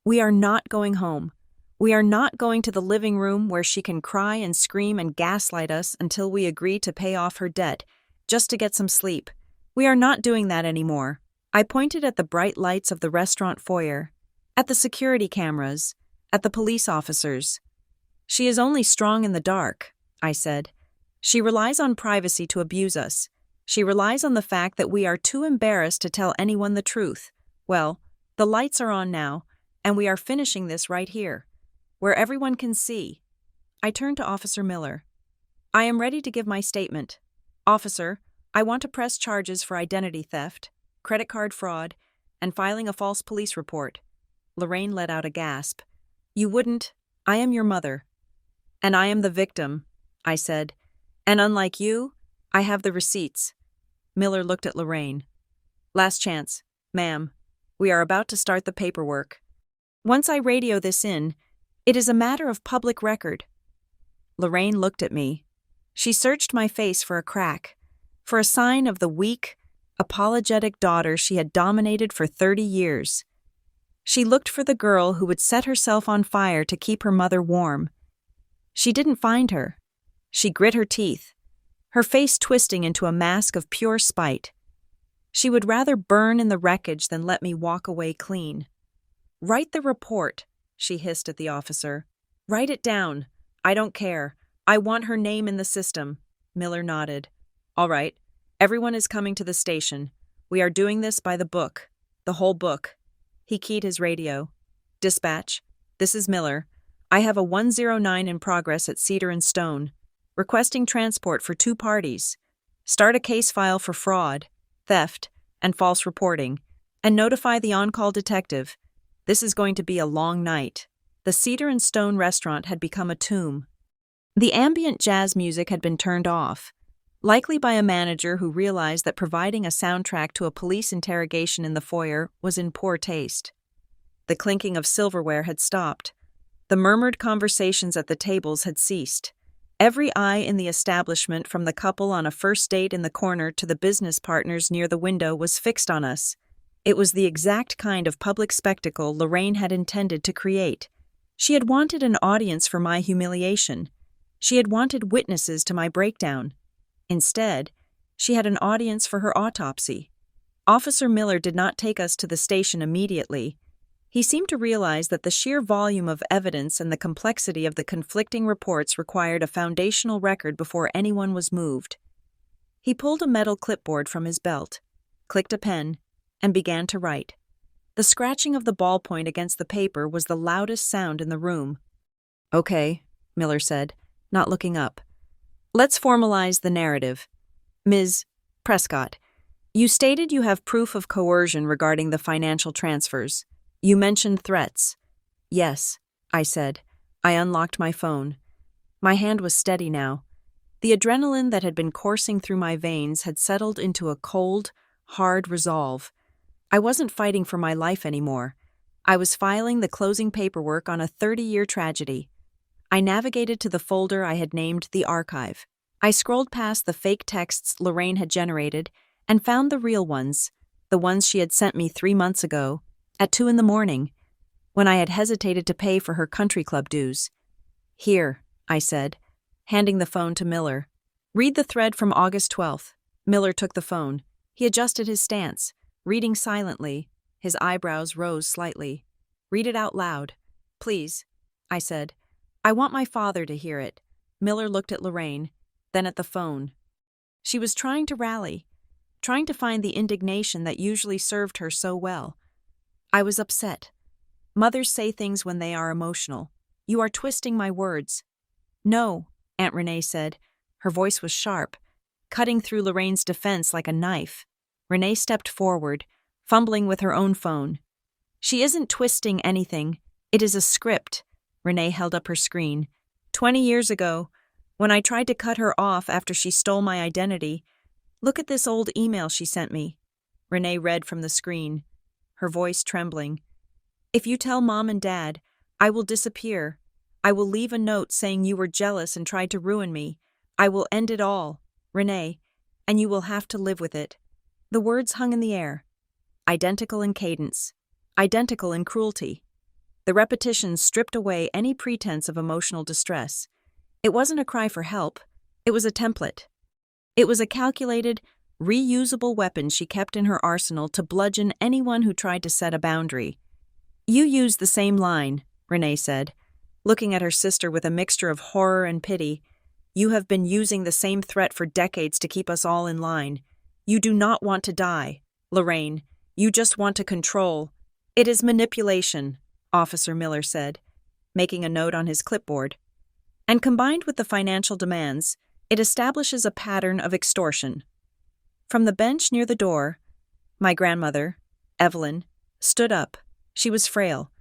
We are not going home. We are not going to the living room where she can cry and scream and gaslight us until we agree to pay off her debt, just to get some sleep. We are not doing that anymore. I pointed at the bright lights of the restaurant foyer, at the security cameras, at the police officers. She is only strong in the dark, I said. She relies on privacy to abuse us. She relies on the fact that we are too embarrassed to tell anyone the truth. Well, the lights are on now, and we are finishing this right here, where everyone can see. I turned to Officer Miller. I am ready to give my statement. Officer, I want to press charges for identity theft, credit card fraud, and filing a false police report. Lorraine let out a gasp. You wouldn't. I am your mother. And I am the victim, I said. And unlike you, I have the receipts. Miller looked at Lorraine. Last chance, ma'am. We are about to start the paperwork. Once I radio this in, it is a matter of public record. Lorraine looked at me. She searched my face for a crack, for a sign of the weak, apologetic daughter she had dominated for 30 years. She looked for the girl who would set herself on fire to keep her mother warm. She didn't find her. She grit her teeth, her face twisting into a mask of pure spite. She would rather burn in the wreckage than let me walk away clean. Write the report, she hissed at the officer. Write it down. I don't care. I want her name in the system. Miller nodded. All right. Everyone is coming to the station. We are doing this by the book. The whole book. He keyed his radio. Dispatch. This is Miller. I have a 109 in progress at Cedar and Stone. Requesting transport for 2 parties. Start a case file for fraud, theft, and false reporting, and notify the on-call detective. This is going to be a long night. The Cedar and Stone restaurant had become a tomb. The ambient jazz music had been turned off, likely by a manager who realized that providing a soundtrack to a police interrogation in the foyer was in poor taste. The clinking of silverware had stopped. The murmured conversations at the tables had ceased. Every eye in the establishment, from the couple on a first date in the corner to the business partners near the window, was fixed on us. It was the exact kind of public spectacle Lorraine had intended to create. She had wanted an audience for my humiliation. She had wanted witnesses to my breakdown. Instead, she had an audience for her autopsy. Officer Miller did not take us to the station immediately. He seemed to realize that the sheer volume of evidence and the complexity of the conflicting reports required a foundational record before anyone was moved. He pulled a metal clipboard from his belt, clicked a pen, and began to write. The scratching of the ballpoint against the paper was the loudest sound in the room. "Okay," Miller said, not looking up. "Let's formalize the narrative. Ms. Prescott, you stated you have proof of coercion regarding the financial transfers. You mentioned threats." "Yes," I said. I unlocked my phone. My hand was steady now. The adrenaline that had been coursing through my veins had settled into a cold, hard resolve. I wasn't fighting for my life anymore. I was filing the closing paperwork on a 30-year tragedy. I navigated to the folder I had named the archive. I scrolled past the fake texts Lorraine had generated and found the real ones, the ones she had sent me 3 months ago, at 2 a.m, when I had hesitated to pay for her country club dues. "Here," I said, handing the phone to Miller. "Read the thread from August 12th. Miller took the phone. He adjusted his stance, reading silently. His eyebrows rose slightly. "Read it out loud, please," I said. "I want my father to hear it." Miller looked at Lorraine, then at the phone. She was trying to rally, trying to find the indignation that usually served her so well. I was upset. Mothers say things when they are emotional. "You are twisting my words." "No," Aunt Renee said. Her voice was sharp, cutting through Lorraine's defense like a knife. Renee stepped forward, fumbling with her own phone. "She isn't twisting anything. It is a script." Renee held up her screen. 20 years ago, when I tried to cut her off after she stole my identity. Look at this old email she sent me." Renee read from the screen, her voice trembling. "If you tell Mom and Dad, I will disappear. I will leave a note saying you were jealous and tried to ruin me. I will end it all, Renee, and you will have to live with it." The words hung in the air, identical in cadence, identical in cruelty. The repetition stripped away any pretense of emotional distress. It wasn't a cry for help. It was a template. It was a calculated, reusable weapon she kept in her arsenal to bludgeon anyone who tried to set a boundary. "You used the same line," Renee said, looking at her sister with a mixture of horror and pity. "You have been using the same threat for decades to keep us all in line. You do not want to die, Lorraine. You just want to control." "It is manipulation," Officer Miller said, making a note on his clipboard. "And combined with the financial demands, it establishes a pattern of extortion." From the bench near the door, my grandmother, Evelyn, stood up. She was frail,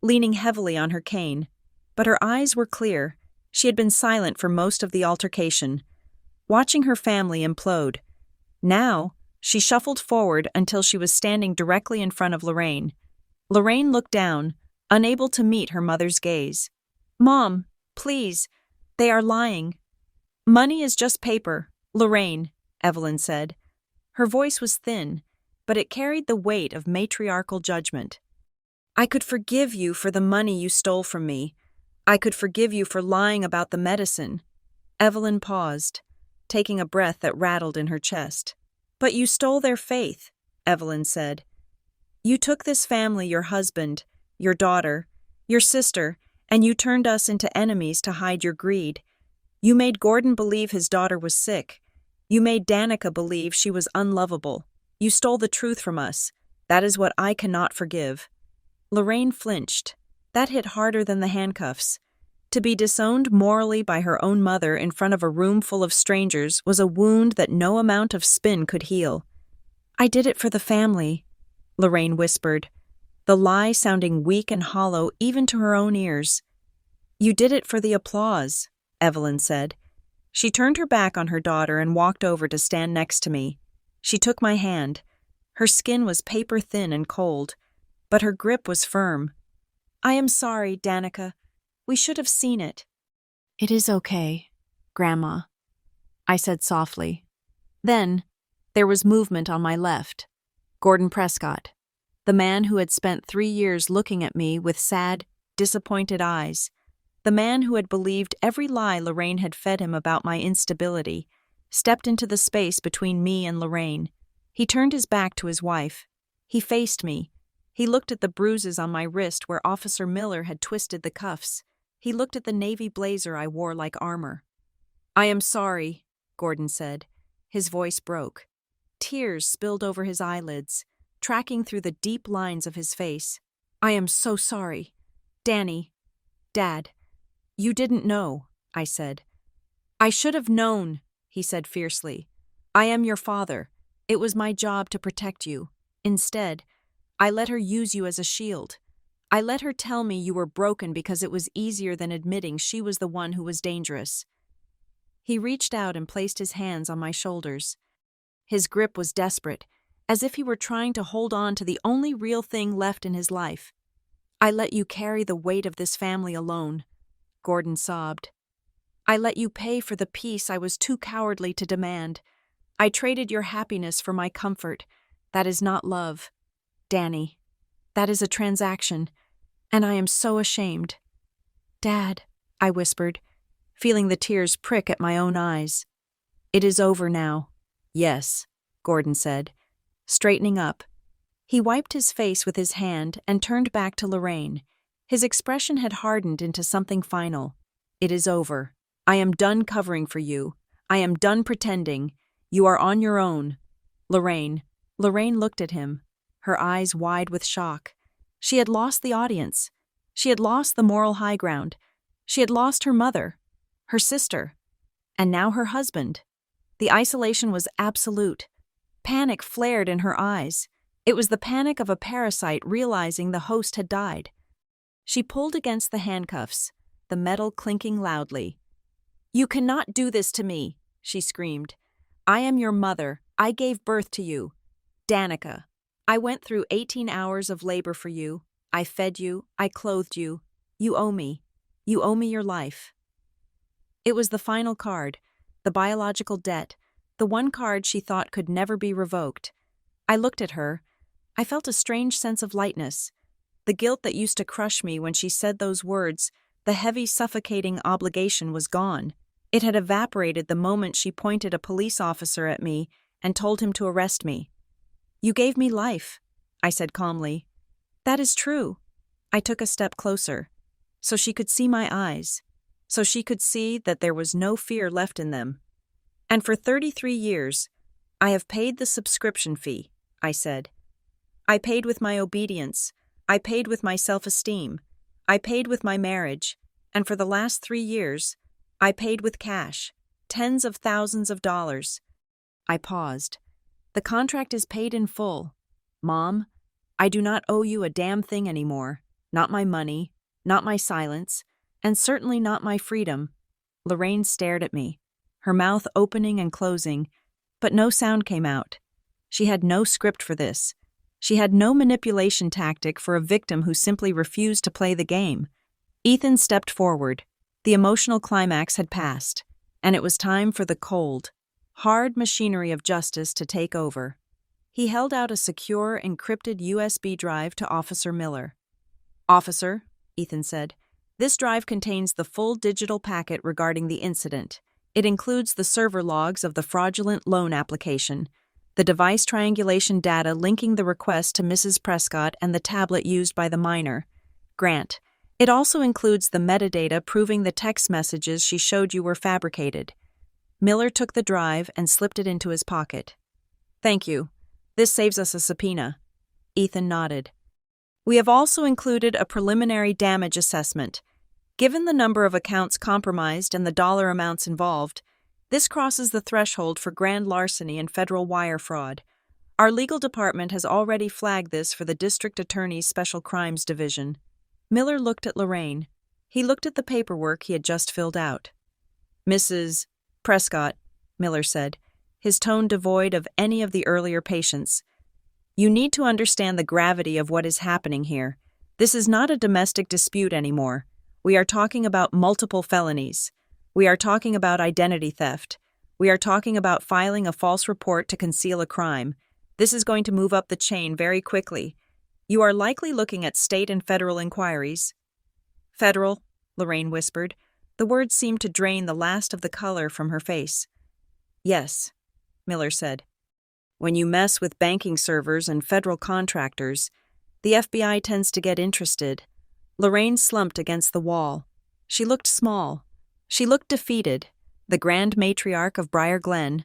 leaning heavily on her cane, but her eyes were clear. She had been silent for most of the altercation, watching her family implode. Now, she shuffled forward until she was standing directly in front of Lorraine. Lorraine looked down, unable to meet her mother's gaze. "Mom, please, they are lying." "Money is just paper, Lorraine," Evelyn said. Her voice was thin, but it carried the weight of matriarchal judgment. "I could forgive you for the money you stole from me. I could forgive you for lying about the medicine." Evelyn paused, taking a breath that rattled in her chest. "But you stole their faith," Evelyn said. "You took this family, your husband, your daughter, your sister, and you turned us into enemies to hide your greed. You made Gordon believe his daughter was sick. You made Danica believe she was unlovable. You stole the truth from us. That is what I cannot forgive." Lorraine flinched. That hit harder than the handcuffs. To be disowned morally by her own mother in front of a room full of strangers was a wound that no amount of spin could heal. "I did it for the family," Lorraine whispered, the lie sounding weak and hollow even to her own ears. "You did it for the applause," Evelyn said. She turned her back on her daughter and walked over to stand next to me. She took my hand. Her skin was paper-thin and cold, but her grip was firm. "I am sorry, Danica. We should have seen it." "It is okay, Grandma," I said softly. Then, there was movement on my left. Gordon Prescott, the man who had spent 3 years looking at me with sad, disappointed eyes, the man who had believed every lie Lorraine had fed him about my instability, stepped into the space between me and Lorraine. He turned his back to his wife. He faced me. He looked at the bruises on my wrist where Officer Miller had twisted the cuffs. He looked at the navy blazer I wore like armor. "I am sorry," Gordon said. His voice broke. Tears spilled over his eyelids, tracking through the deep lines of his face. "I am so sorry. Danny. Dad. You didn't know," I said. "I should have known," he said fiercely. "I am your father. It was my job to protect you. Instead, I let her use you as a shield. I let her tell me you were broken because it was easier than admitting she was the one who was dangerous." He reached out and placed his hands on my shoulders. His grip was desperate, as if he were trying to hold on to the only real thing left in his life. "I let you carry the weight of this family alone," Gordon sobbed. "I let you pay for the peace I was too cowardly to demand. I traded your happiness for my comfort. That is not love, Danny. That is a transaction, and I am so ashamed." "Dad," I whispered, feeling the tears prick at my own eyes. "It is over now." "Yes," Gordon said, straightening up. He wiped his face with his hand and turned back to Lorraine. His expression had hardened into something final. "It is over. I am done covering for you. I am done pretending. You are on your own. Lorraine." Lorraine looked at him, her eyes wide with shock. She had lost the audience. She had lost the moral high ground. She had lost her mother, her sister, and now her husband. The isolation was absolute. Panic flared in her eyes. It was the panic of a parasite realizing the host had died. She pulled against the handcuffs, the metal clinking loudly. "You cannot do this to me," she screamed. "I am your mother. I gave birth to you. Danica. I went through 18 hours of labor for you. I fed you. I clothed you. You owe me. You owe me your life." It was the final card, the biological debt, the one card she thought could never be revoked. I looked at her. I felt a strange sense of lightness. The guilt that used to crush me when she said those words, the heavy, suffocating obligation was gone. It had evaporated the moment she pointed a police officer at me and told him to arrest me. "You gave me life," I said calmly. "That is true." I took a step closer, so she could see my eyes, so she could see that there was no fear left in them. "And for 33 years, I have paid the subscription fee," I said. "I paid with my obedience. I paid with my self-esteem. I paid with my marriage. And for the last 3 years, I paid with cash, tens of thousands of dollars." I paused. "The contract is paid in full. Mom, I do not owe you a damn thing anymore. Not my money, not my silence, and certainly not my freedom." Lorraine stared at me, her mouth opening and closing, but no sound came out. She had no script for this. She had no manipulation tactic for a victim who simply refused to play the game. Ethan stepped forward. The emotional climax had passed, and it was time for the cold, hard machinery of justice to take over. He held out a secure, encrypted USB drive to Officer Miller. "Officer," Ethan said, "this drive contains the full digital packet regarding the incident. It includes the server logs of the fraudulent loan application, the device triangulation data linking the request to Mrs. Prescott and the tablet used by the minor. Grant. It also includes the metadata proving the text messages she showed you were fabricated." Miller took the drive and slipped it into his pocket. "Thank you. This saves us a subpoena." Ethan nodded. "We have also included a preliminary damage assessment. Given the number of accounts compromised and the dollar amounts involved, this crosses the threshold for grand larceny and federal wire fraud. Our legal department has already flagged this for the District Attorney's Special Crimes Division." Miller looked at Lorraine. He looked at the paperwork he had just filled out. "Mrs. Prescott," Miller said, his tone devoid of any of the earlier patience, "you need to understand the gravity of what is happening here. This is not a domestic dispute anymore. We are talking about multiple felonies. We are talking about identity theft. We are talking about filing a false report to conceal a crime. This is going to move up the chain very quickly. You are likely looking at state and federal inquiries." "Federal," Lorraine whispered. The words seemed to drain the last of the color from her face. "Yes," Miller said. When you mess with banking servers and federal contractors, the FBI tends to get interested. Lorraine slumped against the wall. She looked small. She looked defeated, the grand matriarch of Briar Glen.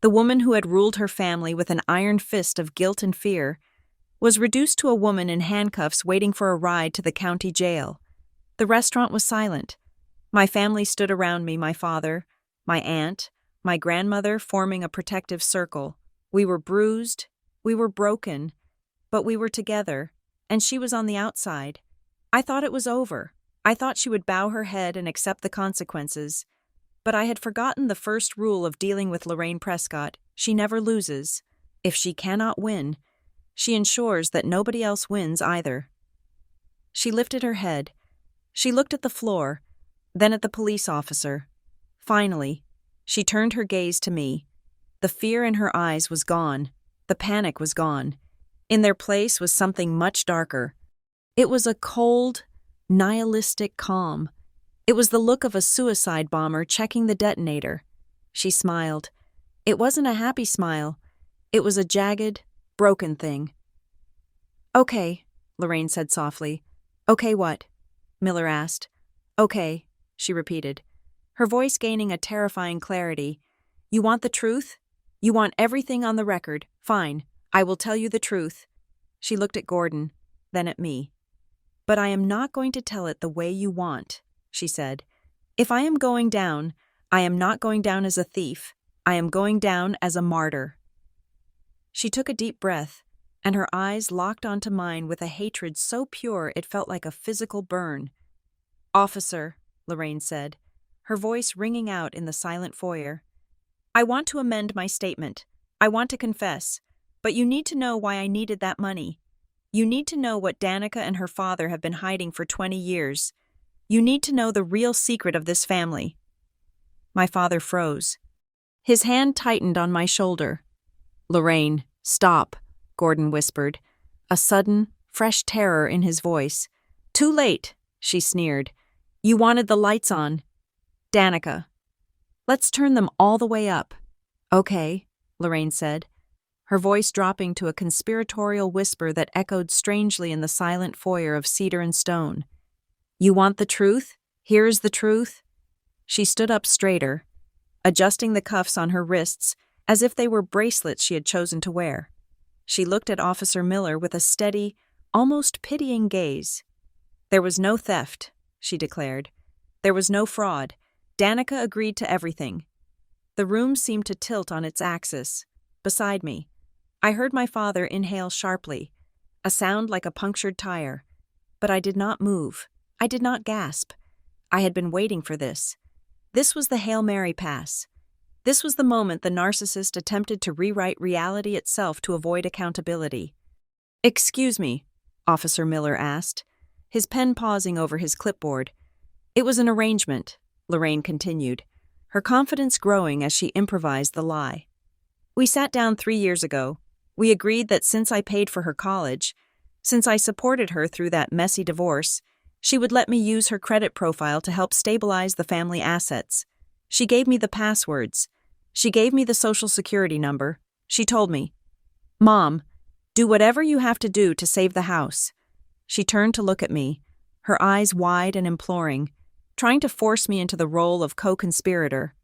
The woman who had ruled her family with an iron fist of guilt and fear was reduced to a woman in handcuffs waiting for a ride to the county jail. The restaurant was silent. My family stood around me, my father, my aunt, my grandmother forming a protective circle. We were bruised, we were broken, but we were together, and she was on the outside. I thought it was over. I thought she would bow her head and accept the consequences. But I had forgotten the first rule of dealing with Lorraine Prescott. She never loses. If she cannot win, she ensures that nobody else wins either. She lifted her head. She looked at the floor, then at the police officer. Finally, she turned her gaze to me. The fear in her eyes was gone. The panic was gone. In their place was something much darker. It was a cold, nihilistic calm. It was the look of a suicide bomber checking the detonator. She smiled. It wasn't a happy smile. It was a jagged, broken thing. "Okay," Lorraine said softly. "Okay what?" Miller asked. "Okay," she repeated, her voice gaining a terrifying clarity. "You want the truth? You want everything on the record. Fine, I will tell you the truth." She looked at Gordon, then at me. "But I am not going to tell it the way you want," she said. "If I am going down, I am not going down as a thief. I am going down as a martyr." She took a deep breath, and her eyes locked onto mine with a hatred so pure it felt like a physical burn. "Officer," Lorraine said, her voice ringing out in the silent foyer, "I want to amend my statement. I want to confess. But you need to know why I needed that money. You need to know what Danica and her father have been hiding for 20 years. You need to know the real secret of this family." My father froze. His hand tightened on my shoulder. "Lorraine, stop," Gordon whispered, a sudden, fresh terror in his voice. "Too late," she sneered. "You wanted the lights on. Danica. Let's turn them all the way up." "Okay," Lorraine said, her voice dropping to a conspiratorial whisper that echoed strangely in the silent foyer of cedar and stone. "You want the truth? Here's the truth." She stood up straighter, adjusting the cuffs on her wrists as if they were bracelets she had chosen to wear. She looked at Officer Miller with a steady, almost pitying gaze. "There was no theft," she declared. "There was no fraud. Danica agreed to everything." The room seemed to tilt on its axis. Beside me, I heard my father inhale sharply, a sound like a punctured tire. But I did not move. I did not gasp. I had been waiting for this. This was the Hail Mary pass. This was the moment the narcissist attempted to rewrite reality itself to avoid accountability. "Excuse me," Officer Miller asked, his pen pausing over his clipboard. "It was an arrangement," Lorraine continued, her confidence growing as she improvised the lie. "We sat down 3 years ago. We agreed that since I paid for her college, since I supported her through that messy divorce, she would let me use her credit profile to help stabilize the family assets. She gave me the passwords. She gave me the social security number. She told me, 'Mom, do whatever you have to do to save the house.'" She turned to look at me, her eyes wide and imploring, trying to force me into the role of co-conspirator.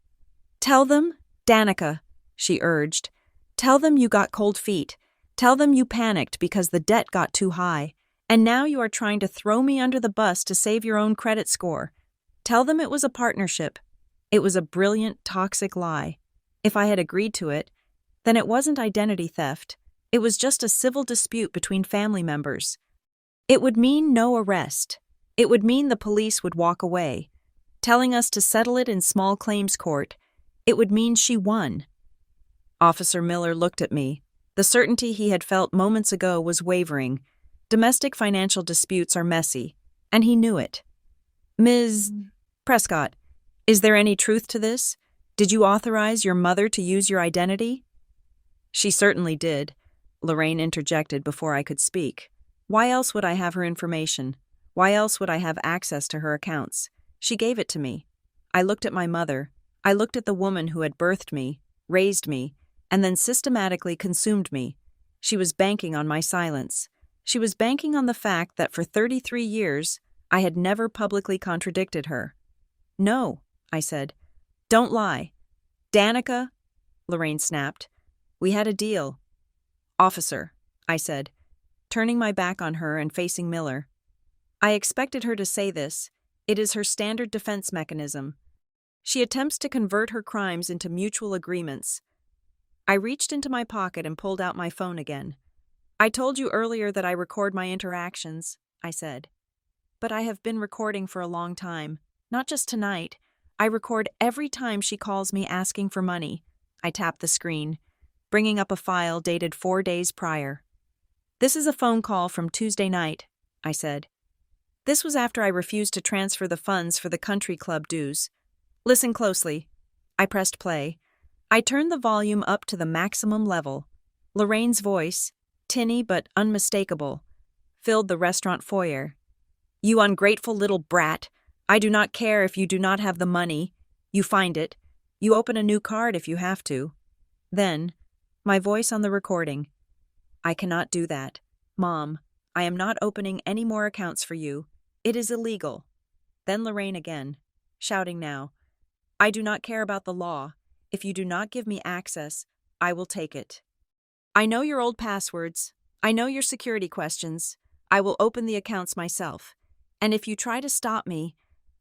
"Tell them, Danica," she urged. "Tell them you got cold feet. Tell them you panicked because the debt got too high, and now you are trying to throw me under the bus to save your own credit score. Tell them it was a partnership. It was a brilliant, toxic lie. If I had agreed to it, then it wasn't identity theft. It was just a civil dispute between family members. It would mean no arrest. It would mean the police would walk away, telling us to settle it in small claims court. It would mean she won." Officer Miller looked at me. The certainty he had felt moments ago was wavering. Domestic financial disputes are messy, and he knew it. "Ms. Prescott, is there any truth to this? Did you authorize your mother to use your identity?" "She certainly did," Lorraine interjected before I could speak. "Why else would I have her information? Why else would I have access to her accounts? She gave it to me. I looked at my mother. I looked at the woman who had birthed me, raised me, and then systematically consumed me. She was banking on my silence. She was banking on the fact that for 33 years, I had never publicly contradicted her. "No," I said. "Don't lie." "Danica," Lorraine snapped. "We had a deal." "Officer," I said, turning my back on her and facing Miller. I expected her to say this. It is her standard defense mechanism. She attempts to convert her crimes into mutual agreements. I reached into my pocket and pulled out my phone again. "I told you earlier that I record my interactions," I said. "But I have been recording for a long time. Not just tonight. I record every time she calls me asking for money." I tapped the screen, bringing up a file dated 4 days prior. "This is a phone call from Tuesday night," I said. "This was after I refused to transfer the funds for the country club dues. Listen closely." I pressed play. I turned the volume up to the maximum level. Lorraine's voice, tinny but unmistakable, filled the restaurant foyer. "You ungrateful little brat. I do not care if you do not have the money. You find it. You open a new card if you have to." Then, my voice on the recording. "I cannot do that. Mom, I am not opening any more accounts for you. It is illegal." Then Lorraine again, shouting now. "I do not care about the law. If you do not give me access, I will take it. I know your old passwords. I know your security questions. I will open the accounts myself. And if you try to stop me,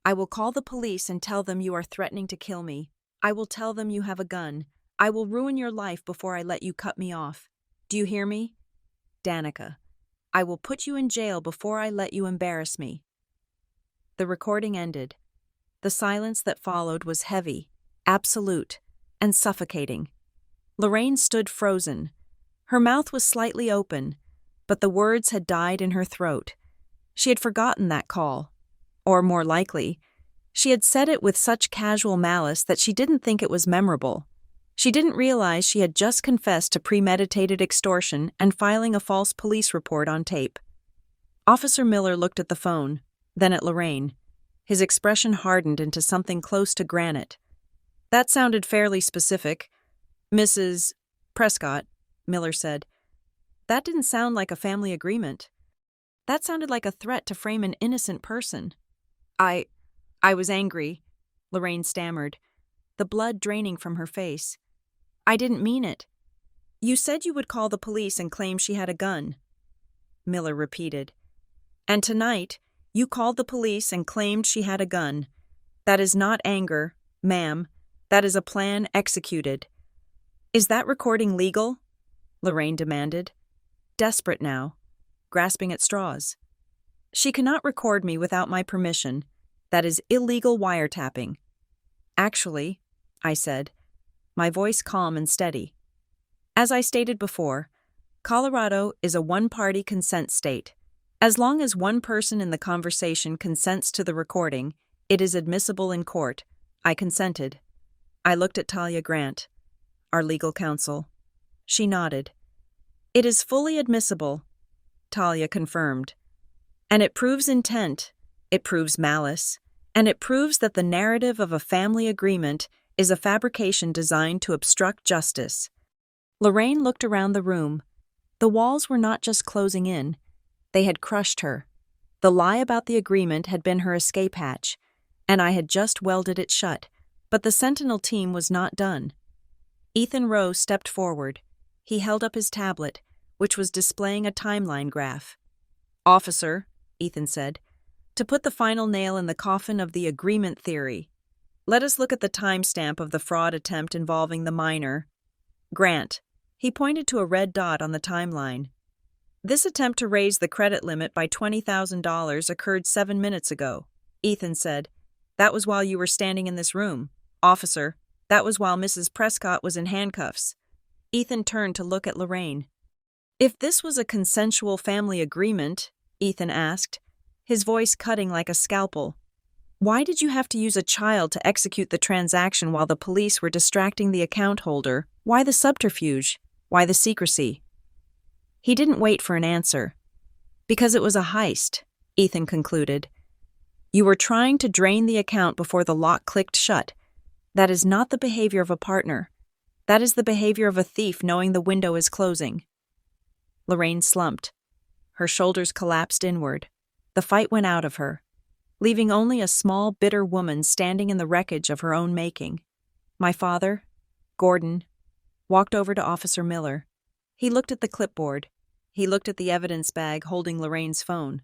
I will call the police and tell them you are threatening to kill me. I will tell them you have a gun. I will ruin your life before I let you cut me off. Do you hear me? Danica, I will put you in jail before I let you embarrass me." The recording ended. The silence that followed was heavy, absolute, and suffocating. Lorraine stood frozen. Her mouth was slightly open, but the words had died in her throat. She had forgotten that call. Or, more likely, she had said it with such casual malice that she didn't think it was memorable. She didn't realize she had just confessed to premeditated extortion and filing a false police report on tape. Officer Miller looked at the phone, then at Lorraine. His expression hardened into something close to granite. "That sounded fairly specific. Mrs. Prescott," Miller said. "That didn't sound like a family agreement. That sounded like a threat to frame an innocent person." I was angry," Lorraine stammered, the blood draining from her face. "I didn't mean it. You said you would call the police and claim she had a gun," Miller repeated. "And tonight, you called the police and claimed she had a gun. That is not anger, ma'am. That is a plan executed." "Is that recording legal?" Lorraine demanded, desperate now, grasping at straws. "She cannot record me without my permission. That is illegal wiretapping." "Actually," I said, my voice calm and steady. "As I stated before, Colorado is a one-party consent state. As long as one person in the conversation consents to the recording, it is admissible in court. I consented." I looked at Talia Grant, our legal counsel. She nodded. "It is fully admissible," Talia confirmed. "And it proves intent, it proves malice, and it proves that the narrative of a family agreement is a fabrication designed to obstruct justice." Lorraine looked around the room. The walls were not just closing in. They had crushed her. The lie about the agreement had been her escape hatch, and I had just welded it shut. But the Sentinel team was not done. Ethan Rowe stepped forward. He held up his tablet, which was displaying a timeline graph. "Officer," Ethan said, "to put the final nail in the coffin of the agreement theory, let us look at the timestamp of the fraud attempt involving the minor, Grant." He pointed to a red dot on the timeline. "This attempt to raise the credit limit by $20,000 occurred 7 minutes ago," Ethan said. "That was while you were standing in this room. Officer, that was while Mrs. Prescott was in handcuffs." Ethan turned to look at Lorraine. "If this was a consensual family agreement," Ethan asked, his voice cutting like a scalpel, "why did you have to use a child to execute the transaction while the police were distracting the account holder? Why the subterfuge? Why the secrecy?" He didn't wait for an answer. "Because it was a heist," Ethan concluded. "You were trying to drain the account before the lock clicked shut. That is not the behavior of a partner. That is the behavior of a thief knowing the window is closing. Lorraine slumped. Her shoulders collapsed inward. The fight went out of her, leaving only a small, bitter woman standing in the wreckage of her own making. My father, Gordon, walked over to Officer Miller. He looked at the clipboard. He looked at the evidence bag holding Lorraine's phone.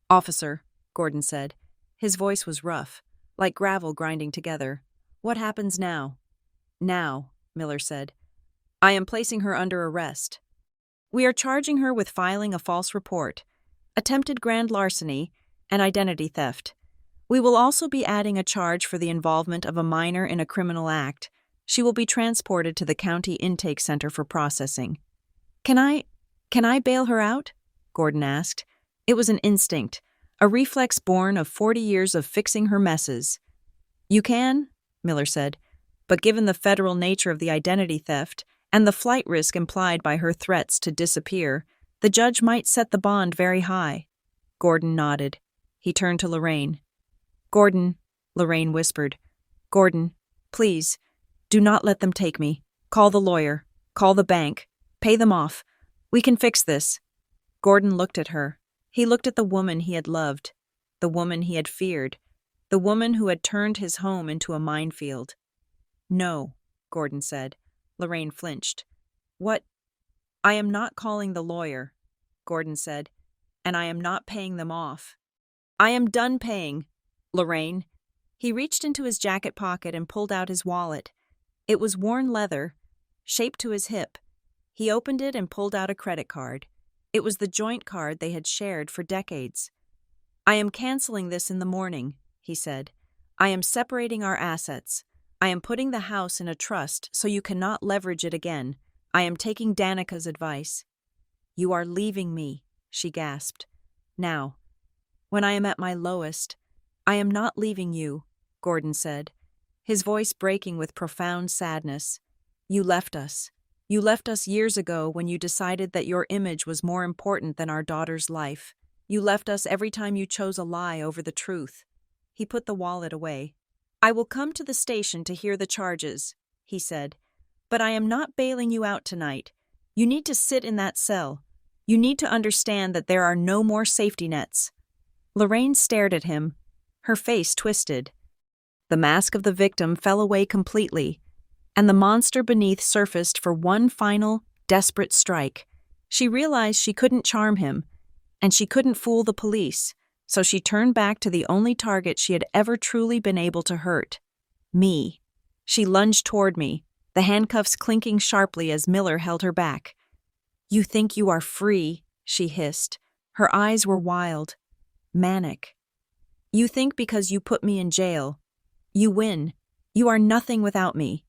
"Officer," Gordon said. His voice was rough, like gravel grinding together. "What happens now?" "Now," Miller said. "I am placing her under arrest. We are charging her with filing a false report, attempted grand larceny, and identity theft. We will also be adding a charge for the involvement of a minor in a criminal act. She will be transported to the county intake center for processing." Can I bail her out?" Gordon asked. It was an instinct, a reflex born of 40 years of fixing her messes. "You can," Miller said, "but given the federal nature of the identity theft and the flight risk implied by her threats to disappear, the judge might set the bond very high." Gordon nodded. He turned to Lorraine. "Gordon," Lorraine whispered. "Gordon, please, do not let them take me. Call the lawyer. Call the bank. Pay them off. We can fix this." Gordon looked at her. He looked at the woman he had loved, the woman he had feared, the woman who had turned his home into a minefield. "No," Gordon said. Lorraine flinched. "What?" "I am not calling the lawyer," Gordon said, "and I am not paying them off. I am done paying, Lorraine." He reached into his jacket pocket and pulled out his wallet. It was worn leather, shaped to his hip. He opened it and pulled out a credit card. It was the joint card they had shared for decades. "I am canceling this in the morning," he said. "I am separating our assets. I am putting the house in a trust so you cannot leverage it again. I am taking Danica's advice." "You are leaving me," she gasped. "Now, when I am at my lowest, I am not leaving you," Gordon said, his voice breaking with profound sadness. "You left us. You left us years ago when you decided that your image was more important than our daughter's life. You left us every time you chose a lie over the truth." He put the wallet away. "I will come to the station to hear the charges," he said, "but I am not bailing you out tonight. You need to sit in that cell. You need to understand that there are no more safety nets." Lorraine stared at him, her face twisted. The mask of the victim fell away completely, and the monster beneath surfaced for one final, desperate strike. She realized she couldn't charm him, and she couldn't fool the police, so she turned back to the only target she had ever truly been able to hurt: me. She lunged toward me, the handcuffs clinking sharply as Miller held her back. "You think you are free," she hissed. Her eyes were wild, manic. "You think because you put me in jail, you win. You are nothing without me.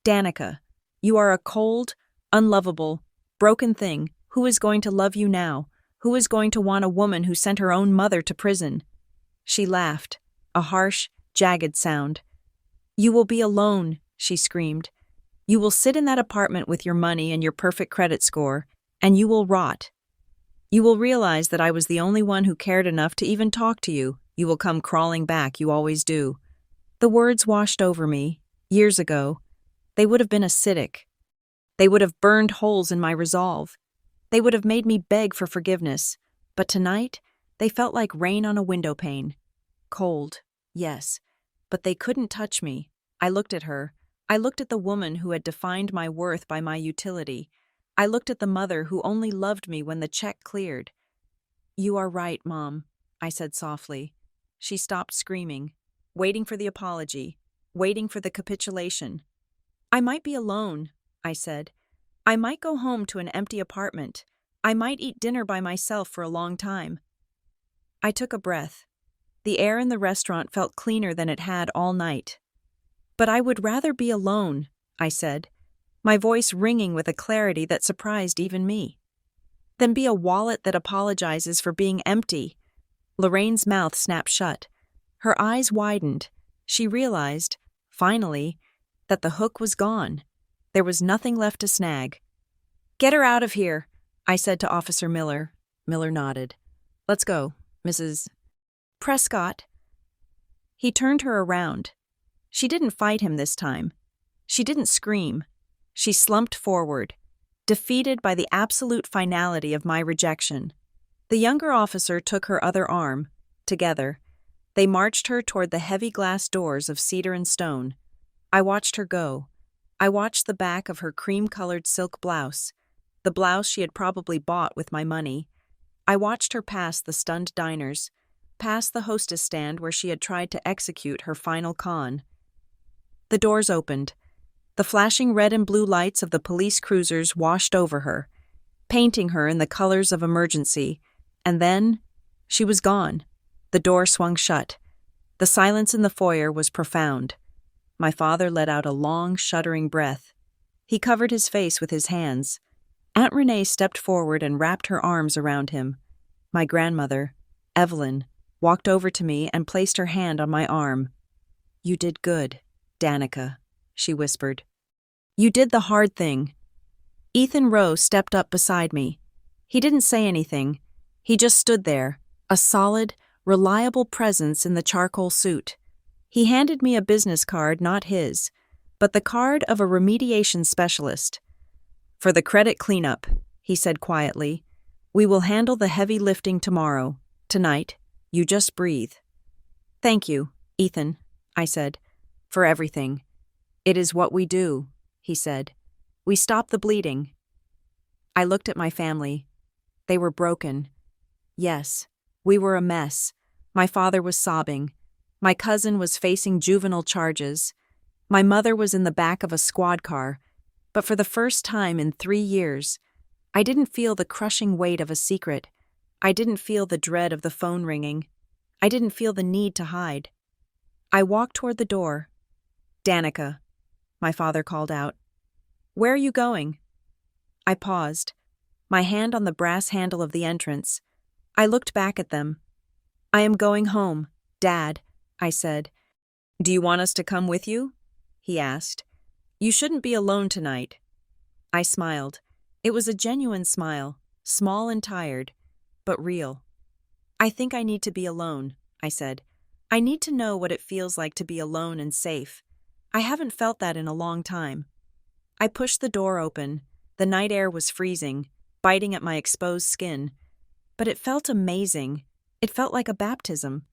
Danica, you are a cold, unlovable, broken thing. Who is going to love you now? Who is going to want a woman who sent her own mother to prison?" She laughed, a harsh, jagged sound. "You will be alone," she screamed. "You will sit in that apartment with your money and your perfect credit score, and you will rot. You will realize that I was the only one who cared enough to even talk to you. You will come crawling back, you always do." The words washed over me, years ago. They would have been acidic. They would have burned holes in my resolve. They would have made me beg for forgiveness. But tonight, they felt like rain on a window pane. Cold, yes, but they couldn't touch me. I looked at her. I looked at the woman who had defined my worth by my utility. I looked at the mother who only loved me when the check cleared. "You are right, Mom," I said softly. She stopped screaming, waiting for the apology, waiting for the capitulation. "I might be alone," I said. "I might go home to an empty apartment. I might eat dinner by myself for a long time." I took a breath. The air in the restaurant felt cleaner than it had all night. "But I would rather be alone," I said, my voice ringing with a clarity that surprised even me. "Than be a wallet that apologizes for being empty." Lorraine's mouth snapped shut. Her eyes widened. She realized, finally, that the hook was gone. There was nothing left to snag. "Get her out of here," I said to Officer Miller. Miller nodded. "Let's go, Mrs. Prescott." He turned her around. She didn't fight him this time. She didn't scream. She slumped forward, defeated by the absolute finality of my rejection. The younger officer took her other arm. Together, they marched her toward the heavy glass doors of cedar and stone. I watched her go. I watched the back of her cream-colored silk blouse, the blouse she had probably bought with my money. I watched her pass the stunned diners, past the hostess stand where she had tried to execute her final con. The doors opened. The flashing red and blue lights of the police cruisers washed over her, painting her in the colors of emergency, and then she was gone. The door swung shut. The silence in the foyer was profound. My father let out a long, shuddering breath. He covered his face with his hands. Aunt Renee stepped forward and wrapped her arms around him. My grandmother, Evelyn, walked over to me and placed her hand on my arm. "You did good, Danica," she whispered. "You did the hard thing." Ethan Rowe stepped up beside me. He didn't say anything. He just stood there, a solid, reliable presence in the charcoal suit. He handed me a business card, not his, but the card of a remediation specialist. "For the credit cleanup," he said quietly. "We will handle the heavy lifting tomorrow. Tonight, you just breathe." "Thank you, Ethan," I said, "for everything." "It is what we do," he said. "We stop the bleeding." I looked at my family. They were broken. Yes, we were a mess. My father was sobbing. My cousin was facing juvenile charges. My mother was in the back of a squad car. But for the first time in 3 years, I didn't feel the crushing weight of a secret. I didn't feel the dread of the phone ringing. I didn't feel the need to hide. I walked toward the door. "Danica," my father called out. "Where are you going?" I paused, my hand on the brass handle of the entrance. I looked back at them. "I am going home, Dad," I said. "Do you want us to come with you?" he asked. "You shouldn't be alone tonight." I smiled. It was a genuine smile, small and tired, but real. "I think I need to be alone," I said. "I need to know what it feels like to be alone and safe. I haven't felt that in a long time." I pushed the door open. The night air was freezing, biting at my exposed skin. But it felt amazing. It felt like a baptism.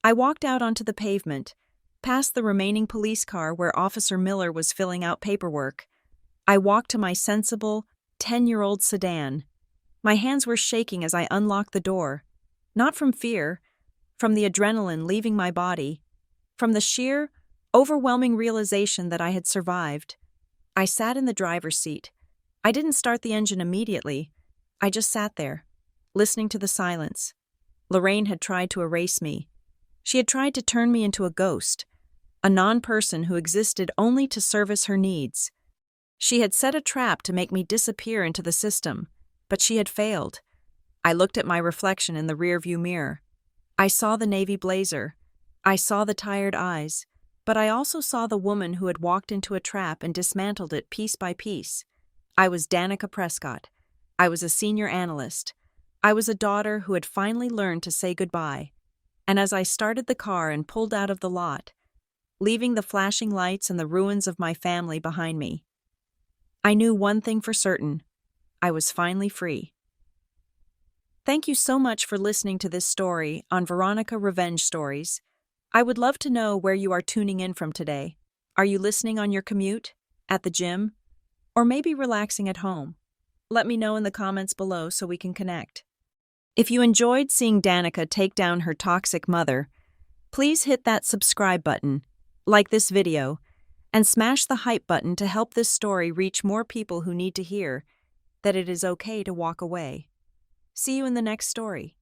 I walked out onto the pavement, past the remaining police car where Officer Miller was filling out paperwork. I walked to my sensible, 10-year-old sedan. My hands were shaking as I unlocked the door. Not from fear, from the adrenaline leaving my body, from the sheer, overwhelming realization that I had survived. I sat in the driver's seat. I didn't start the engine immediately. I just sat there, listening to the silence. Lorraine had tried to erase me. She had tried to turn me into a ghost, a non-person who existed only to service her needs. She had set a trap to make me disappear into the system, but she had failed. I looked at my reflection in the rearview mirror. I saw the navy blazer. I saw the tired eyes, but I also saw the woman who had walked into a trap and dismantled it piece by piece. I was Danica Prescott. I was a senior analyst. I was a daughter who had finally learned to say goodbye. And as I started the car and pulled out of the lot, leaving the flashing lights and the ruins of my family behind me, I knew one thing for certain. I was finally free. Thank you so much for listening to this story on Veronica Revenge Stories. I would love to know where you are tuning in from today. Are you listening on your commute, at the gym, or maybe relaxing at home? Let me know in the comments below so we can connect. If you enjoyed seeing Danica take down her toxic mother, please hit that subscribe button, like this video, and smash the hype button to help this story reach more people who need to hear that it is okay to walk away. See you in the next story.